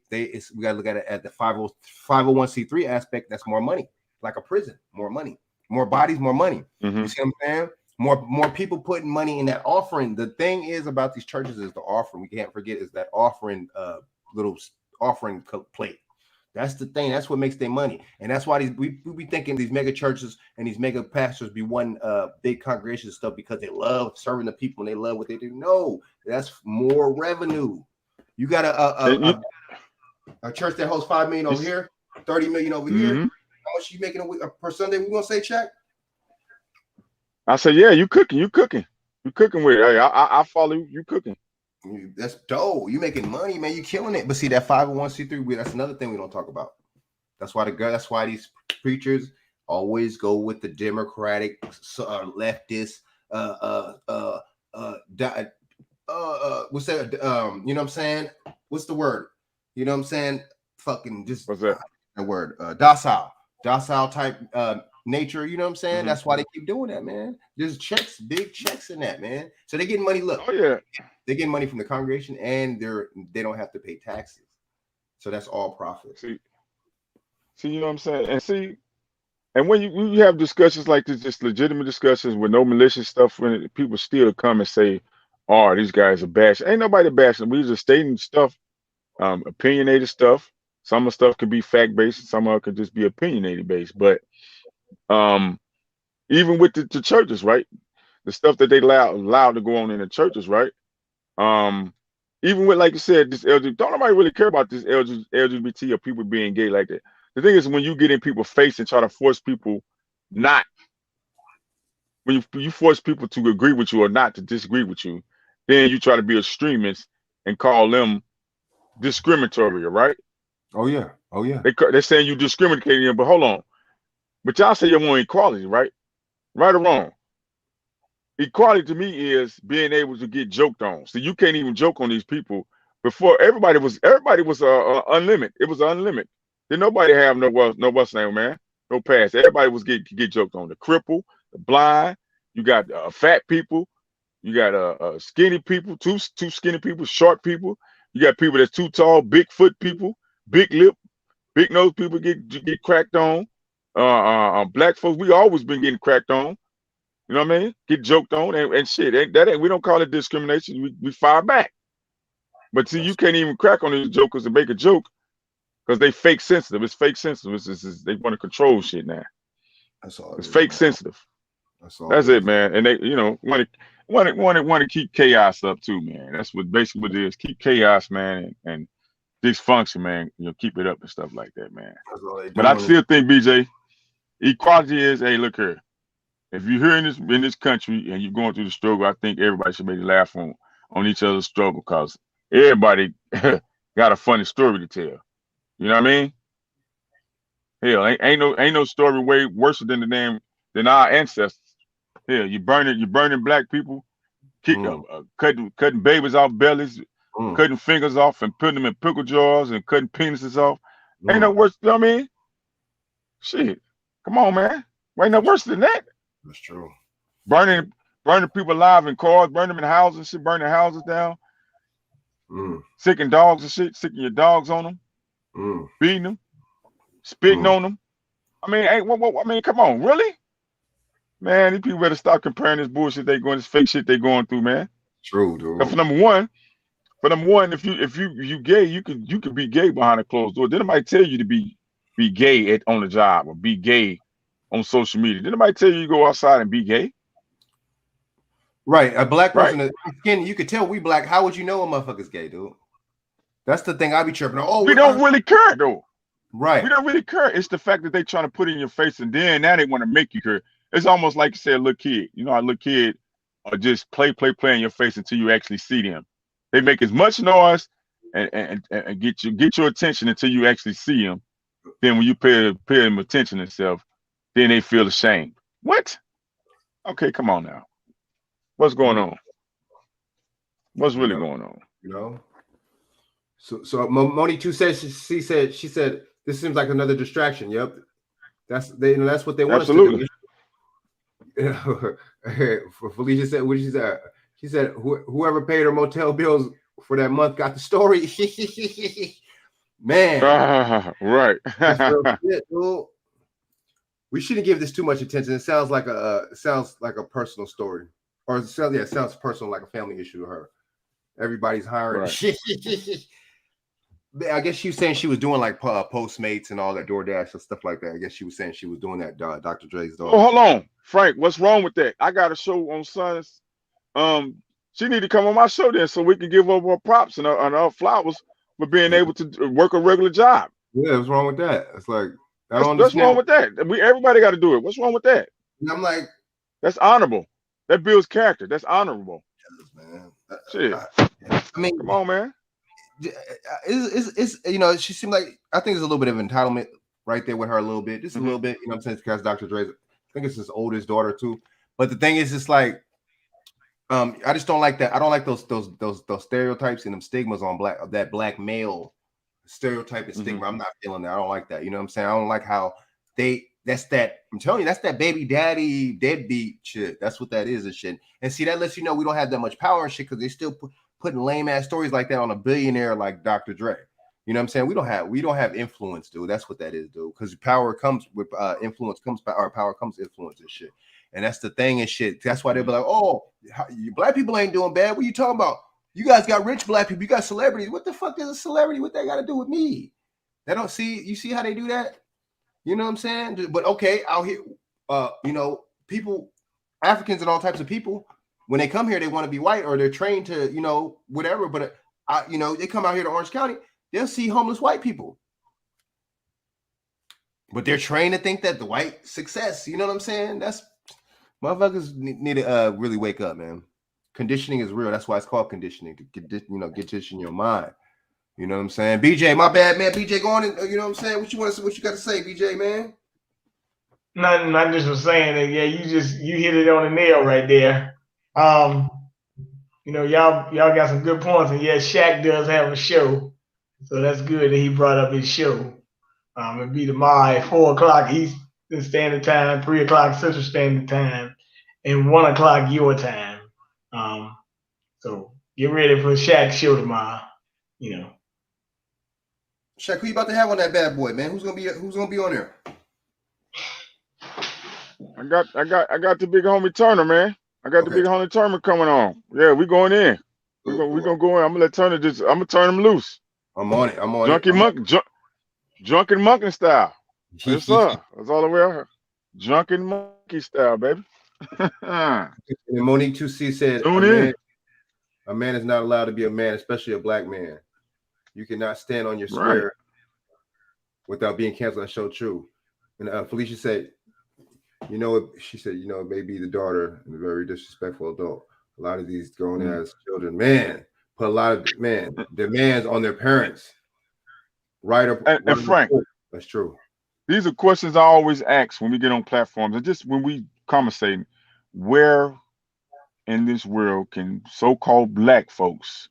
got to look at it at the 501c3 aspect. That's more money, like a prison, more money, more bodies, more money. Mm-hmm. You see what I'm saying? More people putting money in that offering. The thing is about these churches is the offering. We can't forget is that offering little offering plate. That's the thing. That's what makes their money. And that's why we be thinking these mega churches and these mega pastors be one big congregation stuff because they love serving the people and they love what they do. No, that's more revenue. You got a church that hosts 5 million over here, 30 million over here. How much you making a per Sunday? We gonna say, Chaq? I said, yeah, you cooking with it. Hey, I follow you cooking. That's dope. You making money, man. You killing it. But see that 501c3, that's another thing we don't talk about. That's why these preachers always go with the Democratic leftist what's that? You know what I'm saying? What's the word? You know what I'm saying? Fucking just what's that? The word docile type nature, you know what I'm saying? That's why they keep doing that, man. There's big checks in that, man. So they're getting money. Look, oh yeah, they're getting money from the congregation, and they don't have to pay taxes. So that's all profit. See, you know what I'm saying? And when you have discussions like this, just legitimate discussions with no malicious stuff, when people still come and say, "Oh, these guys are bashing." Ain't nobody bashing. We just stating stuff, opinionated stuff. Some of the stuff could be fact based, some of it could just be opinionated based. But even with the churches, right? The stuff that they allowed to go on in the churches, right? Even with, like you said, this LGBT, don't nobody really care about this LGBT or people being gay like that. The thing is, when you get in people's face and try to force people when you force people to agree with you or not to disagree with you, then you try to be extremist and call them discriminatory, right? Oh yeah. They're saying you discriminating them, but hold on. But y'all say you want equality, right? Right or wrong? Equality to me is being able to get joked on. So you can't even joke on these people. Before everybody was unlimited. It was unlimited. Then nobody have no what's name, man, no pass. Everybody was get joked on. The cripple, the blind. You got fat people. You got skinny people, too skinny people, short people. You got people that's too tall, big foot people, big lip, big nose people get cracked on. Black folks, we always been getting cracked on. You know what I mean? Get joked on and shit. We don't call it discrimination. We fire back. But see, you can't even crack on these jokers and make a joke because they fake sensitive. It's fake sensitive. They want to control shit now. That's all. It's fake sensitive. That's it, man. And they, want to keep chaos up too, man. That's basically what it is. Keep chaos, man, and dysfunction, man. Keep it up and stuff like that, man. But I still think, BJ, equality is, hey, look here. If you're here in this country and you're going through the struggle, I think everybody should maybe laugh on each other's struggle because everybody got a funny story to tell. You know what I mean? Hell, ain't no story way worse than our ancestors. Hell, you burning black people, cutting babies off bellies, cutting fingers off and putting them in pickle jars and cutting penises off. Ain't no worse. You know what I mean? Shit, come on, man. Ain't no worse than that. That's true. Burning people alive in cars, burning them in houses and shit, burning houses down. Sicking dogs and shit, sicking your dogs on them, beating them, spitting on them. I mean, come on, really? Man, these people better stop comparing this bullshit this fake shit they going through, man. True, dude. For number one, if you gay, you could be gay behind a closed door. Didn't nobody tell you to be gay on the job or be gay on social media? Didn't nobody tell you go outside and be gay? Right, a black person, right? Skin, you could tell we black. How would you know a motherfucker's gay, dude? That's the thing I be tripping on. Oh, we don't really care though. Right, we don't really care. It's the fact that they trying to put it in your face, and then now they want to make you care. It's almost like you said, a little kid. You know, a little kid or just play in your face until you actually see them. They make as much noise and get your attention until you actually see them. Then when you pay them attention themselves, then they feel ashamed. What? Okay, come on now. What's going on? What's really going on? You know. So Moni too said she said this seems like another distraction. Yep, that's what they want us to do. Felicia said, what she said? She said, whoever paid her motel bills for that month got the story. Man, right. That's real shit, dude. We shouldn't give this too much attention. It sounds like a personal story, or it sounds personal, like a family issue to her. Everybody's hiring. Right. I guess she was saying she was doing like Postmates and all that, DoorDash and stuff like that. I guess she was saying she was doing that. Dr. Dre's daughter. Oh, hold on, Frank. What's wrong with that? I got a show on Sons. She need to come on my show then, so we can give her her props and her flowers for being able to work a regular job. Yeah, what's wrong with that? It's like I don't What's wrong understand. with that? Everybody got to do it. What's wrong with that? And I'm like, that's honorable. That builds character. That's honorable. Man. Shit. I mean, come on, man. It's you know, she seemed like, I think there's a little bit of entitlement right there with her, a little bit, just a little bit. You know what I'm saying? Because Dr. Dre's, I think it's his oldest daughter too. But the thing is, it's like, I just don't like that. I don't like those stereotypes and them stigmas on that black male stereotype and stigma. I'm not feeling that. I don't like that. You know what I'm saying? I don't like how I'm telling you, that's that baby daddy deadbeat shit. That's what that is and shit. And see, that lets you know we don't have that much power and shit, because they still putting lame ass stories like that on a billionaire like Dr. Dre. You know what I'm saying? We don't have influence, dude. That's what that is, dude. Because power comes with influence, power comes influence and shit. And that's the thing and shit. That's why they'll be like, oh, black people ain't doing bad. What are you talking about? You guys got rich black people. You got celebrities. What the fuck is a celebrity? What they got to do with me? They don't see. You see how they do that? You know what I'm saying? But okay, out here, you know, people, Africans and all types of people, when they come here, they want to be white, or they're trained to, you know, whatever. But you know, they come out here to Orange County, they'll see homeless white people. But they're trained to think that the white success, you know what I'm saying? That's motherfuckers need to really wake up, man. Conditioning is real. That's why it's called conditioning, to condition your mind. You know what I'm saying? BJ, my bad, man. BJ, go on and, you know what I'm saying? What you got to say, BJ, man? Nothing. I just was saying that, yeah, you hit it on the nail right there. You know, y'all got some good points, and yes, Shaq does have a show, so that's good that he brought up his show. It'd be tomorrow at 4 o'clock Eastern Standard Time, 3 o'clock Central Standard Time, and 1 o'clock your time. So get ready for Shaq's show tomorrow. You know. Shaq, who you about to have on that bad boy, man? Who's gonna be on there? I got the big homie Turner, man. I got the big homie Turner coming on. Yeah, we going in. We gonna go in. I'm gonna let Turner I'm gonna turn him loose. I'm on it. Drunken monkey style. Yes, sir. That's all the way out here. Drunken monkey style, baby. And Monique 2C said, a man is not allowed to be a man, especially a black man. You cannot stand on your square without being canceled. That's so true. And Felicia said, you know, she said, you know, it may be the daughter and a very disrespectful adult. A lot of these grown ass children, man, put a lot of demands on their parents. And Frank, that's true. These are questions I always ask when we get on platforms, and just when we conversate. Where in this world can so-called black folks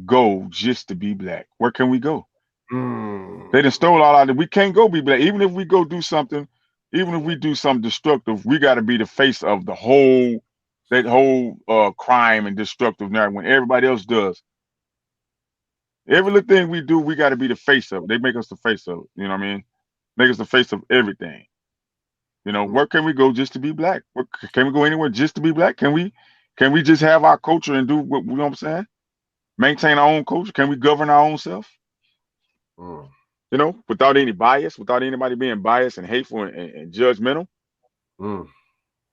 go just to be black? Where can we go? They done stole all out of it. We can't go be black. Even if we go do something, even if we do something destructive, we got to be the face of that whole crime and destructive narrative when everybody else does. Every little thing we do, we got to be the face of it. They make us the face of it. You know what I mean? Make us the face of everything. You know, where can we go just to be black? Can we go anywhere just to be black? Can we just have our culture and do what, you know what I'm saying? Maintain our own culture? Can we govern our own self? You know, without any bias, without anybody being biased and hateful and judgmental.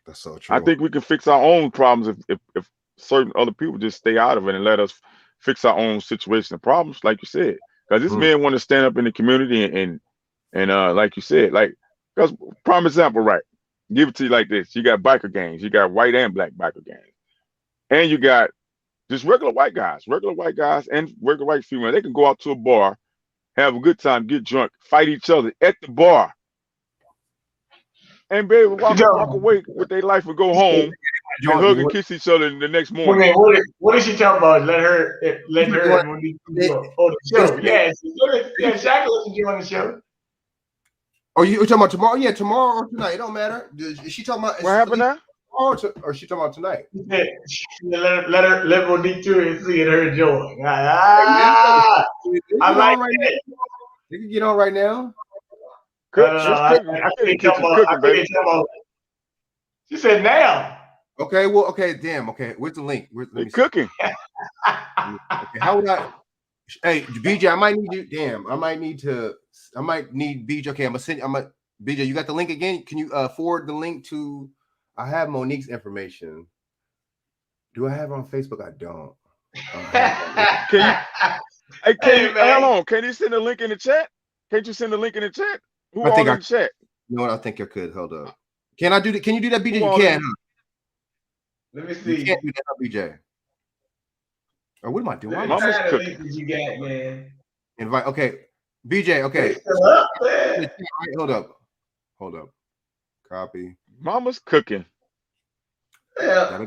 That's so true. I think we can fix our own problems if certain other people just stay out of it and let us fix our own situation and problems, like you said. Because this man want to stand up in the community and like you said, like, because prime example, right? Give it to you like this. You got biker gangs, you got white and black biker gangs. And you got just regular white guys and regular white females. They can go out to a bar, have a good time, get drunk, fight each other at the bar, and be able to walk away with their life and go home and hug and kiss each other the next morning. What is she talking about? Let her on the show. Yes, Shaq listen to you on the show. Oh, you talking about tomorrow? Yeah, tomorrow or tonight. It don't matter. Is she talking about what happened now? Or is she talking about tonight? Let Monique do it and see it her joy. I like it. They can get on right now. Cook, No, she's I cooking. think In they the talking kitchen about. I cooking, think they baby. talking about. She said now. Okay, well, okay, damn. Okay, where's the link? Let They me see. cooking. Okay, how would I? Hey, BJ, I might need you. Damn, I might need BJ. Okay, I'm gonna send. BJ. You got the link again? Can you forward the link to? I have Monique's information. Do I have her on Facebook? I don't. Can you? Hey, Hey, man. hold on? Can you send a link in the chat? Can't you send a link in the chat? Who I all think in the chat? You know what? I think I could. Hold up. Can I do that? Can you do that, BJ? Who You all can. in- Let me You see. can't do that, BJ. Or what am I doing? Let me Mama's find the cooking. link that you got, man. Invite. Okay, BJ. Okay. It's still up, man. Hold up. Copy. Mama's cooking. Yeah.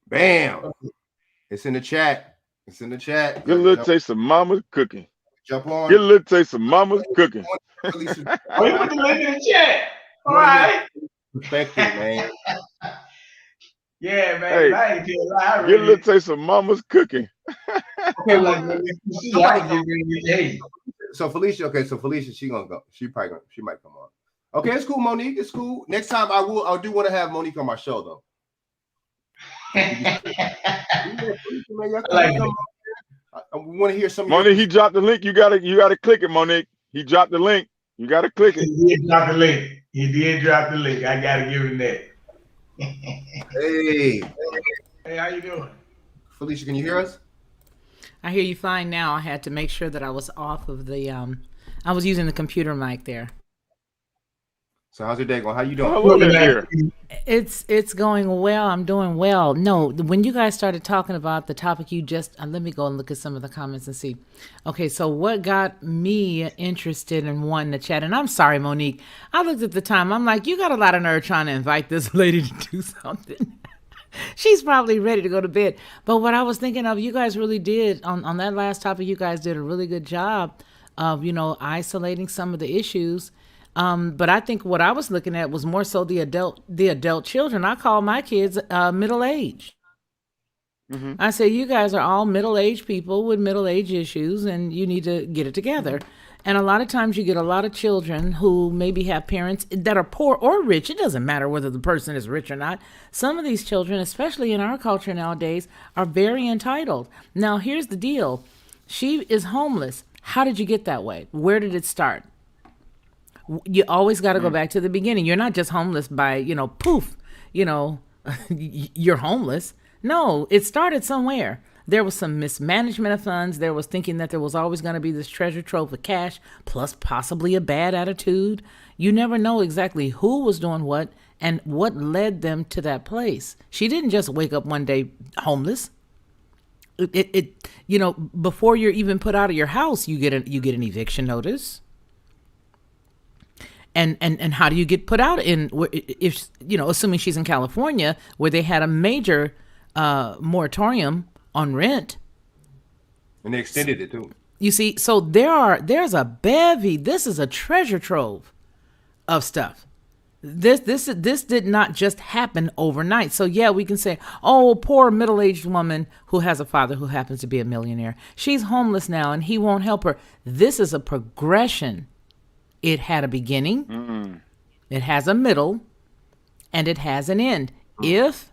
Bam. It's in the chat. Get a little taste of mama's cooking. Jump on. Get a little taste of mama's cooking. Oh, you put the link in the chat. All right. Perspective, man. Yeah, man. Hey, I ain't tell lie. Get a little taste of mama's cooking. Okay, like, I can get rid of the hate. So Felicia, she gonna go. She might come on. Okay, it's cool, Monique. It's cool. Next time I do want to have Monique on my show though. I want to hear some. Monique, he dropped the link. You gotta click it, Monique. He dropped the link. You gotta click it. He did drop the link. I gotta give him that. Hey, how you doing? Felicia, can you hear us? I hear you fine now. I had to make sure that I was off of the I was using the computer mic there. So how's your day going? How you doing? Hello there. It's going well. I'm doing well. No, when you guys started talking about the topic you just let me go and look at some of the comments and see. Okay, so what got me interested in wanting to chat, and I'm sorry, Monique. I looked at the time. I'm like, you got a lot of nerve trying to invite this lady to do something. She's probably ready to go to bed. But what I was thinking of, you guys really did on that last topic, you guys did a really good job of, isolating some of the issues. But I think what I was looking at was more so the adult children. I call my kids middle-aged. Mm-hmm. I say, you guys are all middle-aged people with middle-age issues, and you need to get it together. And a lot of times you get a lot of children who maybe have parents that are poor or rich. It doesn't matter whether the person is rich or not. Some of these children, especially in our culture nowadays, are very entitled. Now, here's the deal. She is homeless. How did you get that way? Where did it start? You always got to go back to the beginning. You're not just homeless by, poof, you're homeless. No, it started somewhere. There was some mismanagement of funds. There was thinking that there was always going to be this treasure trove of cash, plus possibly a bad attitude. You never know exactly who was doing what and what led them to that place. She didn't just wake up one day homeless. Before you're even put out of your house, you get an eviction notice. And how do you get put out if assuming she's in California where they had a major moratorium on rent, and they extended it too. You see, so there's a bevy. This is a treasure trove of stuff. This did not just happen overnight. So yeah, we can say, oh, poor middle-aged woman who has a father who happens to be a millionaire. She's homeless now and he won't help her. This is a progression. It had a beginning, it has a middle, and it has an end. If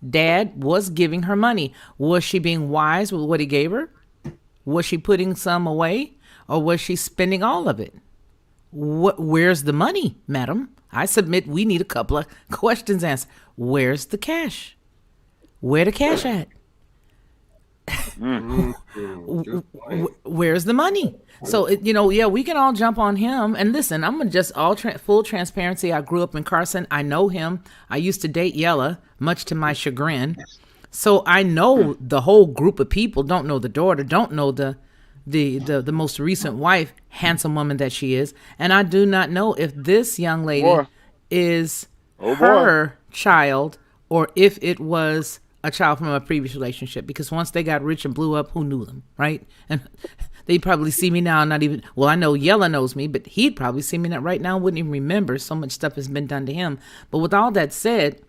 Dad was giving her money, was she being wise with what he gave her? Was she putting some away, or was she spending all of it? Where's the money, madam? I submit we need a couple of questions answered. Where's the cash? Where the cash at? Where's the money? So, we can all jump on him. And listen, I'm gonna just full transparency. I grew up in Carson. I know him. I used to date Yella, much to my chagrin. So I know the whole group of people. Don't know the daughter. Don't know the most recent wife, handsome woman that she is. And I do not know if this young lady is her child or if it was a child from a previous relationship, because once they got rich and blew up, who knew them, right? And they probably see me now, I know Yella knows me, but he'd probably see me right now, wouldn't even remember. So much stuff has been done to him. But with all that said,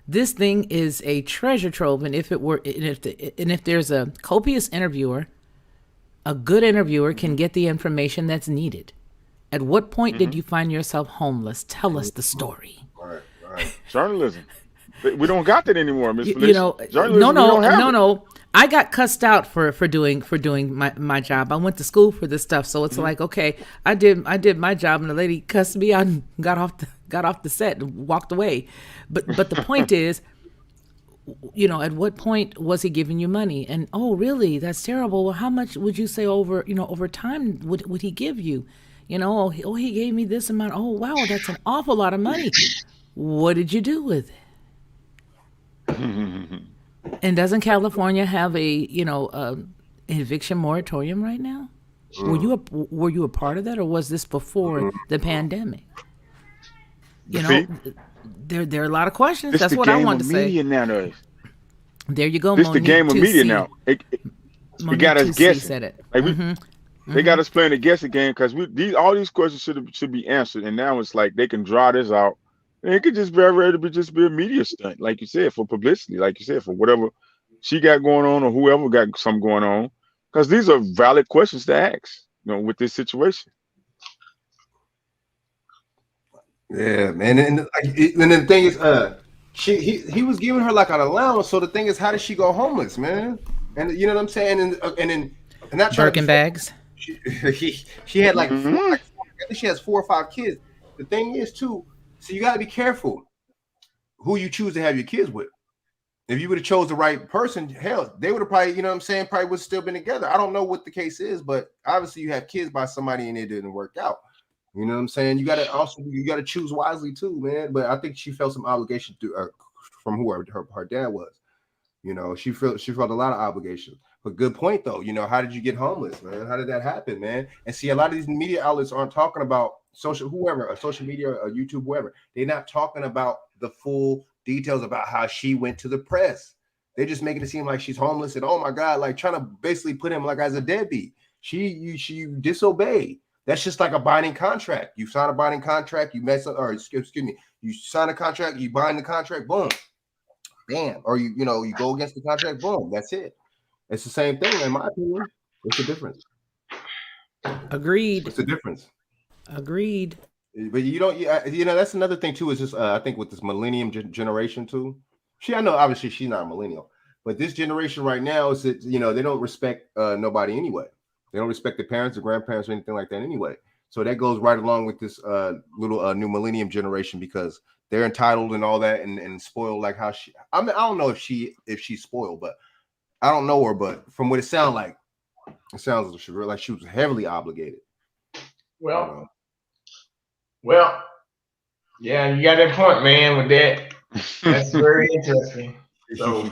this thing is a treasure trove. And if there's a copious interviewer a good interviewer can get the information that's needed. At what point did you find yourself homeless? Tell us the story. Right. Journalism. We don't got that anymore, Miss Felicia. You know, Journalism, we don't have it. no. I got cussed out for doing my job. I went to school for this stuff, so it's like, okay, I did my job, and the lady cussed me out and got off the set and walked away. But the point is, you know, at what point was he giving you money? And oh, really? That's terrible. Well, how much would you say over time would he give you? You know, he gave me this amount. Oh, wow, that's an awful lot of money. What did you do with it? And doesn't California have a eviction moratorium right now? Were you a part of that, or was this before the pandemic? You know, there are a lot of questions. That's what I want to say. Now, there you go. This the game of media now. It got us guessing. Said it. Like they got us playing a guessing game because all these questions should be answered, and now it's like they can draw this out. And it could just be a media stunt, like you said, for publicity, like you said, for whatever she got going on or whoever got something going on, because these are valid questions to ask, you know, with this situation. Yeah, man, and the thing is, he was giving her like an allowance. So the thing is, how did she go homeless, man? And you know what I'm saying? And not Birkin bags. She had like I think she has 4 or 5 kids. The thing is too. So you got to be careful who you choose to have your kids with. If you would have chose the right person, hell, they would have probably, you know what I'm saying, probably would have still been together. I don't know what the case is, but obviously you have kids by somebody and it didn't work out. You know what I'm saying? You got to choose wisely too, man. But I think she felt some obligation from who her dad was. You know, she felt a lot of obligation. But good point though. You know, how did you get homeless, man? How did that happen, man? And see, a lot of these media outlets aren't talking about social media or YouTube, whoever. They're not talking about the full details about how she went to the press. They're just making it seem like she's homeless and oh my God, like trying to basically put him like as a deadbeat. She disobeyed. That's just like a binding contract. You sign a binding contract, you mess up, or excuse me, you sign a contract, you bind the contract, boom, bam, or you go against the contract, boom, that's it. It's the same thing, in my opinion. What's the difference? Agreed. What's the difference? Agreed. But you don't, that's another thing too. Is just I think with this millennium generation too. I know obviously she's not a millennial, but this generation right now is that they don't respect nobody anyway. They don't respect the parents, the grandparents, or anything like that anyway. So that goes right along with this little new millennium generation because they're entitled and all that and spoiled like how she. I mean, I don't know if she's spoiled, but I don't know her. But from what it sounds like she was heavily obligated. Well, yeah, you got that point, man. With that, that's very interesting. So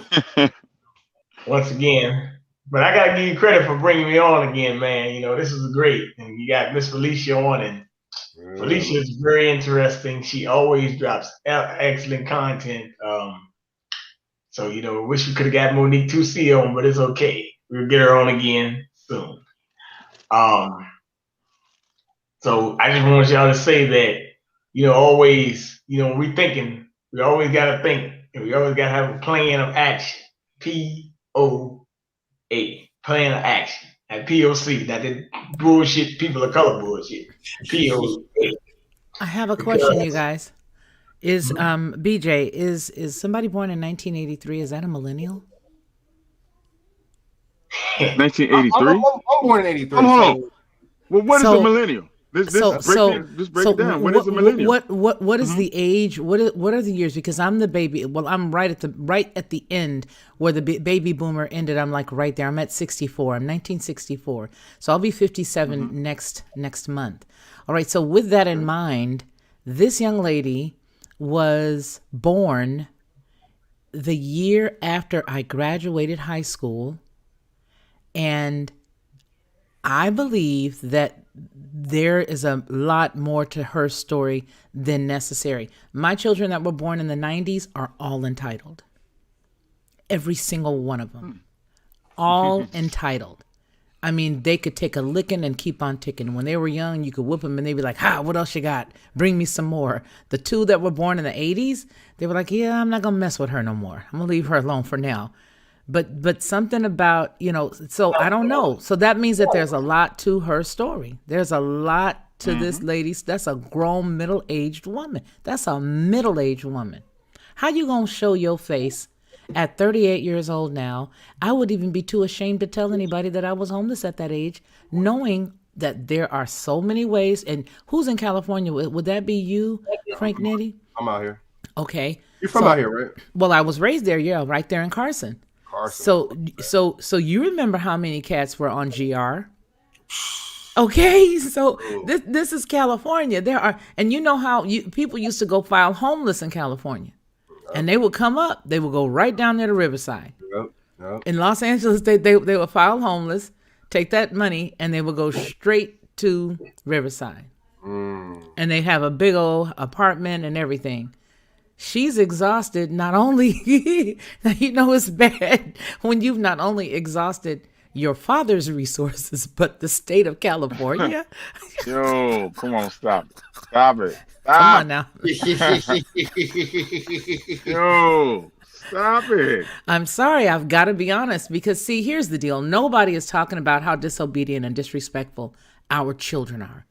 once again. But I gotta give you credit for bringing me on again, man. This is great, and you got Miss Felicia on, and Felicia is very interesting. She always drops excellent content. So wish we could have got Monique 2C on, but it's okay. We'll get her on again soon. So I just want y'all to say that always when we're thinking, we always gotta think, and we always gotta have a plan of action. POA. Plan of action. At POC. That the bullshit people of color bullshit. POA. I have a question, you guys. Is BJ, is somebody born in 1983? Is that a millennial? 1983? I'm born in 83. Hold on. Well, what is a millennial? Just break it down. What is a millennial? What is the age? What are the years? Because I'm the baby. Well, I'm right at the end where the baby boomer ended. I'm like right there. I'm at 64. I'm 1964. So I'll be 57 next month. All right. So with that in mind, this young lady was born the year after I graduated high school, and I believe that there is a lot more to her story than necessary. My children that were born in the 90s are all entitled. Every single one of them. All entitled. I mean, they could take a licking and keep on ticking. When they were young, you could whoop them and they'd be like, what else you got? Bring me some more. The 2 that were born in the 80s, they were like, yeah, I'm not going to mess with her no more. I'm going to leave her alone for now. But something about, so I don't know. So that means that there's a lot to her story. There's a lot to this lady. That's a grown middle-aged woman. That's a middle-aged woman. How you gonna show your face at 38 years old now? I would even be too ashamed to tell anybody that I was homeless at that age, knowing that there are so many ways. And who's in California? Would that be you, Frank Nitty? I'm out here. Okay. You're from out here, right? Well, I was raised there, yeah, right there in Carson. So you remember how many cats were on GR? Okay, so this is California. There are, and you know how people used to go file homeless in California, and they would come up, they would go right down there to Riverside. Yep. In Los Angeles, they would file homeless, take that money, and they would go straight to Riverside, and they have a big old apartment and everything. She's exhausted. Not only, now it's bad when you've not only exhausted your father's resources, but the state of California. Yo, come on, stop it. Come on now. Yo, stop it. I'm sorry, I've got to be honest, because see, here's the deal. Nobody is talking about how disobedient and disrespectful our children are.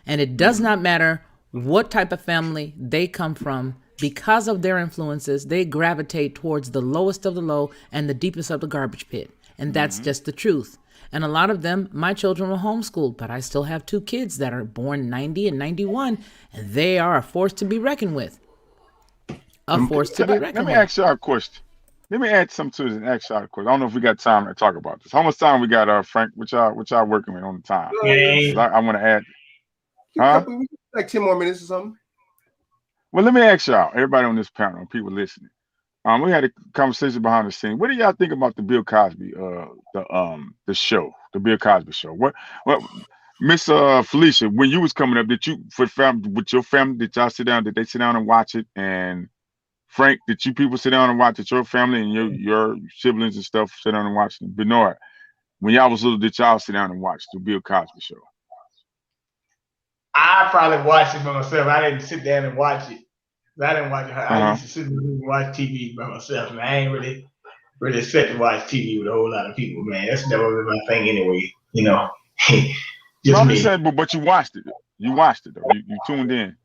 And it does not matter what type of family they come from. Because of their influences, they gravitate towards the lowest of the low and the deepest of the garbage pit. And that's just the truth. And a lot of them, my children were homeschooled, but I still have 2 kids that are born 90 and 91, and they are a force to be reckoned with. Let me ask y'all a question. Let me add something to this and ask y'all a question. I don't know if we got time to talk about this. How much time we got, Frank? What y'all working with on the time? I want to add. Like 10 more minutes or something. Well, let me ask y'all, everybody on this panel, people listening. We had a conversation behind the scene. What do y'all think about the Bill Cosby, the show, the Bill Cosby show? What, Miss Felicia, when you was coming up, did you with your family? Did y'all sit down? Did they sit down and watch it? And Frank, did you people sit down and watch it? Your family and your siblings and stuff sit down and watch it. Bernard, when y'all was little, did y'all sit down and watch the Bill Cosby show? I probably watched it by myself. I didn't sit down and watch it. I didn't watch it. I used to sit and watch TV by myself, and I ain't really sit and watch TV with a whole lot of people, man. That's never been my thing anyway. Just me. Saying, but you watched it. You watched it though. You tuned in.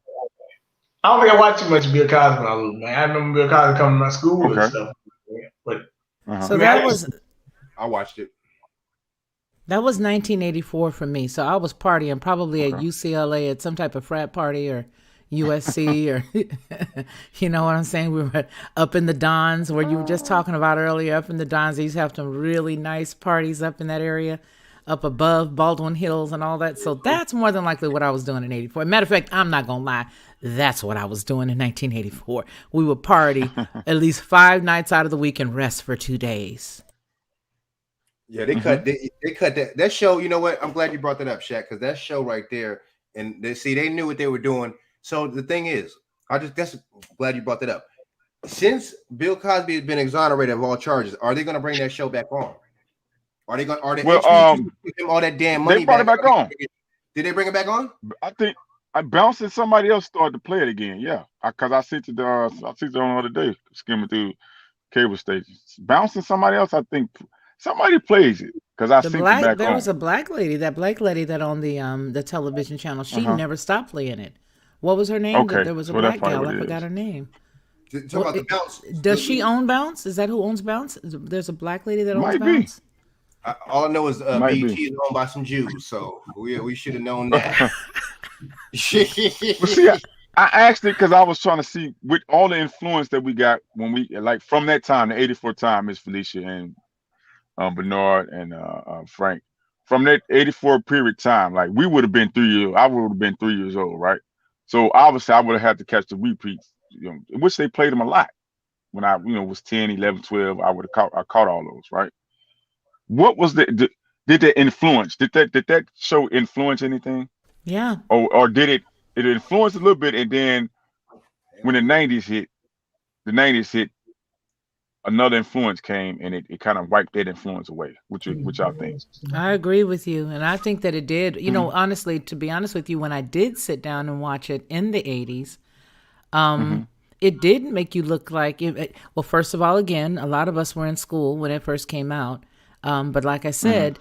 I don't think I watched too much Bill Cosby when I was little, man. I remember Bill Cosby coming to my school and stuff. But so I watched it. That was 1984 for me. So I was partying probably at UCLA at some type of frat party or USC or, you know what I'm saying? We were up in the Dons where you were just talking about earlier, up in the Dons. They used to have some really nice parties up in that area, up above Baldwin Hills and all that. So that's more than likely what I was doing in 84. Matter of fact, I'm not going to lie. That's what I was doing in 1984. We would party at least 5 nights out of the week and rest for 2 days. Yeah, they cut that show. You know what? I'm glad you brought that up, Shaq, because that show right there, and they knew what they were doing. So the thing is, glad you brought that up. Since Bill Cosby has been exonerated of all charges, are they going to bring that show back on? Are they give him all that damn money? They brought it back on. Did they bring it back on? I think I bounced and somebody else started to play it again. Yeah, because I sent it on the other day, skimming through cable stations. Bouncing somebody else, I think somebody plays it because I sent it back on. There was a black lady that owned the television channel. She never stopped playing it. What was her name? Okay. There was a black gal. I forgot her name. About the Bounce. Does she own Bounce? Is that who owns Bounce? There's a black lady that owns Bounce. All I know is BET is owned by some Jews, so we should have known that. Well, see, I asked it because I was trying to see with all the influence that we got when we from that time, the '84 time, Miss Felicia and Bernard and Frank, from that '84 period time, we would have been 3 years. I would have been 3 years old, right? So obviously, I would have had to catch the repeats, which they played them a lot. When I, was 10, 11, 12, I caught all those, right? What was did that influence? Did that show influence anything? Yeah. Or did it influence a little bit, and then when the '90s hit, another influence came, and it kind of wiped that influence away. Which y'all think? I agree with you, and I think that it did. Honestly, to be honest with you, when I did sit down and watch it in the '80s, it did make you look like well, first of all, again, a lot of us were in school when it first came out. But like I said,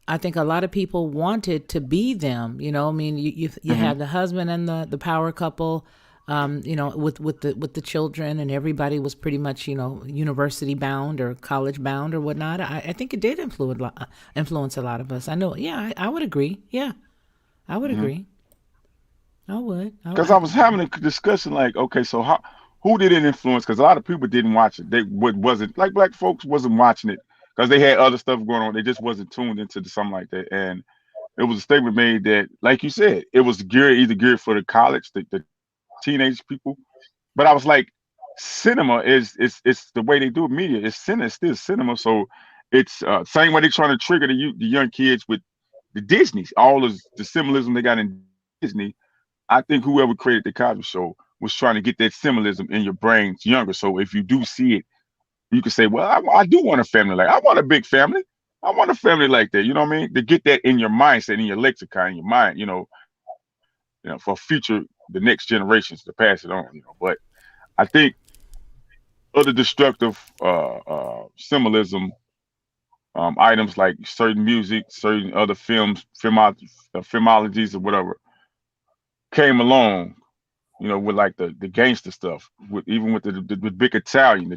I think a lot of people wanted to be them. You know, I mean, you had the husband and the power couple, you know, with the children, and everybody was pretty much, you know, university bound or college bound or whatnot. I think it did influence a lot of us. I know. Yeah, I would agree. Yeah, I would agree. I would. Because I was having a discussion like, okay, so who did it influence? Because a lot of people didn't watch it. They wasn't like black folks wasn't watching it because they had other stuff going on. They just wasn't tuned into something like that. And it was a statement made that, like you said, it was either geared for the college, the teenage people. But I was like, cinema is it's the way they do media. It's still cinema. So it's same way they're trying to trigger the young kids with the Disney's, all the symbolism they got in Disney. I think whoever created the Cosby Show was trying to get that symbolism in your brains younger. So if you do see it, you can say, well, I do want a family I want a big family. I want a family like that. You know what I mean? To get that in your mindset, in your lexicon, in your mind, you know, for future, the next generations to pass it on, you know. But I think other destructive symbolism items like certain music, certain other filmologies or whatever came along, you know, with like the gangster stuff, even with the big Italian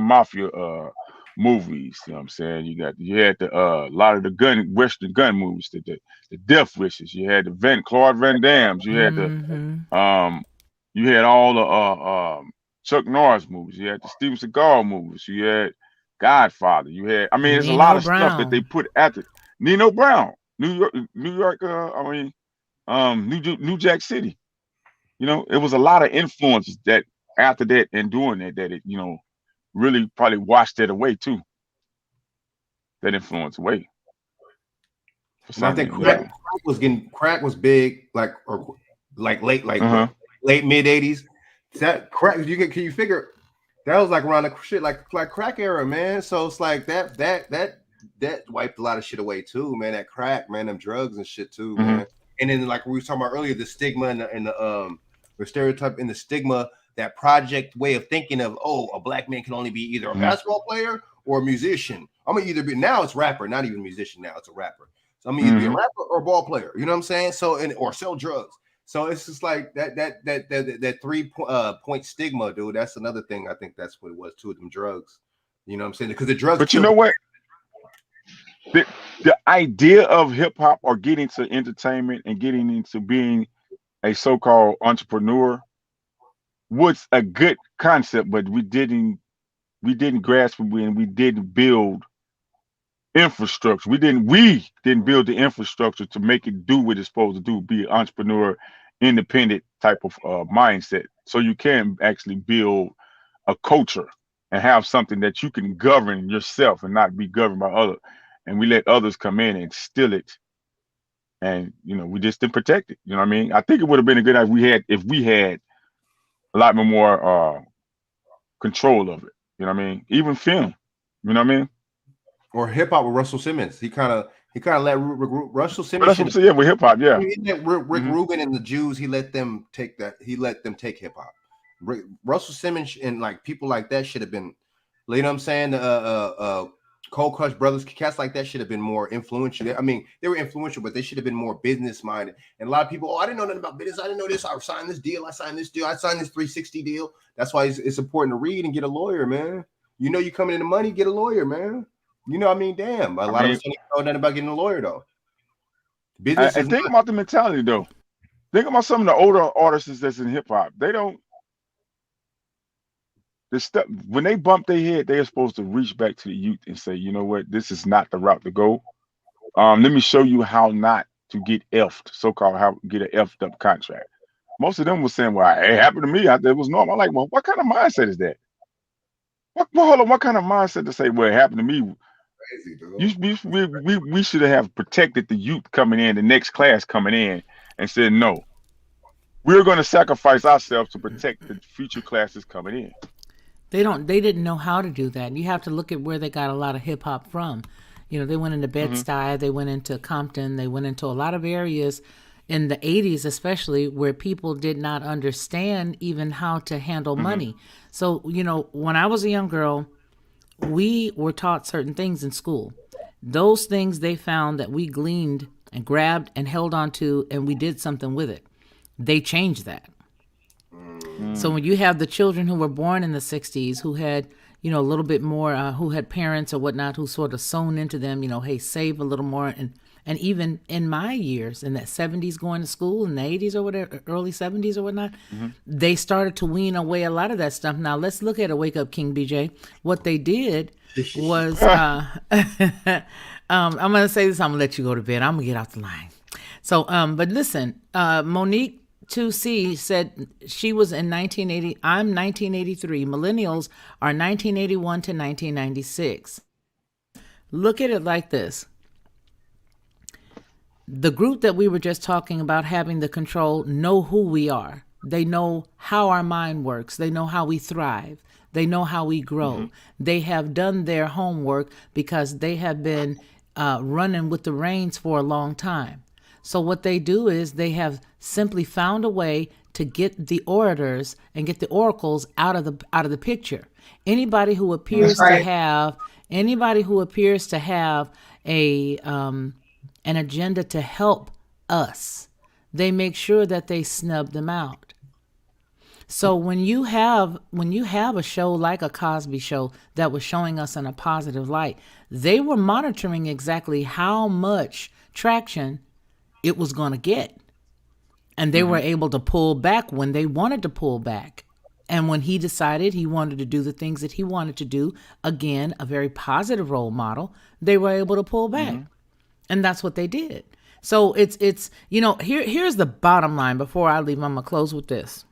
mafia movies. You know what I'm saying? You had a lot of the Western gun movies, the Death Wishes. You had the Claude Van Damme's. You had you had all the Chuck Norris movies. You had the Steven Seagal movies. You had Godfather. You had, I mean, there's a lot of stuff that they put after Nino Brown, New York. New Jack City. You know, it was a lot of influences that after that and doing that it, you know, really probably washed it away too. That influence away. I think crack was big, like late mid 80s. That crack, can you figure that was like around the shit like crack era, man. So it's like that wiped a lot of shit away too, man. That crack, man, them drugs and shit too, man. And then, like we were talking about earlier, the stigma and the stereotype and the stigma, that project way of thinking of, oh, a black man can only be either a basketball player or a musician. I'm gonna either be, now it's rapper, not even musician. Now it's a rapper. So I'm either be a rapper or a ball player. You know what I'm saying? So or sell drugs. So it's just like that 3 point stigma, dude. That's another thing. I think that's what it was too. Them drugs. You know what I'm saying? Because the drugs. But you know what? The idea of hip hop or getting to entertainment and getting into being a so-called entrepreneur was a good concept, but we didn't grasp it and we didn't build infrastructure. We didn't build the infrastructure to make it do what it's supposed to do, be an entrepreneur, independent type of mindset. So you can actually build a culture and have something that you can govern yourself and not be governed by others. And we let others come in and steal it. And, you know, we just didn't protect it. You know what I mean? I think it would have been a good idea if we had a lot more control of it. You know what I mean? Even film. You know what I mean? Or hip hop with Russell Simmons. He kind of let Russell Simmons. With hip hop, yeah. Rick Rubin and the Jews, he let them take that. He let them take hip hop. Russell Simmons and like people like that should have been, you know what I'm saying? Cold Crush Brothers, cats like that should have been more influential. I mean, they were influential, but they should have been more business minded. And a lot of people, I didn't know nothing about business. I didn't know this. I signed this deal. I signed this 360 deal. That's why it's important to read and get a lawyer, man. You know, you coming into money, get a lawyer, man. You know, I mean, damn. A lot of us don't know nothing about getting a lawyer, though. Business. And think about the mentality, though. Think about some of the older artists that's in hip hop. They don't. The stuff when they bump their head, they are supposed to reach back to the youth and say, you know what, this is not the route to go. Let me show you how not to get effed, so-called how get an effed up contract. Most of them were saying, well, it happened to me. It was normal. I'm like, well, what kind of mindset is that? Hold on, what kind of mindset to say, well, it happened to me? We should have protected the youth coming in, the next class coming in, and said, no, we're going to sacrifice ourselves to protect the future classes coming in. They didn't know how to do that. You have to look at where they got a lot of hip hop from. You know, they went into Bed-Stuy, they went into Compton, they went into a lot of areas, in the 80s, especially, where people did not understand even how to handle money. So, when I was a young girl, we were taught certain things in school. Those things they found that we gleaned and grabbed and held on to, and we did something with it. They changed that. So when you have the children who were born in the 60s who had, a little bit more, who had parents or whatnot who sort of sewn into them, hey, save a little more. And even in my years, in the 70s going to school, in the 80s or whatever, early 70s or whatnot, they started to wean away a lot of that stuff. Now, let's look at it. Wake up, King BJ. What they did was, I'm going to say this, I'm going to let you go to bed. I'm going to get off the line. So, but listen, Monique 2C said she was in 1980. I'm 1983. Millennials are 1981 to 1996. Look at it like this. The group that we were just talking about having the control know who we are. They know how our mind works. They know how we thrive. They know how we grow. They have done their homework because they have been running with the reins for a long time. So what they do is they have simply found a way to get the orators and get the oracles out of the picture. Anybody who appears to have a an agenda to help us, they make sure that they snub them out. So when you have a show like a Cosby Show that was showing us in a positive light, they were monitoring exactly how much traction it was going to get. And they were able to pull back when they wanted to pull back. And when he decided he wanted to do the things that he wanted to do, again, a very positive role model, they were able to pull back. And that's what they did. So it's here's the bottom line. Before I leave, I'm going to close with this.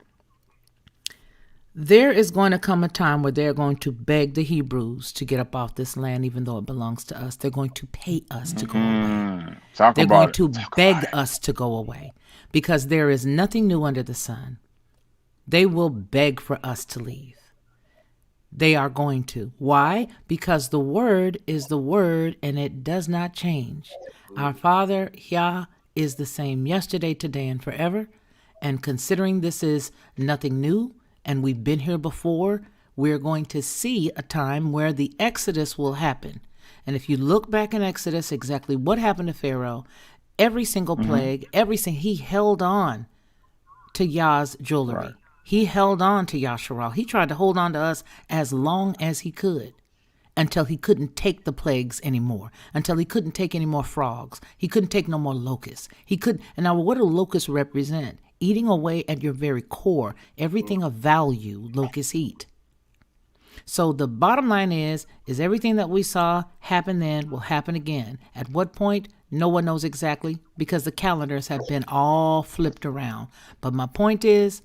There is going to come a time where they're going to beg the Hebrews to get up off this land, even though it belongs to us. They're going to pay us to go away. They're going to beg us to go away because there is nothing new under the sun. They will beg for us to leave. They are going to. Why? Because the word is the word and it does not change. Our Father, Yah, is the same yesterday, today, and forever. And considering this is nothing new, and we've been here before, we're going to see a time where the Exodus will happen. And if you look back in Exodus, exactly what happened to Pharaoh, every single plague, he held on to Yah's jewelry. Right. He held on to Yasharal. He tried to hold on to us as long as he could until he couldn't take the plagues anymore, until he couldn't take any more frogs. He couldn't take no more locusts. And now what do locusts represent? Eating away at your very core, everything of value, locusts eat. So the bottom line is everything that we saw happen then will happen again. At what point? No one knows exactly because the calendars have been all flipped around. But my point is,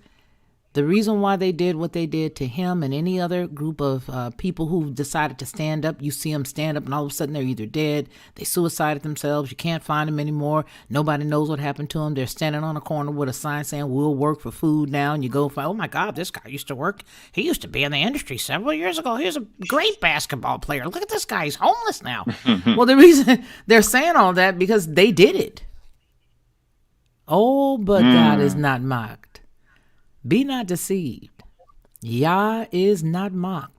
the reason why they did what they did to him and any other group of people who decided to stand up, you see them stand up and all of a sudden they're either dead, they suicided themselves, you can't find them anymore, nobody knows what happened to them, they're standing on a corner with a sign saying, we'll work for food now, and you go find, oh my God, this guy used to work, he used to be in the industry several years ago, he was a great basketball player, look at this guy, he's homeless now. Well, the reason they're saying all that, because they did it. Oh, but God is not mocked. Be not deceived. Yah is not mocked.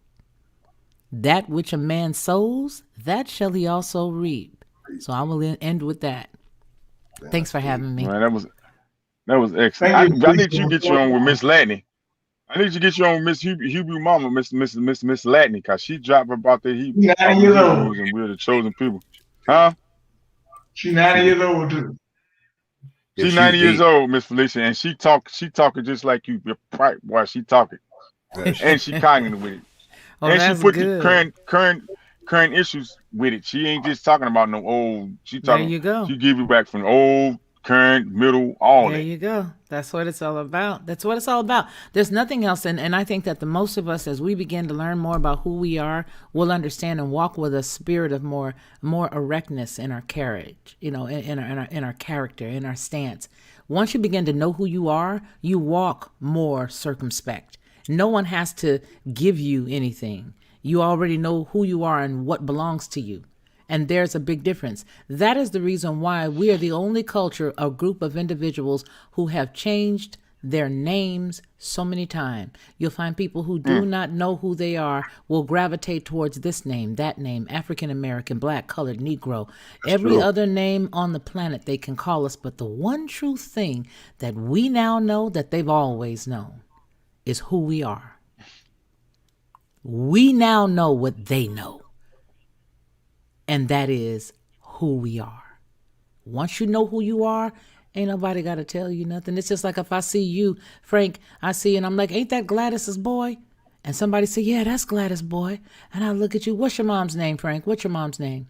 That which a man sows, that shall he also reap. So I will end with that. Thanks for having me. Man, that was excellent. I need you to get you on with Miss Latney. I need you to get you on with Miss Hebrew Mama, Miss Latney, because she dropped about the Hebrews and we're the chosen people. Huh? She's 90 years old too. She's 90 years old, Miss Felicia, and she talking just like you. Boy, she talking, and she cognitive with it, and she put the current issues with it. She ain't just talking about no old. She talking. There you go. She give you back from old, current, middle, all that. There you go. That's what it's all about. That's what it's all about. There's nothing else, and I think that the most of us, as we begin to learn more about who we are, will understand and walk with a spirit of more erectness in our carriage, in our character, in our stance. Once you begin to know who you are, you walk more circumspect. No one has to give you anything. You already know who you are and what belongs to you. And there's a big difference. That is the reason why we are the only culture, a group of individuals who have changed their names so many times. You'll find people who do not know who they are will gravitate towards this name, that name, African American, Black, colored, Negro, every other name on the planet they can call us. But the one true thing that we now know that they've always known is who we are. We now know what they know, and that is who we are. Once you know who you are, ain't nobody got to tell you nothing. It's just like if I see you, Frank, I see you and I'm like, ain't that Gladys's boy? And somebody say, yeah, that's Gladys' boy. And I look at you, what's your mom's name, Frank? What's your mom's name?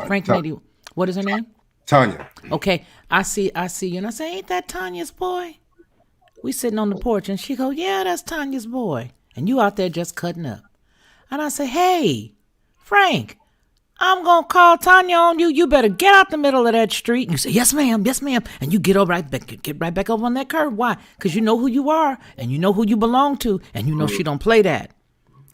Frank Nitty. What is her name? Tanya. Okay, I see you and I say, ain't that Tanya's boy? We sitting on the porch and she go, yeah, that's Tanya's boy. And you out there just cutting up. And I say, hey, Frank, I'm going to call Tanya on you. You better get out the middle of that street. And you say, yes, ma'am. Yes, ma'am. And you get right back over on that curb. Why? Because you know who you are and you know who you belong to and you know she don't play that.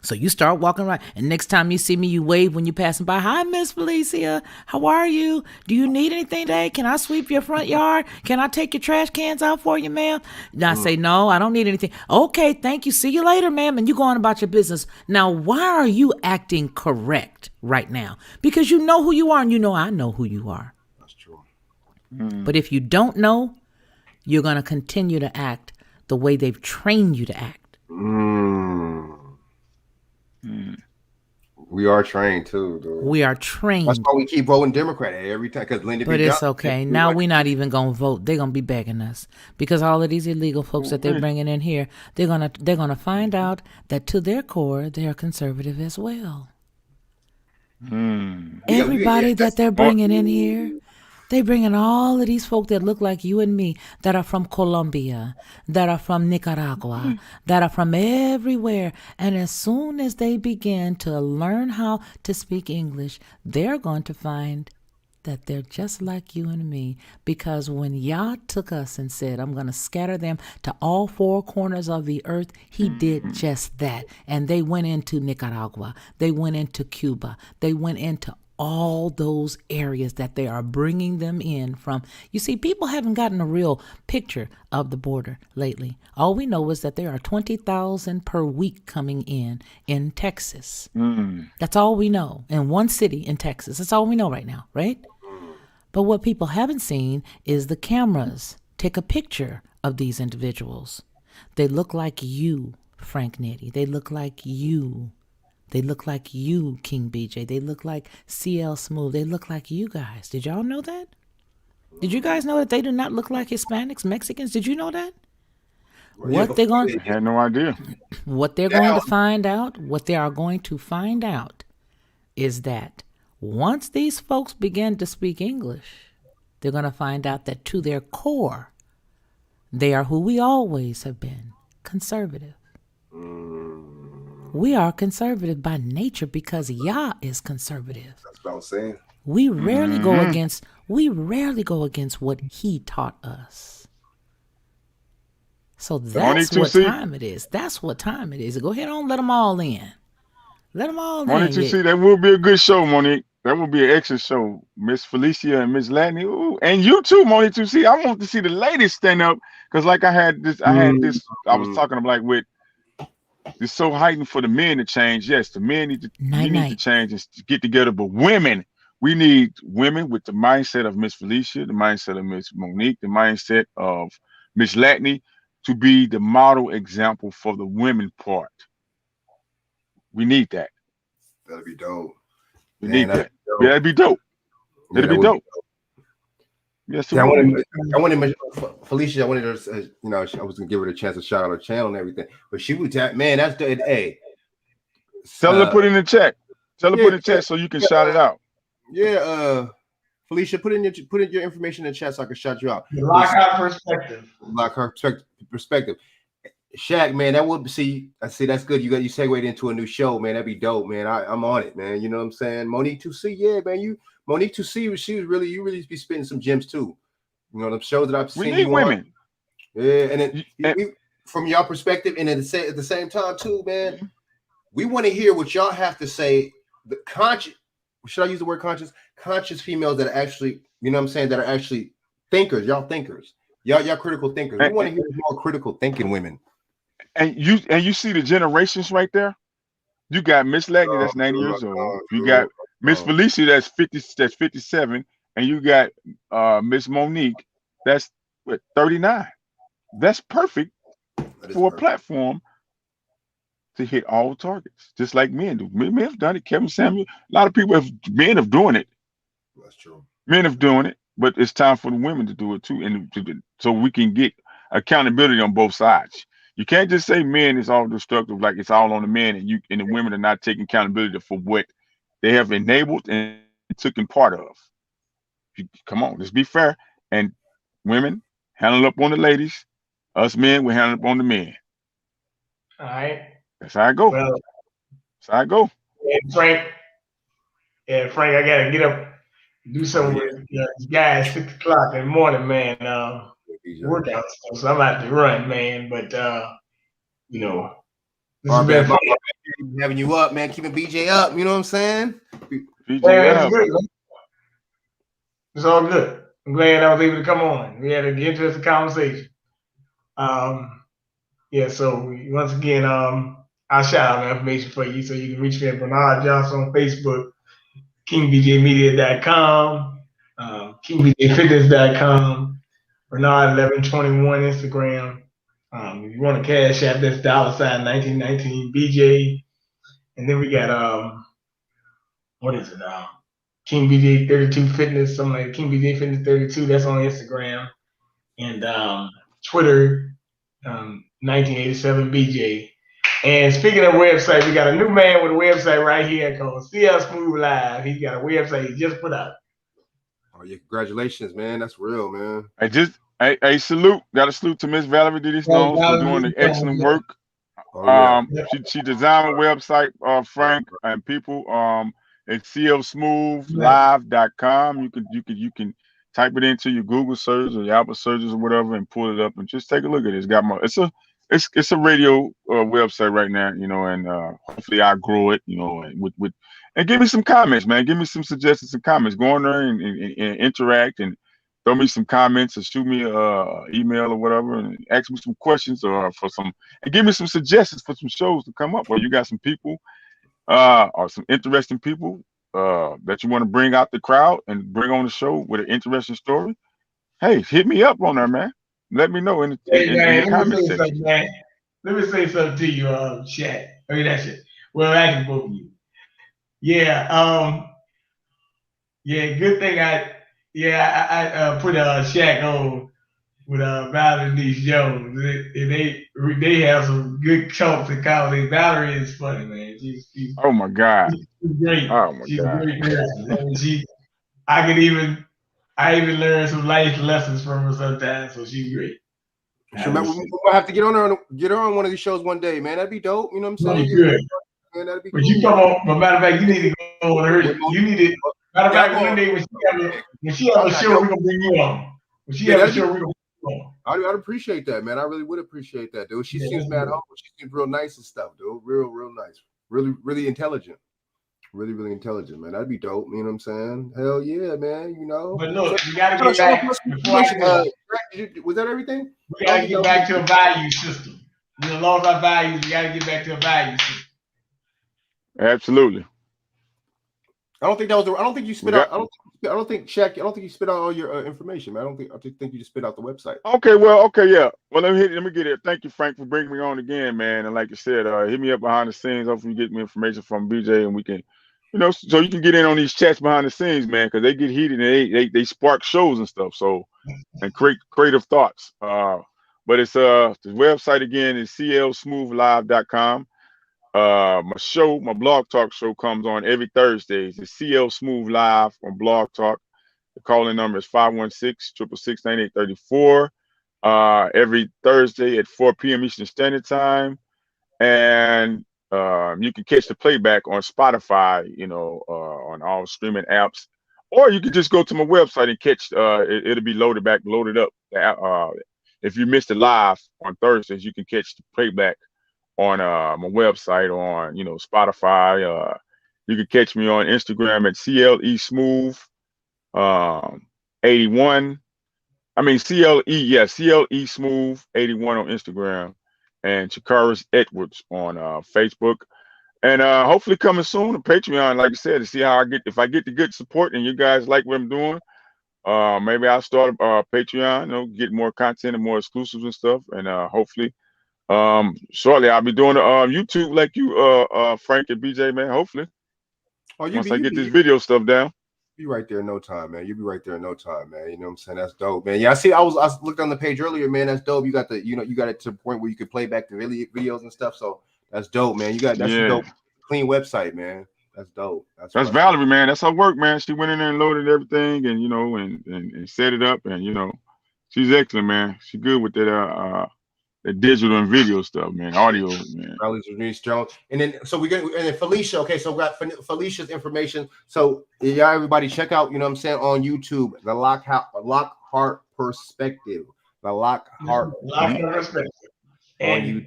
So you start walking right. And next time you see me, you wave when you're passing by. Hi, Miss Felicia. How are you? Do you need anything today? Can I sweep your front yard? Can I take your trash cans out for you, ma'am? And I say, no, I don't need anything. Okay, thank you. See you later, ma'am. And you go on about your business. Now, why are you acting correct right now? Because you know who you are and you know I know who you are. That's true. But if you don't know, you're going to continue to act the way they've trained you to act. We are trained too, dude. We are trained. That's why we keep voting Democrat every time. Because Linda. But it's okay. Now we're not even gonna vote. They're gonna be begging us because all of these illegal folks that they're bringing in here, they're gonna find out that to their core they are conservative as well. Everybody that they're bringing in here, they bringing all of these folk that look like you and me, that are from Colombia, that are from Nicaragua, that are from everywhere. And as soon as they begin to learn how to speak English, they're going to find that they're just like you and me. Because when Yah took us and said, I'm going to scatter them to all four corners of the earth, he did just that. And they went into Nicaragua. They went into Cuba. They went into all those areas that they are bringing them in from. You see, people haven't gotten a real picture of the border lately. All we know is that there are 20,000 per week coming in Texas. That's all we know. In one city in Texas. That's all we know right now, right? But what people haven't seen is the cameras take a picture of these individuals. They look like you, Frank Nitty. They look like you. They look like you, King BJ. They look like CL Smooth. They look like you guys. Did y'all know that? Did you guys know that they do not look like Hispanics, Mexicans? Did you know that? What they're going I had no idea. What they're going to find out, what they are going to find out is that once these folks begin to speak English, they're going to find out that to their core, they are who we always have been, conservative. We are conservative by nature because Yah is conservative. That's what I was saying. We rarely go against what he taught us. So that's what time it is. That's what time it is. Go ahead on, let them all in. Let them all in. Monique, see, that will be a good show, Monique. That will be an extra show. Miss Felicia and Miss Latney. Ooh, and you too, Monique, to see. I want to see the ladies stand up because like I was talking about with it's so heightened for the men to change. Yes, the men need to change and get together. But women, we need women with the mindset of Miss Felicia, the mindset of Miss Monique, the mindset of Miss Latney to be the model example for the women part. We need that. That'd be dope. We need that. Yeah, that'd be dope. That'd be dope. Yes, yeah, I wanted Felicia. I wanted her. I was gonna give her a chance to shout out her channel and everything, but she would tap. Man, that's the hey. Tell her to put in the chat. Tell her to put in the chat so you can shout it out. Yeah, Felicia, put in your information in the chat so I can shout you out. Lock her perspective. Chaq, man, that would see. I see that's good. You segued into a new show, man. That'd be dope, man. I'm on it, man. You know what I'm saying? Monique 2C, yeah, man. Monique 2C, you really be spitting some gems too. You know, the shows that I've seen. We need women. Yeah, and from your perspective, and at the same time too, man, we want to hear what y'all have to say. The should I use the word conscious? Conscious females that are actually, you know what I'm saying, that are actually thinkers. Y'all thinkers. Y'all critical thinkers. We want to hear more critical thinking women. And you see the generations right there. You got Miss Leggy, that's 90 years old. You got Miss Felicia, that's 50, that's 57, and you got Miss Monique, that's what, 39. That's perfect for a platform to hit all targets, just like men do. Men have done it. Kevin Samuel, a lot of men have doing it. That's true. Men have doing it, but it's time for the women to do it too, and so we can get accountability on both sides. You can't just say men is all destructive, like it's all on the men, and the women are not taking accountability for what they have enabled and taken part of. Come on, let's be fair. And women handle up on the ladies. Us men, we handle up on the men. All right. That's how I go. Well, that's how I go. And Frank, I gotta get up, do something with these guys 6 o'clock in the morning, man. Workout stuff, so I'm about to run, man. But you know, this has been fun. Having you up, man, keeping BJ up. You know what I'm saying? It's good. It's all good. I'm glad I was able to come on. We had an interesting conversation. Yeah. So once again, I'll shout out my information for you, so you can reach me at Bernard Johnson on Facebook, KingBJMedia.com, KingBJFitness.com, Bernard1121 Instagram. If you want to cash app, that's $1919BJ. And then we got what is it? King BJ 32 Fitness, something like King BJ Fitness 32. That's on Instagram and Twitter, 1987 BJ. And speaking of website, we got a new man with a website right here called CL Smooth Live. He's got a website he just put out. Oh yeah, congratulations, man. That's real, man. I salute. Got a salute to Miss Valerie Diddy Snows for doing the excellent work. She designed a website, Frank, and people. It's clsmoothlive.com. You can type it into your Google search or your Apple searches or whatever and pull it up and just take a look at it. It's a radio website right now, you know, and hopefully I grow it, you know, and give me some comments, man. Give me some suggestions and comments. Go on there and interact and throw me some comments or shoot me an email or whatever and ask me some questions and give me some suggestions for some shows to come up. Or you got some people or some interesting people that you want to bring out the crowd and bring on the show with an interesting story. Hey, hit me up on there, man. Let me know in the comment section. Let me say something to you, Chaq. I mean, that's it. Well, actually, both of you. Yeah. Good thing I put Chaq on with Valerie Denise Jones. They have some good jokes in comedy. Valerie is funny, man. She's oh my God. She's great. Oh my she's God. a great person. I mean, I even learn some life lessons from her sometimes. So she's great. Sure, man, we'll have to get her on one of these shows one day, man. That'd be dope. You know what I'm saying? Good. Man, that'd be but cool. You come on. But matter of fact, you need to go on her. You need to. Matter of fact, one day when she have a show, we're gonna bring you on. When she have a show, we're gonna bring you on. I'd appreciate that, man. I really would appreciate that, dude. She seems mad humble. She seems real nice and stuff, dude. Real nice. Really intelligent. Really intelligent, man. That'd be dope. You know what I'm saying? Hell yeah, man. You know. But look, you gotta get back. Was that everything? We gotta get back to a value system. We lost our values. We gotta get back to a value system. Absolutely. I don't think you spit out. I don't think Chaq. I don't think you spit out all your information, man. I think you just spit out the website. Okay, yeah. Well, let me get it. Thank you, Frank, for bringing me on again, man. And like you said, hit me up behind the scenes. Hopefully, you get me information from BJ, and we can, you know, so you can get in on these chats behind the scenes, man, because they get heated and they spark shows and stuff. So, and creative thoughts. But it's the website again is clsmoothlive.com. My blog talk show comes on every Thursday. It's CL Smooth Live on Blog Talk. The calling number is 516-666-9834. Every Thursday at 4 p.m. Eastern Standard Time. And you can catch the playback on Spotify, you know, on all streaming apps. Or you can just go to my website and catch it'll be loaded up. If you missed it live on Thursdays, you can catch the playback on my website, on, you know, Spotify, You can catch me on Instagram at CLE Smooth 81. I mean CLE Smooth 81 on Instagram, and Chakaris Edwards on Facebook. And hopefully coming soon to Patreon, like I said, to see how if I get the good support and you guys like what I'm doing. Maybe I'll start a Patreon, get more content and more exclusives and stuff. And hopefully, shortly I'll be doing YouTube like you, Frank and BJ, man. Hopefully, once I get this video stuff down. Be right there in no time, man. You'll be right there in no time, man. You know what I'm saying? That's dope, man. Yeah, I looked on the page earlier, man. That's dope. You got you got it to the point where you could play back the videos and stuff. So that's dope, man. That's a dope, clean website, man. That's dope. That's Valerie, man. That's her work, man. She went in there and loaded everything, and and set it up, and she's excellent, man. She's good with that the digital and video stuff, man. Audio, man. And then Felicia. Okay, so we got Felicia's information. So yeah, everybody check out, you know what I'm saying, on YouTube, the Lockhart Perspective. The Lockhart Perspective. And you,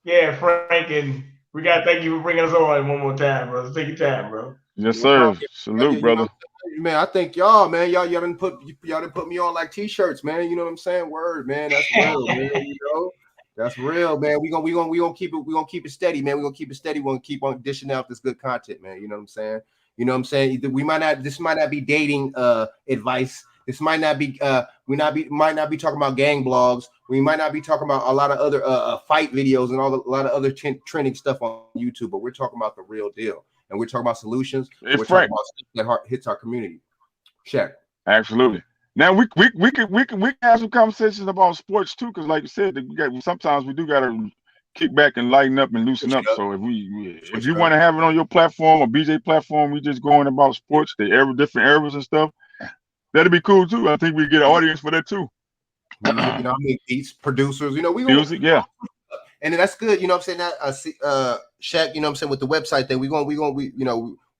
yeah, Frank, and we gotta thank you for bringing us on one more time, bro. Take your time, bro. Yes, sir. Salute, brother. Man, I thank y'all, man. Y'all didn't put me on like t-shirts, man. You know what I'm saying? Word, man. That's real, man. That's real, man. We gonna keep it steady, man. We're gonna keep it steady. We're gonna keep on dishing out this good content, man. You know what I'm saying? This might not be dating advice. This might not be might not be talking about gang blogs. We might not be talking about a lot of other fight videos and a lot of other trending stuff on YouTube, but we're talking about the real deal. And we're talking about solutions. We're talking about stuff that hits our community. Chaq. Absolutely. Now we can have some conversations about sports too, because like you said, sometimes we do gotta kick back and lighten up and loosen up. So if you want to have it on your platform or BJ platform, we just going about sports, different eras and stuff. That'd be cool too. I think we get an audience for that too. I mean, beats, producers, music, yeah. And that's good, you know what I'm saying? That Shaq, you know what I'm saying, with the website thing, we're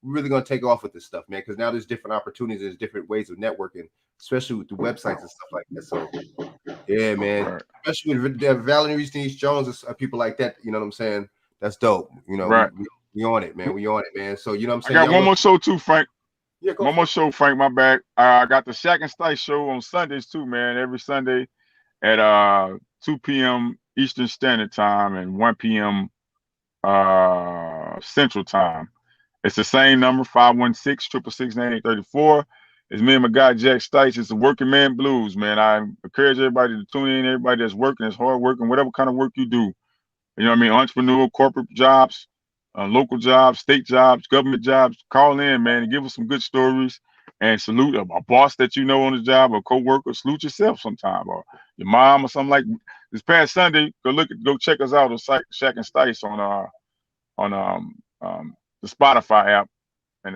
really gonna take off with this stuff, man, because now there's different opportunities, there's different ways of networking, especially with the websites and stuff like that. So yeah, man, especially with Valerie East Jones and people like that, you know what I'm saying? That's dope. Right. We on it, man. We on it, man. So you know what I'm saying? I got one more show too, Frank. Yeah, one more show, Frank. My bad. I got the Shaq and Stice show on Sundays too, man. Every Sunday at 2 p.m. Eastern Standard Time and 1 p.m. Central Time. It's the same number, 516-666-9834. It's me and my guy Jack Stice. It's the Working Man Blues, man. I encourage everybody to tune in. Everybody that's working, that's hard working, whatever kind of work you do. You know what I mean? Entrepreneurial, corporate jobs, local jobs, state jobs, government jobs. Call in, man, and give us some good stories. And salute a boss that you know on the job, a co-worker. Salute yourself sometime, or your mom or something like. This past Sunday, go check us out on Shaq and Stice on the Spotify app and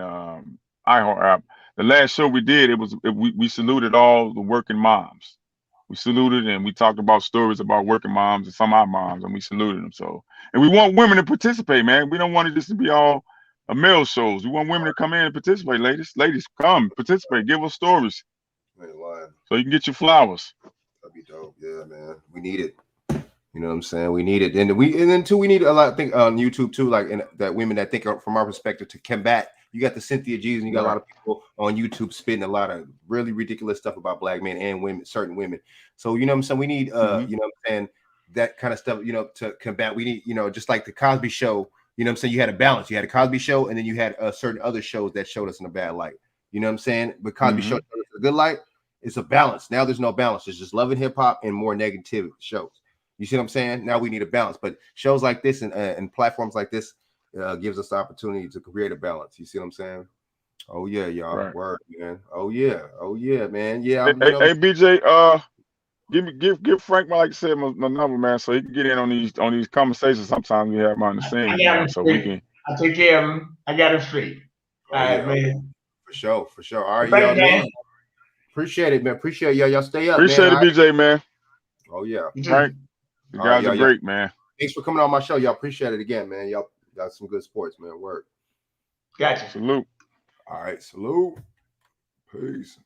iHeart app. The last show we did, we saluted all the working moms. We saluted and we talked about stories about working moms and some of our moms, and we saluted them. So, and we want women to participate, man. We don't want it just to be all male shows. We want women to come in and participate, ladies. Ladies, come participate. Give us stories. So you can get your flowers. That'd be dope. Yeah, man. We need it. You know what I'm saying? We need it. And then too, we need a lot of things on YouTube too, like that women that think from our perspective to combat. You got the Cynthia G's and you got a lot of people on YouTube spitting a lot of really ridiculous stuff about black men and women, certain women. So, you know what I'm saying? We need, you know what I'm saying, that kind of stuff, to combat. We need, just like the Cosby Show, you know what I'm saying? You had a balance. You had a Cosby Show and then you had certain other shows that showed us in a bad light. You know what I'm saying? But Cosby Show showed us a good light. It's a balance. Now there's no balance. It's just love and hip hop and more negative shows. You see what I'm saying? Now we need a balance. But shows like this and platforms like this gives us the opportunity to create a balance. You see what I'm saying? Oh yeah, y'all. Right. Word, man. Oh yeah, man. Yeah. Hey, BJ, give Frank, like I said, my number, man, so he can get in on these conversations. Sometimes we have him on the scene, so we can. I take care of him. I got him straight. All right, man. For sure. All right, y'all, man. Appreciate it, man. Appreciate y'all. Y'all stay up. Appreciate man. it, BJ, man. Oh yeah. Frank, you guys are great, man. Thanks for coming on my show. Y'all appreciate it again, man. Y'all got some good sports, man. Work. Gotcha. Salute. All right. Salute. Peace.